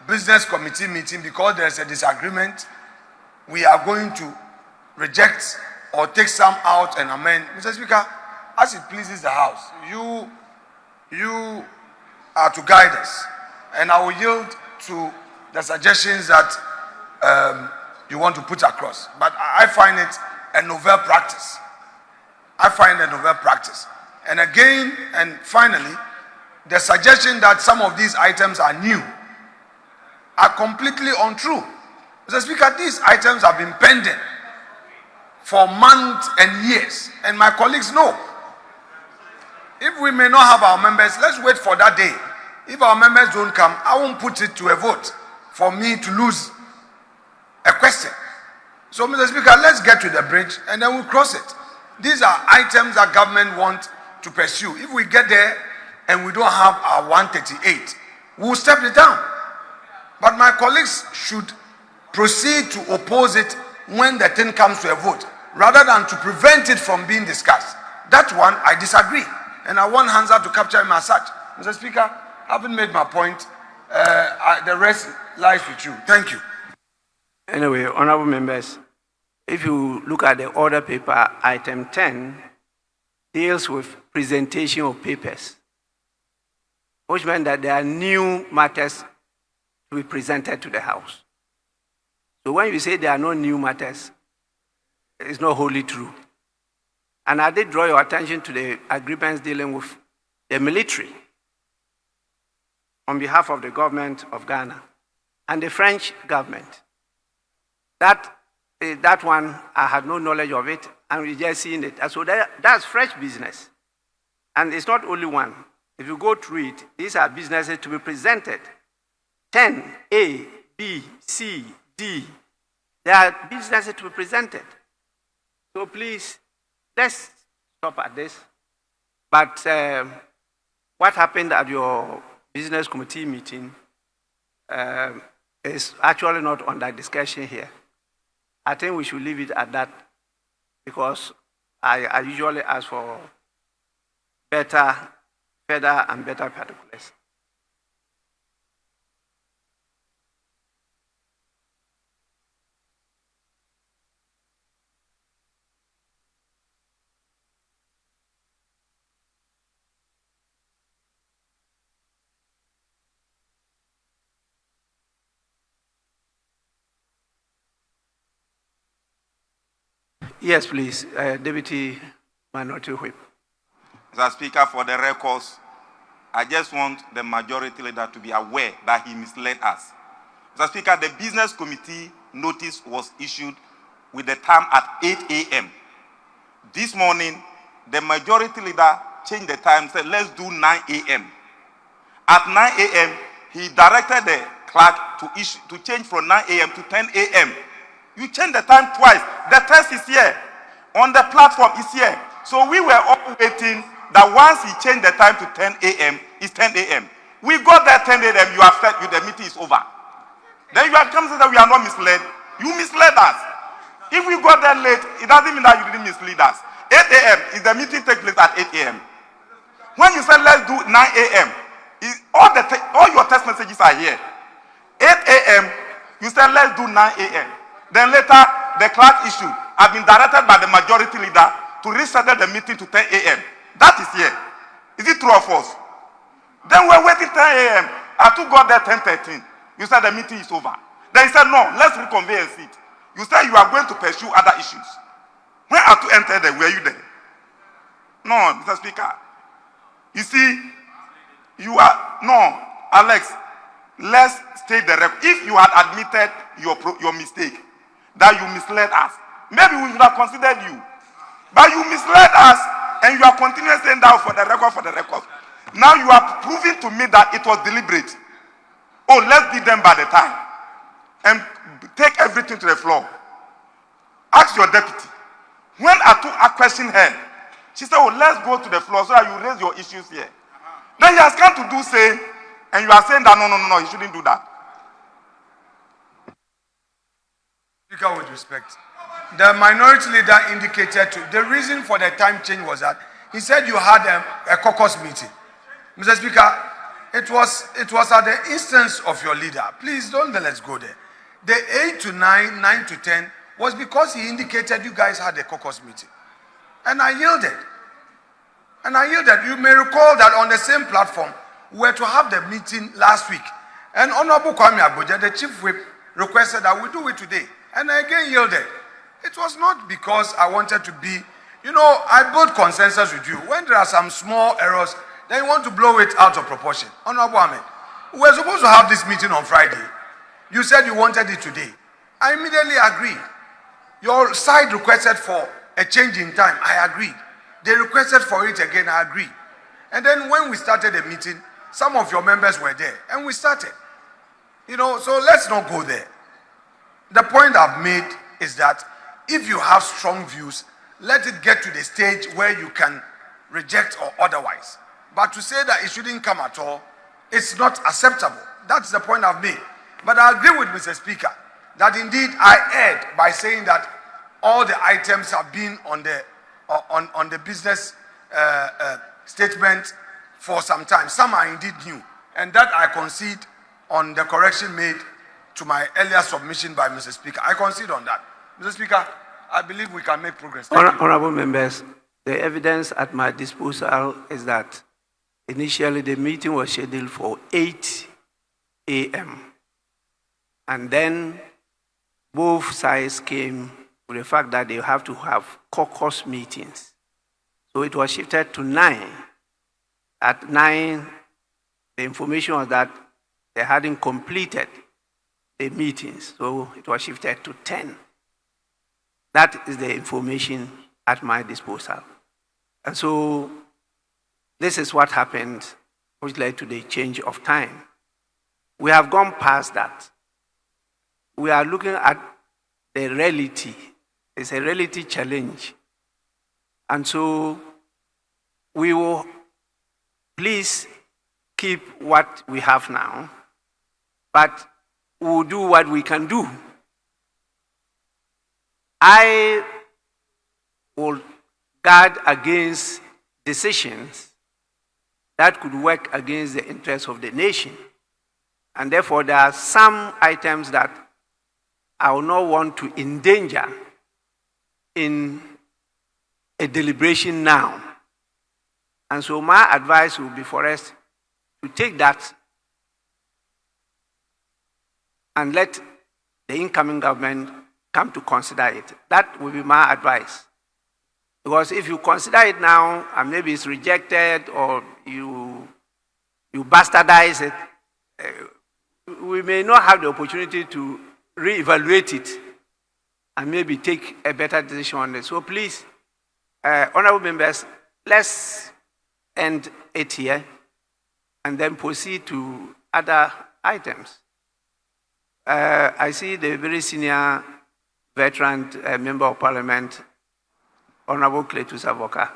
business committee meeting, because there is a disagreement, we are going to reject or take some out and amend. Mr. Speaker, as it pleases the House, you are to guide us, and I will yield to the suggestions that you want to put across. But I find it a novel practice. I find it a novel practice. And again, and finally, the suggestion that some of these items are new are completely untrue. Mr. Speaker, these items have been pending for months and years, and my colleagues know. If we may not have our members, let's wait for that day. If our members don't come, I won't put it to a vote for me to lose a question. So, Mr. Speaker, let's get to the bridge and then we'll cross it. These are items that government want to pursue. If we get there and we don't have our 138, we'll step it down. But my colleagues should proceed to oppose it when the thing comes to a vote, rather than to prevent it from being discussed. That one, I disagree. And I want Hansa to capture him as such. Mr. Speaker, having made my point, the rest lies with you. Thank you. Anyway, honorable members, if you look at the order paper, item 10 deals with presentation of papers, which meant that there are new matters to be presented to the House. So when you say there are no new matters, it's not wholly true. And I did draw your attention to the agreements dealing with the military on behalf of the government of Ghana and the French government. That one, I had no knowledge of it, and we just seen it. And so that's fresh business. And it's not only one. If you go through it, these are businesses to be presented. 10, A, B, C, D. There are businesses to be presented. So please, let's stop at this. But what happened at your business committee meeting is actually not under discussion here. I think we should leave it at that, because I usually ask for better, further and better particulars. Yes, please, Deputy Minority Whip. Mr. Speaker, for the records, I just want the majority leader to be aware that he misled us. Mr. Speaker, the business committee notice was issued with the time at 8 a.m. This morning, the majority leader changed the time, said, let's do 9 a.m. At 9 a.m., he directed the clerk to change from 9 a.m. to 10 a.m. You changed the time twice. The test is here. On the platform is here. So we were all waiting that once he changed the time to 10 a.m., it's 10 a.m. We got there 10 a.m., you have said the meeting is over. Then you are coming to say that we are not misled. You misled us. If we got there late, it doesn't mean that you didn't mislead us. 8 a.m. is the meeting take place at 8 a.m. When you said let's do 9 a.m., all your text messages are here. 8 a.m., you said let's do 9 a.m. Then later, the clerk issue has been directed by the majority leader to reschedule the meeting to 10 a.m. That is here. Is it true or false? Then we're waiting 10 a.m. Atu got there 10:13. You said the meeting is over. Then he said, no, let's reconvene and sit. You said you are going to pursue other issues. When Atu entered there, were you there? No, Mr. Speaker. You see, You are, no, Alex, let's state the record. If you had admitted your mistake, that you misled us, maybe we should have considered you. But you misled us, and you are continuing saying that for the record. Now you are proving to me that it was deliberate. Oh, let's beat them by the time. And take everything to the floor. Ask your deputy. When I questioned her, she said, oh, let's go to the floor so that you raise your issues here. Then he has come to do say, and you are saying that no, he shouldn't do that. Speaker, with respect, the minority leader indicated the reason for the time change was that he said you had a caucus meeting. Mr. Speaker, it was at the instance of your leader. Please don't let's go there. The 8 to 9, 9 to 10 was because he indicated you guys had a caucus meeting. And I yielded. You may recall that on the same platform, we were to have the meeting last week. And Honorable Kwame Agboja, the chief whip, requested that we do it today. And I again yielded. It was not because I wanted to be, I build consensus with you. When there are some small errors, then you want to blow it out of proportion. Honorable Ahmed, we were supposed to have this meeting on Friday. You said you wanted it today. I immediately agreed. Your side requested for a change in time. I agreed. They requested for it again. I agreed. And then when we started the meeting, some of your members were there. And we started. So let's not go there. The point I've made is that if you have strong views, let it get to the stage where you can reject or otherwise. But to say that it shouldn't come at all, it's not acceptable. That's the point I've made. But I agree with Mr. Speaker that indeed I erred by saying that all the items have been on the business statement for some time. Some are indeed new. And that I concede on the correction made to my earlier submission by Mr. Speaker. I concede on that. Mr. Speaker, I believe we can make progress. Honorable members, the evidence at my disposal is that initially the meeting was scheduled for 8 a.m. And then both sides came with the fact that they have to have caucus meetings. So it was shifted to 9. At 9, the information was that they hadn't completed the meetings, so it was shifted to 10. That is the information at my disposal. And so this is what happened, which led to the change of time. We have gone past that. We are looking at the reality. It's a reality challenge. And so we will please keep what we have now, but we'll do what we can do. I will guard against decisions that could work against the interests of the nation. And therefore, there are some items that I will not want to endanger in a deliberation now. And so my advice will be for us to take that and let the incoming government come to consider it. That will be my advice. Because if you consider it now and maybe it's rejected or you bastardize it, we may not have the opportunity to reevaluate it and maybe take a better decision on it. So please, honorable members, let's end it here and then proceed to other items. I see the very senior veteran member of parliament, Honorable Cletus Avoka.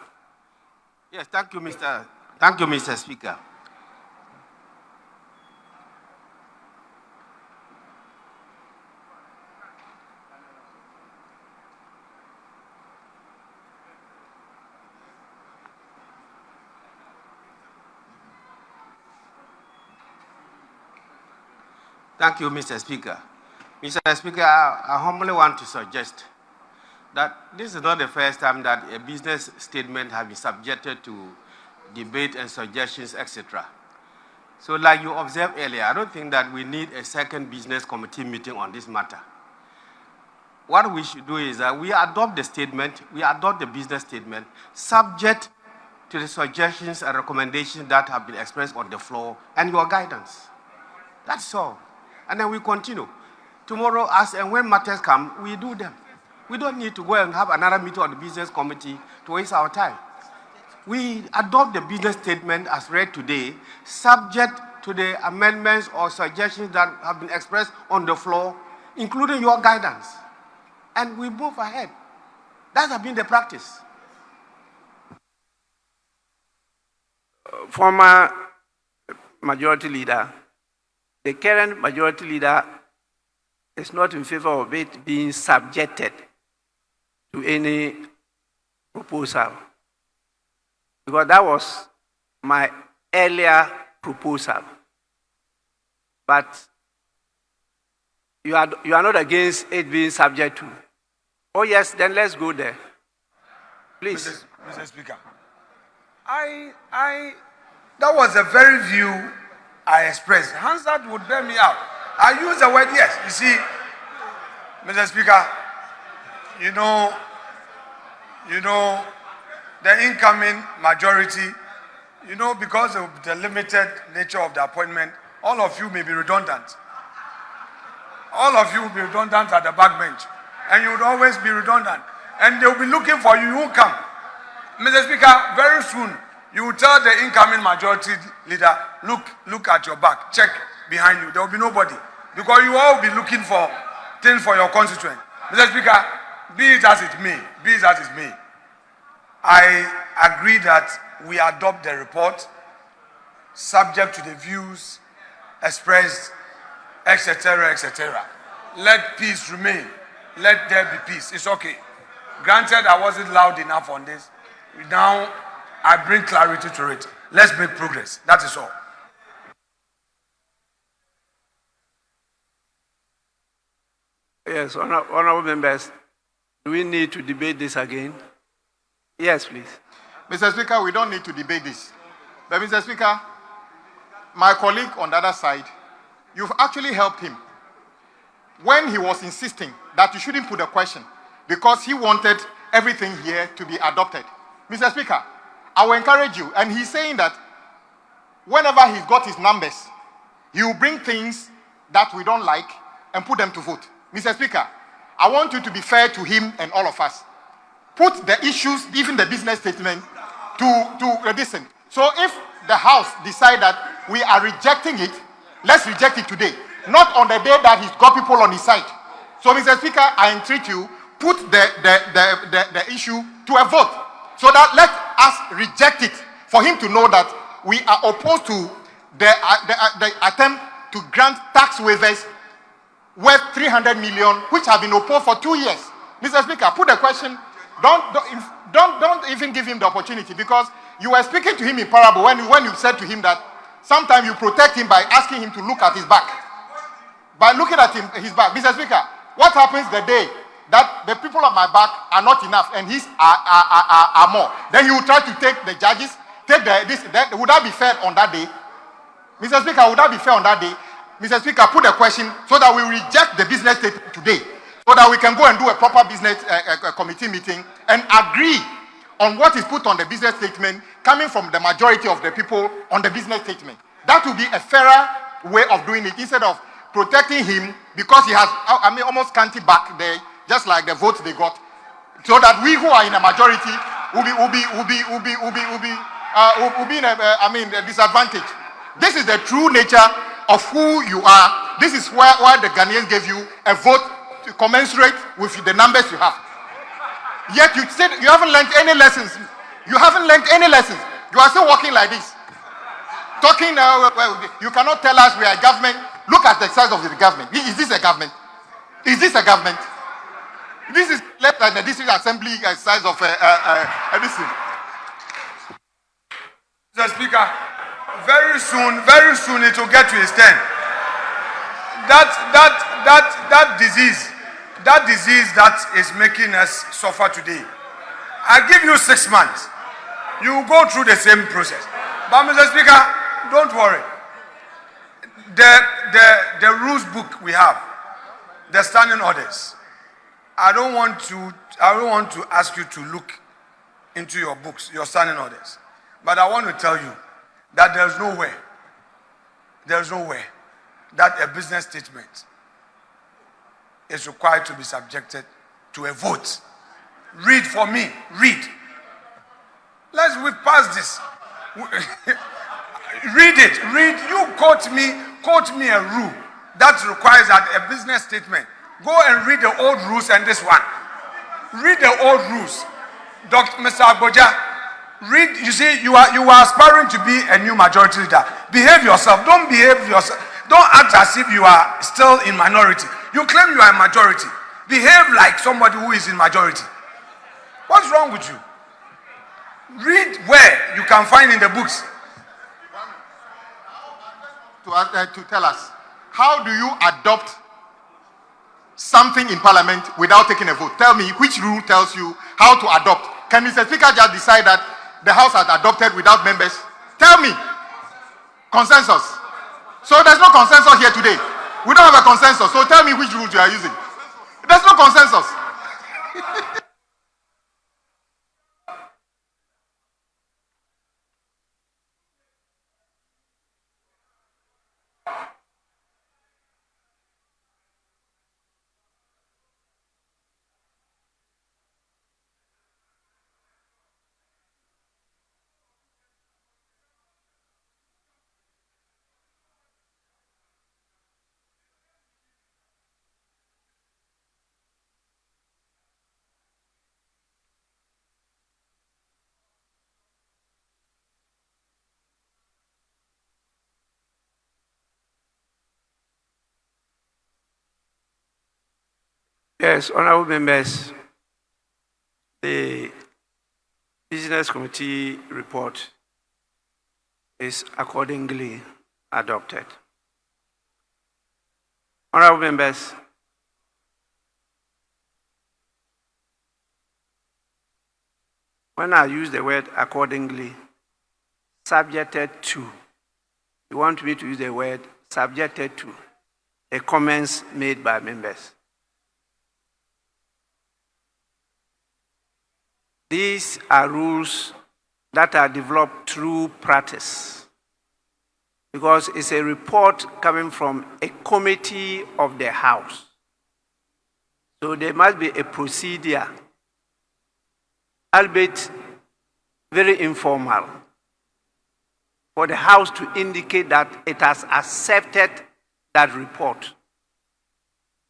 Yes, thank you, Mr. Speaker. Thank you, Mr. Speaker. Mr. Speaker, I humbly want to suggest that this is not the first time that a business statement has been subjected to debate and suggestions, etc. So like you observed earlier, I don't think that we need a second business committee meeting on this matter. What we should do is that we adopt the statement, we adopt the business statement, subject to the suggestions and recommendations that have been expressed on the floor and your guidance. That's all. And then we continue. Tomorrow, as and when matters come, we do them. We don't need to go and have another meeting of the business committee to waste our time. We adopt the business statement as read today, subject to the amendments or suggestions that have been expressed on the floor, including your guidance. And we move ahead. That has been the practice. Former majority leader, the current majority leader is not in favor of it being subjected to any proposal, because that was my earlier proposal. But you are not against it being subject to. Oh yes, then let's go there. Please. Mr. Speaker, that was the very view I expressed. Hansard would bear me out. I use the word yes. You see, Mr. Speaker, you know, the incoming majority, because of the limited nature of the appointment, all of you may be redundant. All of you will be redundant at the back bench. And you would always be redundant. And they will be looking for you. You won't come. Mr. Speaker, very soon, you will tell the incoming majority leader, look at your back, check behind you. There will be nobody. Because you all will be looking for things for your constituent. Mr. Speaker, be it as it may, I agree that we adopt the report subject to the views expressed, etc., etc. Let peace remain. Let there be peace. It's okay. Granted, I wasn't loud enough on this. Now, I bring clarity to it. Let's make progress. That is all. Yes, honorable members, do we need to debate this again? Yes, please. Mr. Speaker, we don't need to debate this. But Mr. Speaker, my colleague on the other side, you've actually helped him when he was insisting that you shouldn't put a question because he wanted everything here to be adopted. Mr. Speaker, I will encourage you, and he's saying that whenever he's got his numbers, he will bring things that we don't like and put them to vote. Mr. Speaker, I want you to be fair to him and all of us. Put the issues, even the business statement, to listen. So if the House decide that we are rejecting it, let's reject it today. Not on the day that he's got people on his side. So, Mr. Speaker, I entreat you, put the issue to a vote. So that let us reject it for him to know that we are opposed to the attempt to grant tax waivers worth 300 million, which have been opposed for 2 years. Mr. Speaker, put the question. Don't even give him the opportunity, because you were speaking to him in parable when you said to him that sometimes you protect him by asking him to look at his back. By looking at his back. Mr. Speaker, what happens the day that the people on my back are not enough and his are more? Then he will try to take the judges, would that be fair on that day? Mr. Speaker, would that be fair on that day? Mr. Speaker, put a question so that we reject the business statement today, so that we can go and do a proper business committee meeting and agree on what is put on the business statement coming from the majority of the people on the business statement. That will be a fairer way of doing it, instead of protecting him because he has, almost scanty back there, just like the votes they got, so that we who are in a majority will be in a disadvantage. This is the true nature of who you are. This is why the Ghanaians gave you a vote to commensurate with the numbers you have. Yet you said you haven't learned any lessons. You haven't learned any lessons. You are still walking like this. Talking, you cannot tell us we are a government. Look at the size of the government. Is this a government? Is this a government? This is less than the district assembly size of this thing. Mr. Speaker, very soon it will get to its turn. That disease that is making us suffer today, I give you 6 months. You will go through the same process. But Mr. Speaker, don't worry. The rules book we have, the standing orders. I don't want to ask you to look into your books, your standing orders. But I want to tell you that there's no way that a business statement is required to be subjected to a vote. Read for me, read. We've passed this. Read it, read. You quote me a rule that requires that a business statement. Go and read the old rules and this one. Read the old rules. Dr. Mr. Agboja, read. You see, you are aspiring to be a new majority leader. Behave yourself. Don't behave yourself. Don't act as if you are still in minority. You claim you are a majority. Behave like somebody who is in majority. What's wrong with you? Read where you can find in the books. To tell us, how do you adopt something in Parliament without taking a vote? Tell me which rule tells you how to adopt. Can Mr. Speaker just decide that the House has adopted without members? Tell me. Consensus. So there's no consensus here today. We don't have a consensus. So tell me which rules you are using. There's no consensus. Yes, honorable members, the Business Committee report is accordingly adopted. Honorable members, when I use the word accordingly, subjected to, you want me to use the word subjected to the comments made by members. These are rules that are developed through practice because it's a report coming from a committee of the House. So there must be a procedure, albeit very informal, for the House to indicate that it has accepted that report.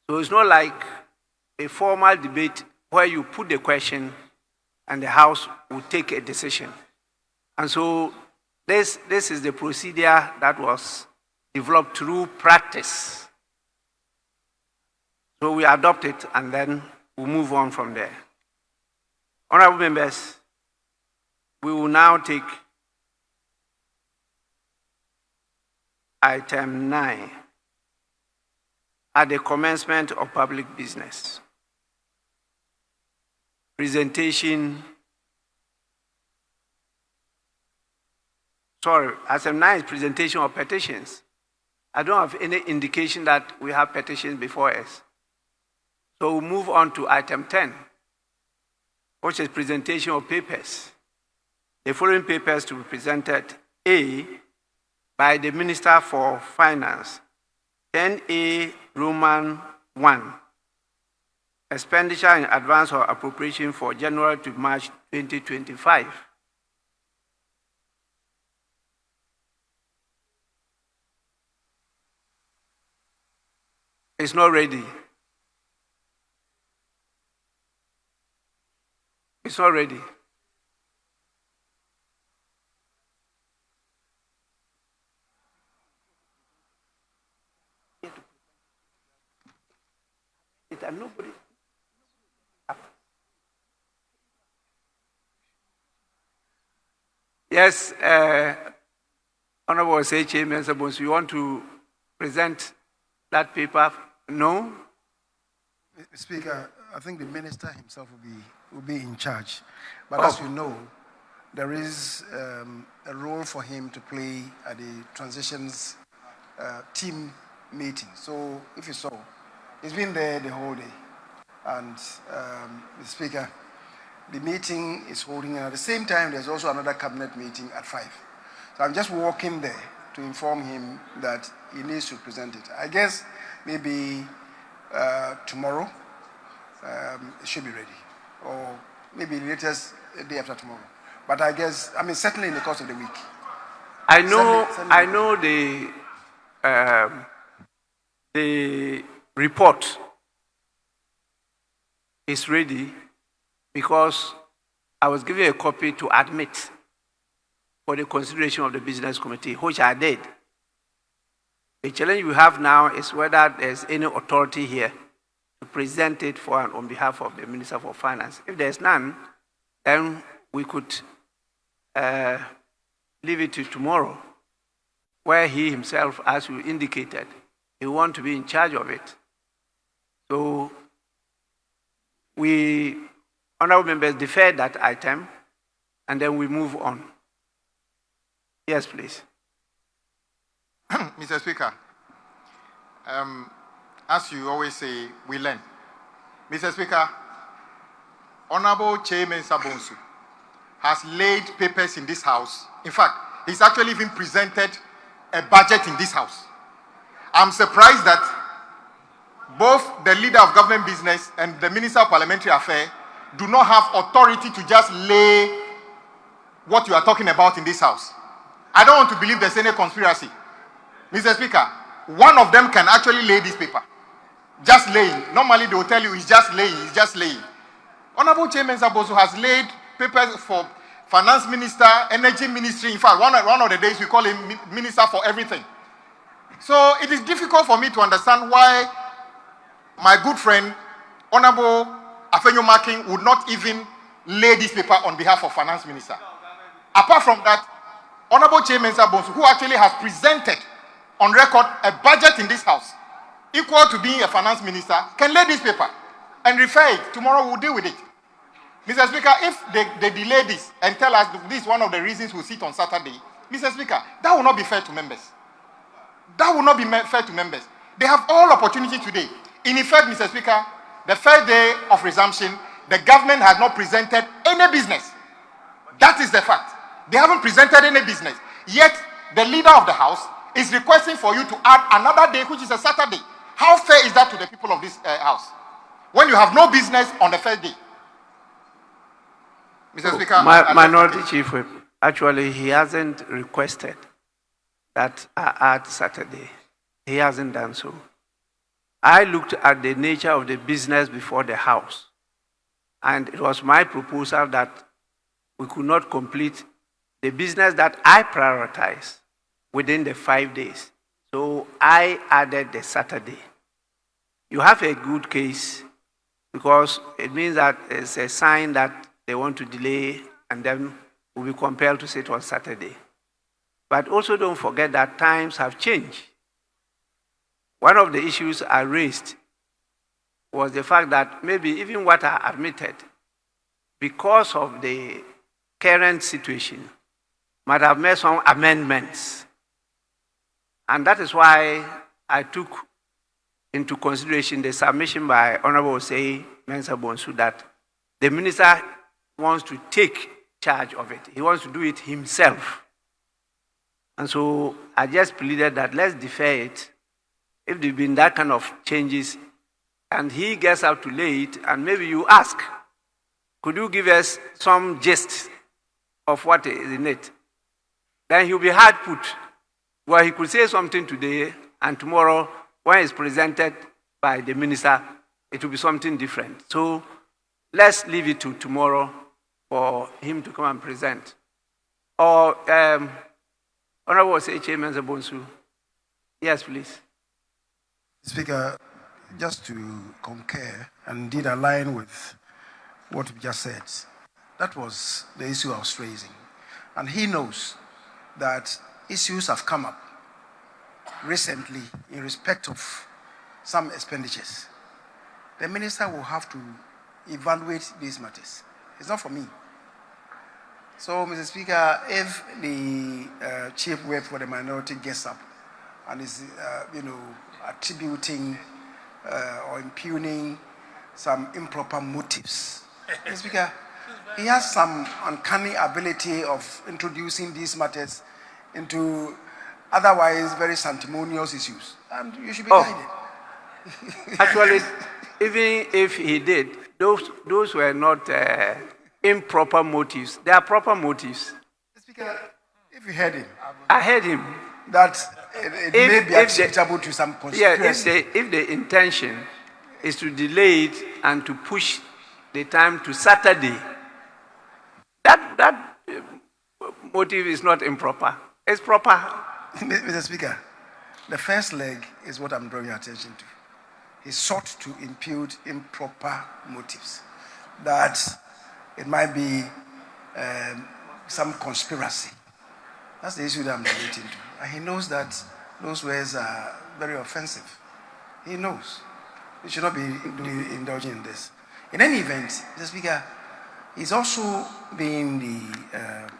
So it's not like a formal debate where you put the question and the House will take a decision. And so this is the procedure that was developed through practice. So we adopt it and then we'll move on from there. Honorable members, we will now take item 9 at the commencement of public business. Item 9 is presentation of petitions. I don't have any indication that we have petitions before us. So we'll move on to item 10, which is presentation of papers. The following papers to be presented: A, by the Minister for Finance, 10A Roman 1, expenditure in advance or appropriation for January to March 2025. It's not ready. It's not ready. Nobody. Yes, Honorable Sechi Mensabons, you want to present that paper? No? Speaker, I think the minister himself will be in charge. But as you know, there is a role for him to play at the transitions team meeting. So if you saw, he's been there the whole day. And the Speaker, the meeting is holding, and at the same time, there's also another cabinet meeting at 5. So I'm just walking there to inform him that he needs to present it. I guess maybe tomorrow it should be ready, or maybe latest day after tomorrow. But I guess, certainly in the course of the week. I know, Certainly. I know the report is ready because I was given a copy to admit for the consideration of the business committee, which I did. The challenge we have now is whether there's any authority here to present it for and on behalf of the Minister for Finance. If there's none, then we could leave it to tomorrow, where he himself, as you indicated, he wants to be in charge of it. So we, honorable members, defer that item, and then we move on. Yes, please. Mr. Speaker, as you always say, we learn. Mr. Speaker, Honorable Chairman Sabonsu has laid papers in this House. In fact, he's actually even presented a budget in this House. I'm surprised that both the leader of government business and the Minister of Parliamentary Affairs do not have authority to just lay what you are talking about in this House. I don't want to believe there's any conspiracy. Mr. Speaker, one of them can actually lay this paper. Just laying. Normally they will tell you he's just laying, he's just laying. Honorable Chairman Sabosu has laid papers for Finance Minister, Energy Ministry. In fact, one of the days we call him Minister for everything. So it is difficult for me to understand why my good friend, Honorable Afenyo Makin, would not even lay this paper on behalf of Finance Minister. Apart from that, Honorable Chairman Sabosu, who actually has presented on record a budget in this House equal to being a finance minister, can lay this paper and refer it. Tomorrow we'll deal with it. Mr. Speaker, if they delay this and tell us this is one of the reasons we'll sit on Saturday, Mr. Speaker, that will not be fair to members. That will not be fair to members. They have all opportunity today. In effect, Mr. Speaker, the first day of resumption, the government has not presented any business. That is the fact. They haven't presented any business. Yet, the leader of the House is requesting for you to add another day, which is a Saturday. How fair is that to the people of this House? When you have no business on the first day. Mr. Speaker, Minority Chief Whip, actually, he hasn't requested that I add Saturday. He hasn't done so. I looked at the nature of the business before the House, and it was my proposal that we could not complete the business that I prioritize within the 5 days. So I added the Saturday. You have a good case because it means that it's a sign that they want to delay and then we'll be compelled to sit on Saturday. But also don't forget that times have changed. One of the issues I raised was the fact that maybe even what I admitted, because of the current situation, might have made some amendments. And that is why I took into consideration the submission by Honorable Osei Mensah Bonsu that the minister wants to take charge of it. He wants to do it himself. And so I just pleaded that let's defer it. If there have been that kind of changes and he gets out to lay it, and maybe you ask, could you give us some gist of what is in it? Then he'll be hard put. Well, he could say something today, and tomorrow, when it's presented by the minister, it will be something different. So let's leave it to tomorrow for him to come and present. Or, Honorable Chairman Zabonsu. Yes, please. Speaker, just to concur and indeed align with what we just said, that was the issue I was raising. And he knows that issues have come up recently in respect of some expenditures. The minister will have to evaluate these matters. It's not for me. So, Mr. Speaker, if the chief whip for the minority gets up and is, attributing or impugning some improper motives, Mr. Speaker, he has some uncanny ability of introducing these matters into otherwise very sanctimonious issues. And you should be guided. Actually, even if he did, those were not improper motives. They are proper motives. Speaker, if you heard him, I heard him. That it may be acceptable to some conspiracy. Yeah, if the intention is to delay it and to push the time to Saturday, that motive is not improper. It's proper. Mr. Speaker, the first leg is what I'm drawing your attention to. He sought to impute improper motives, that it might be some conspiracy. That's the issue that I'm relating to. And he knows that those words are very offensive. He knows. He should not be indulging in this. In any event, Mr. Speaker, he's also been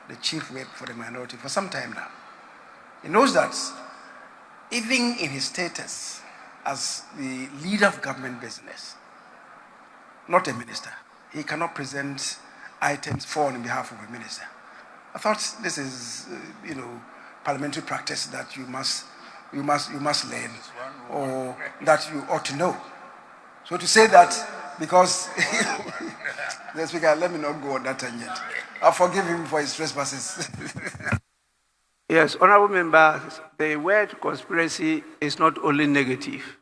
the chief whip for the minority for some time now. He knows that even in his status as the leader of government business, not a minister, he cannot present items for on behalf of a minister. I thought this is, parliamentary practice that you must learn, or that you ought to know. So to say that, because the Speaker, let me not go on that tangent. I'll forgive him for his trespasses. Yes, honorable members, the word conspiracy is not only negative,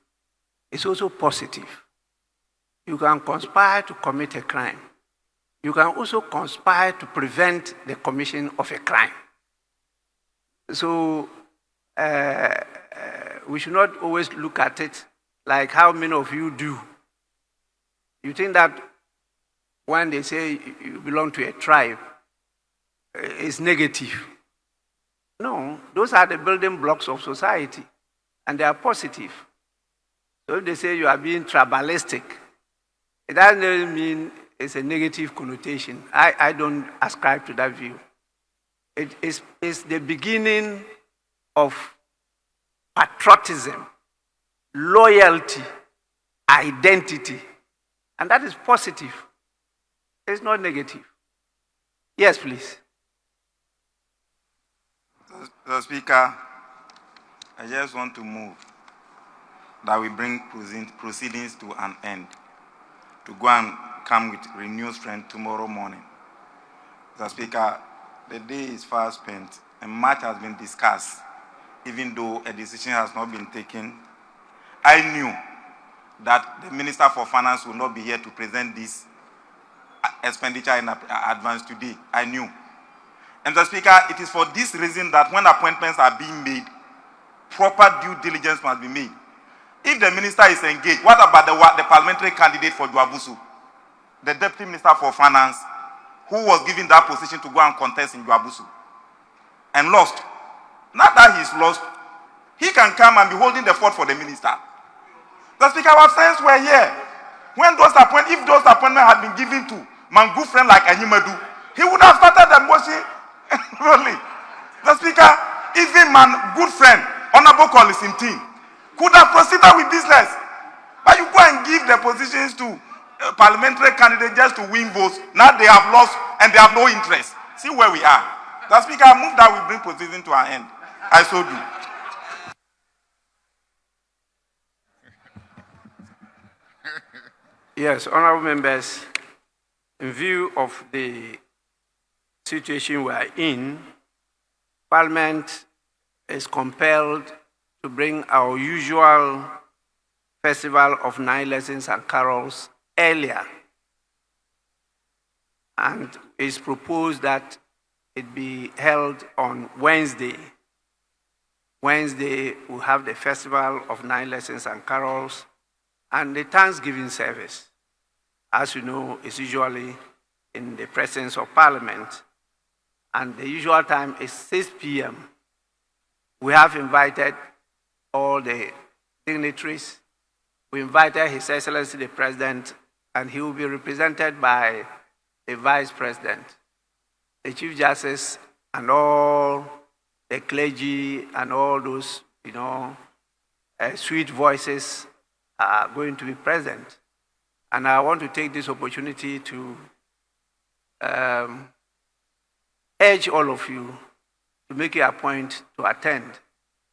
it's also positive. You can conspire to commit a crime. You can also conspire to prevent the commission of a crime. So we should not always look at it like how many of you do. You think that when they say you belong to a tribe, it's negative. No, those are the building blocks of society, and they are positive. So if they say you are being tribalistic, it doesn't mean it's a negative connotation. I don't ascribe to that view. It's the beginning of patriotism, loyalty, identity, and that is positive. It's not negative. Yes, please. Mr. Speaker, I just want to move that we bring proceedings to an end, to go and come with renewed strength tomorrow morning. Mr. Speaker, the day is far spent and much has been discussed, even though a decision has not been taken. I knew that the Minister for Finance will not be here to present this expenditure in advance today. I knew. And Mr. Speaker, it is for this reason that when appointments are being made, proper due diligence must be made. If the minister is engaged, what about the parliamentary candidate for Dwabusu, the Deputy Minister for Finance, who was given that position to go and contest in Dwabusu and lost? Now that he's lost, he can come and be holding the fort for the minister. The Speaker, our friends were here. When if those appointments had been given to my good friend like Ahimadu, he would have started the motion. Really. The Speaker, even my good friend, Honorable Collison team, could have proceeded with business. But you go and give the positions to parliamentary candidates just to win votes. Now they have lost and they have no interest. See where we are. The Speaker, I move that we bring proceedings to an end. I so do. Yes, honorable members, in view of the situation we are in, Parliament is compelled to bring our usual festival of 9 lessons and carols earlier. And it's proposed that it be held on Wednesday. Wednesday, we'll have the festival of 9 lessons and carols and the Thanksgiving service. As you know, it's usually in the presence of Parliament. And the usual time is 6 p.m. We have invited all the dignitaries. We invited His Excellency the President, and he will be represented by the Vice President, the Chief Justice, and all the clergy, and all those, sweet voices are going to be present. And I want to take this opportunity to urge all of you to make it a point to attend